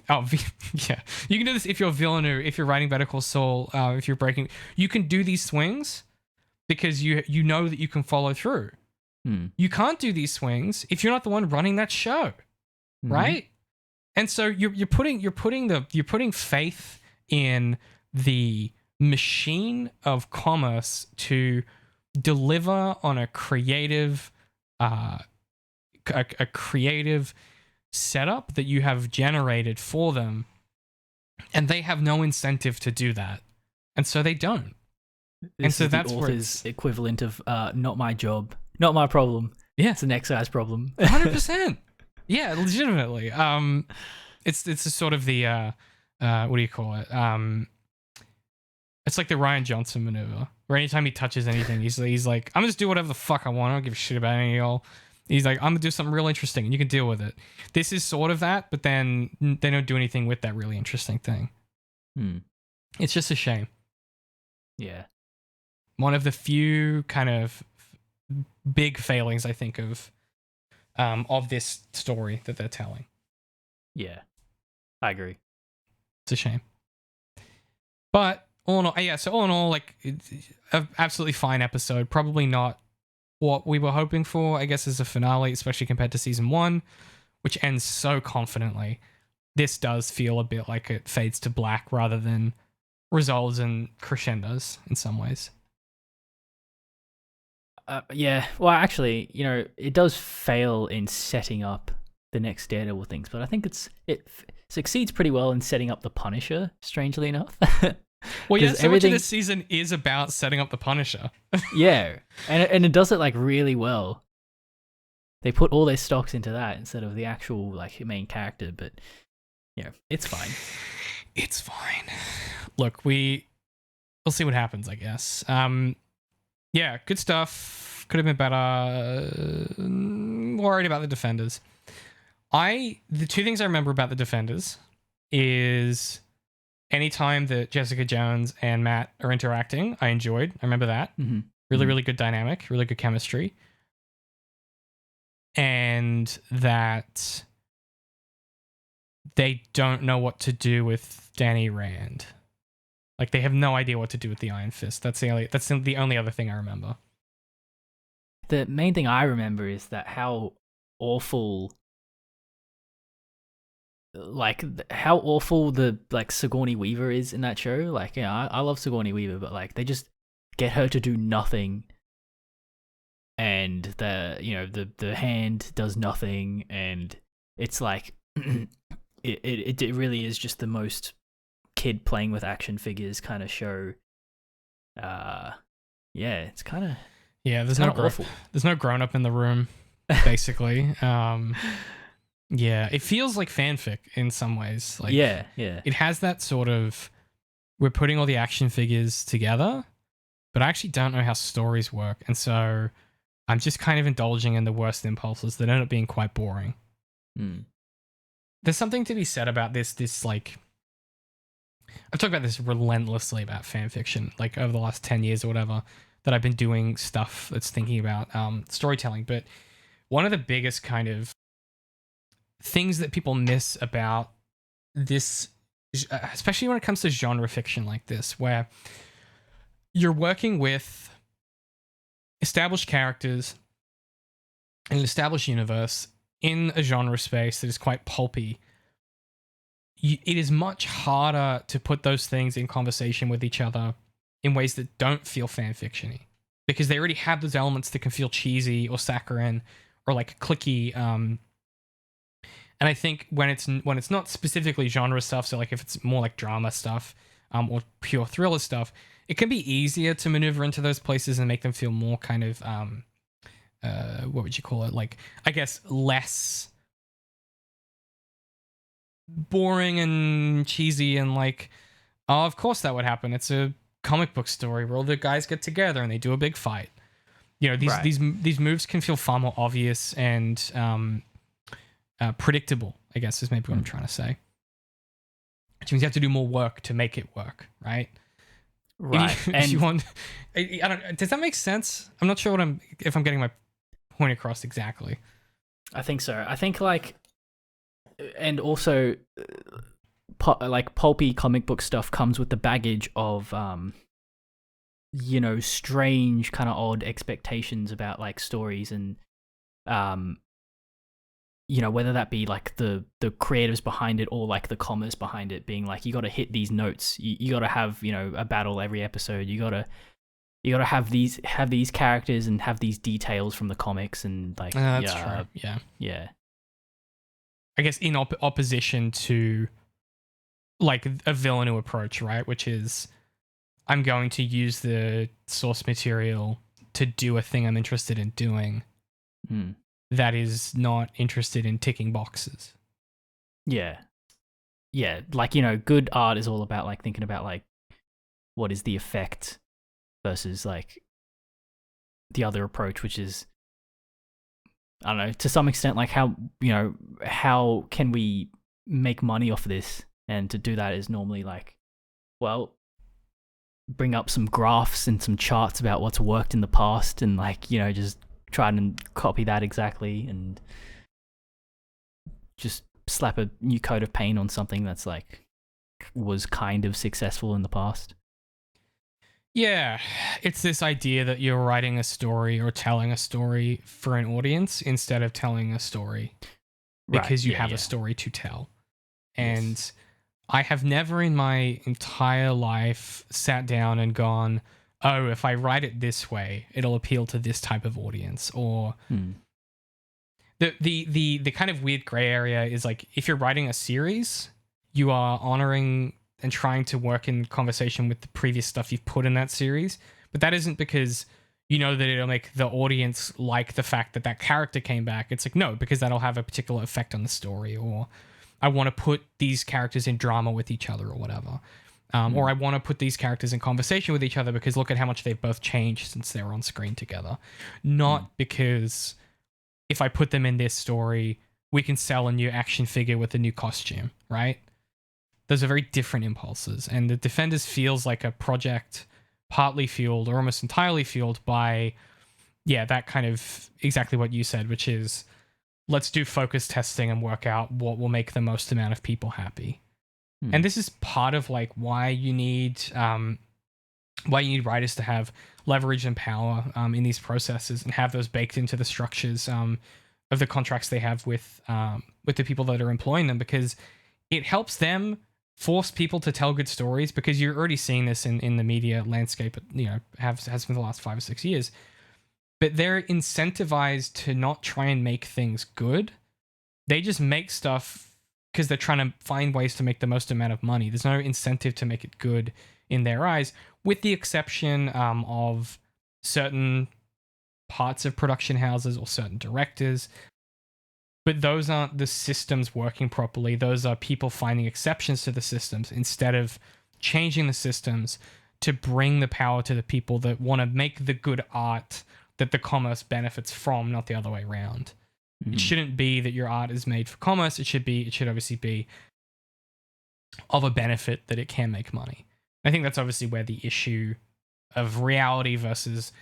Oh, yeah. You can do this if you're Villeneuve, if you're writing Better Call Saul, if you're breaking. You can do these swings because you know that you can follow through. You can't do these swings if you're not the one running that show, right? And so you're putting faith in the machine of commerce to deliver on a creative setup that you have generated for them, and they have no incentive to do that, and so they don't. This so is the that's where author's equivalent of not my job, not my problem. Yeah. It's the next guy's problem. 100%. Yeah, legitimately. It's a sort of the what do you call it? It's like the Ryan Johnson maneuver, where anytime he touches anything, he's like, I'm gonna just do whatever the fuck I want. I don't give a shit about any of y'all. He's like, I'm gonna do something real interesting, and you can deal with it. This is sort of that, but then they don't do anything with that really interesting thing. It's just a shame. Yeah. One of the few kind of big failings I think of this story that they're telling. Yeah, I agree. It's a shame. But all in all, so all in all, like, an absolutely fine episode. Probably not what we were hoping for, I guess, as a finale, especially compared to season 1, which ends so confidently. This does feel a bit like it fades to black rather than resolves and crescendos in some ways. Yeah, well, actually, it does fail in setting up the next Daredevil things, but I think it succeeds pretty well in setting up the Punisher, strangely enough. Well, yeah, so much of this season is about setting up the Punisher. Yeah, and it does it, like, really well. They put all their stocks into that instead of the actual, like, main character, but, it's fine. It's fine. Look, we'll see what happens, I guess. Yeah, good stuff. Could have been better. Worried about the Defenders. The two things I remember about the Defenders is anytime that Jessica Jones and Matt are interacting, I enjoyed. I remember that. Mm-hmm. Really, really good dynamic, really good chemistry. And that they don't know what to do with Danny Rand. Like, they have no idea what to do with the Iron Fist. That's the only other thing I remember. The main thing I remember is that how awful the, like, Sigourney Weaver is in that show. Like, I love Sigourney Weaver, but, like, they just get her to do nothing, and the hand does nothing, and it's like it really is just the most kid playing with action figures kind of show. It's kind of there's no grown up in the room, basically. Yeah, it feels like fanfic in some ways. Like, yeah. It has that sort of, we're putting all the action figures together, but I actually don't know how stories work, and so I'm just kind of indulging in the worst impulses that end up being quite boring. There's something to be said about this like, I've talked about this relentlessly about fanfiction, like, over the last 10 years or whatever, that I've been doing stuff that's thinking about storytelling. But one of the biggest kind of things that people miss about this, especially when it comes to genre fiction like this, where you're working with established characters in an established universe in a genre space that is quite pulpy, it is much harder to put those things in conversation with each other in ways that don't feel fanfiction-y, because they already have those elements that can feel cheesy or saccharine or, like, clicky. And I think when it's not specifically genre stuff, so, like, if it's more like drama stuff or pure thriller stuff, it can be easier to maneuver into those places and make them feel more kind of what would you call it? Like, I guess less boring and cheesy and, like, oh, of course that would happen. It's a comic book story where all the guys get together and they do a big fight. These moves can feel far more obvious and predictable, I guess, is maybe what I'm trying to say. Which means you have to do more work to make it work, right? Right. If you want, I don't. Does that make sense? I'm not sure if I'm getting my point across exactly. I think so. I think, like, and also, like, pulpy comic book stuff comes with the baggage of, strange, kind of odd expectations about, like, stories and, whether that be, like, the creators behind it or, like, the commerce behind it being like, you got to hit these notes, you got to have, a battle every episode, you got to have these characters and have these details from the comics, and, like, that's true. Yeah. I guess in opposition to, like, a villain approach, right? Which is, I'm going to use the source material to do a thing I'm interested in doing that is not interested in ticking boxes. Yeah. Yeah, like, you know, good art is all about, like, thinking about, like, what is the effect versus, like, the other approach, which is, I don't know, to some extent, like, how, you know, how can we make money off this? And to do that is normally, like, well, bring up some graphs and some charts about what's worked in the past and, like, you know, just try and copy that exactly and just slap a new coat of paint on something that's, like, was kind of successful in the past. Yeah, it's this idea that you're writing a story or telling a story for an audience instead of telling a story because you have a story to tell. And I have never in my entire life sat down and gone, oh, if I write it this way, it'll appeal to this type of audience. Or the kind of weird gray area is, like, if you're writing a series, you are honoring and trying to work in conversation with the previous stuff you've put in that series. But that isn't because you know that it'll make the audience like the fact that that character came back. It's like, no, because that'll have a particular effect on the story, or I want to put these characters in drama with each other or whatever. Or I want to put these characters in conversation with each other because look at how much they've both changed since they were on screen together. Not because if I put them in this story, we can sell a new action figure with a new costume, right? Those are very different impulses. And the Defenders feels like a project partly fueled or almost entirely fueled by, that kind of exactly what you said, which is let's do focus testing and work out what will make the most amount of people happy. And this is part of, like, why you need writers to have leverage and power in these processes and have those baked into the structures of the contracts they have with the people that are employing them, because it helps them force people to tell good stories, because you're already seeing this in the media landscape, you know, has for the last 5 or 6 years. But they're incentivized to not try and make things good. They just make stuff because they're trying to find ways to make the most amount of money. There's no incentive to make it good in their eyes, with the exception of certain parts of production houses or certain directors. But those aren't the systems working properly. Those are people finding exceptions to the systems instead of changing the systems to bring the power to the people that want to make the good art that the commerce benefits from, not the other way around. It shouldn't be that your art is made for commerce. It should obviously be of a benefit that it can make money. I think that's obviously where the issue of reality versus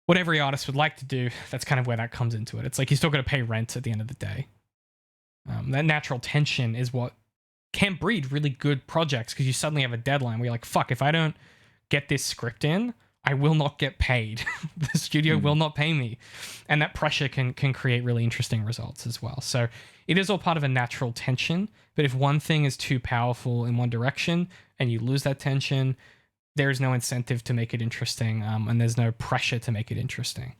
what every artist would like to do, that's kind of where that comes into it. It's like, you still got to pay rent at the end of the day. That natural tension is what can breed really good projects, because you suddenly have a deadline where you're like, fuck, if I don't get this script in, I will not get paid. The studio will not pay me. And that pressure can create really interesting results as well. So it is all part of a natural tension. But if one thing is too powerful in one direction and you lose that tension, there's no incentive to make it interesting. And there's no pressure to make it interesting.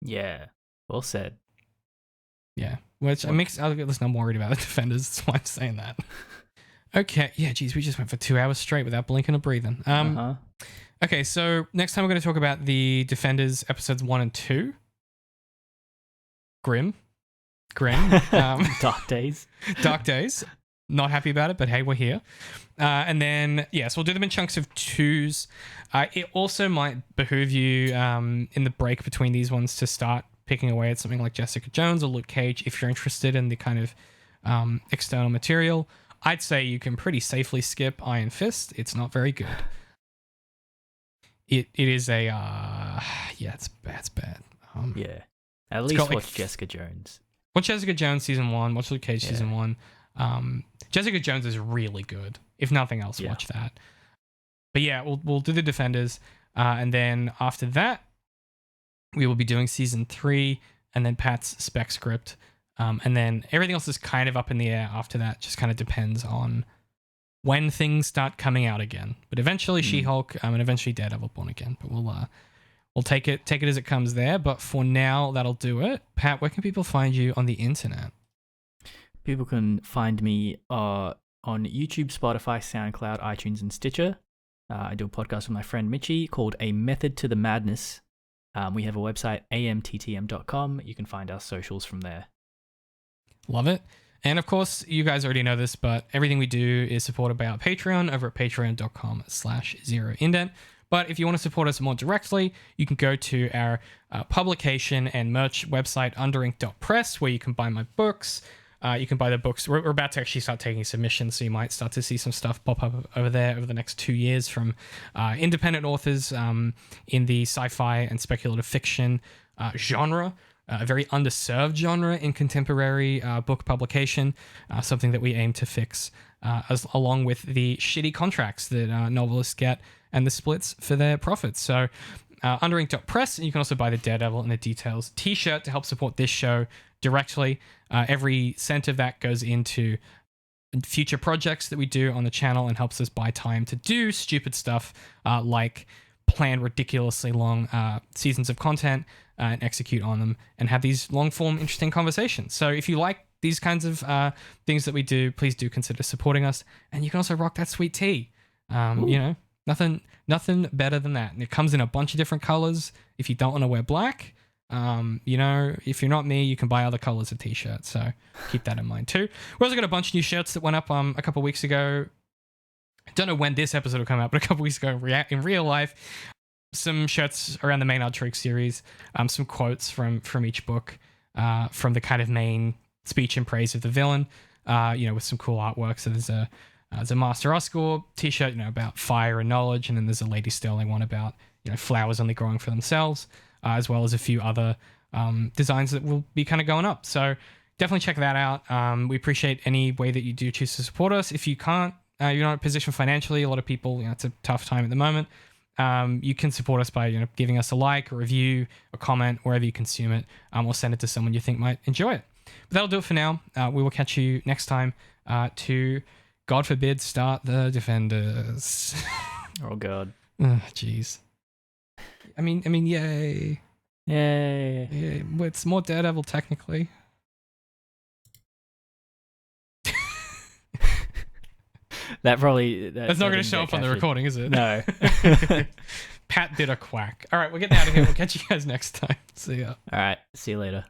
Yeah. Well said. Yeah. Which makes, listen, I'm worried about the Defenders. That's why I'm saying that. Okay. Yeah, geez, we just went for 2 hours straight without blinking or breathing. Okay, so next time we're going to talk about the Defenders episodes 1 and 2. Grim. Dark days. Dark days. Not happy about it, but hey, we're here. And then, so we'll do them in chunks of 2s. It also might behoove you in the break between these ones to start picking away at something like Jessica Jones or Luke Cage if you're interested in the kind of external material. I'd say you can pretty safely skip Iron Fist. It's not very good. It is a it's bad. At least watch Jessica Jones. Watch Jessica Jones season 1. Watch Luke Cage season 1. Jessica Jones is really good. If nothing else, watch that. But yeah, we'll do the Defenders, and then after that, we will be doing season 3, and then Pat's spec script, and then everything else is kind of up in the air after that. Just kind of depends on when things start coming out again. But eventually She-Hulk, and eventually Daredevil Born Again. But we'll take it as it comes there. But for now, that'll do it. Pat, where can people find you on the internet? People can find me on YouTube, Spotify, SoundCloud, iTunes, and Stitcher. I do a podcast with my friend Mitchie called A Method to the Madness. We have a website, AMTTM.com. You can find our socials from there. Love it. And of course, you guys already know this, but everything we do is supported by our Patreon over at patreon.com/ZeroIndent. But if you want to support us more directly, you can go to our publication and merch website, underink.press, where you can buy my books. You can buy the books. We're about to actually start taking submissions, so you might start to see some stuff pop up over there over the next 2 years from independent authors in the sci-fi and speculative fiction genre. A very underserved genre in contemporary book publication, something that we aim to fix, along with the shitty contracts that novelists get and the splits for their profits. So underink.press, and you can also buy the Daredevil and the Details t-shirt to help support this show directly. Every cent of that goes into future projects that we do on the channel and helps us buy time to do stupid stuff like plan ridiculously long seasons of content and execute on them and have these long-form, interesting conversations. So if you like these kinds of things that we do, please do consider supporting us. And you can also rock that sweet tea. You know, nothing better than that. And it comes in a bunch of different colors. If you don't want to wear black, you know, if you're not me, you can buy other colors of t-shirts. So keep that in mind too. We also got a bunch of new shirts that went up a couple weeks ago. I don't know when this episode will come out, but a couple weeks ago in real life. Some shirts around the main Trick series, some quotes from each book, from the kind of main speech and praise of the villain, you know, with some cool artwork. So there's a Master Oscar t-shirt, you know, about fire and knowledge, and then there's a Lady Sterling one about, you know, flowers only growing for themselves, as well as a few other designs that will be kind of going up. So definitely check that out. We appreciate any way that you do choose to support us. If you can't, you're not in a position financially, a lot of people, you know, it's a tough time at the moment. You can support us by, you know, giving us a like, a review, a comment, wherever you consume it, or send it to someone you think might enjoy it. But that'll do it for now. We will catch you next time to, God forbid, start the Defenders. Oh, God. Jeez. I mean, yay. Yay. Well, it's more Daredevil, technically. That's not going to show up on the recording, is it? No. Pat did a quack. All right, we're getting out of here. We'll catch you guys next time. See ya. All right. See you later.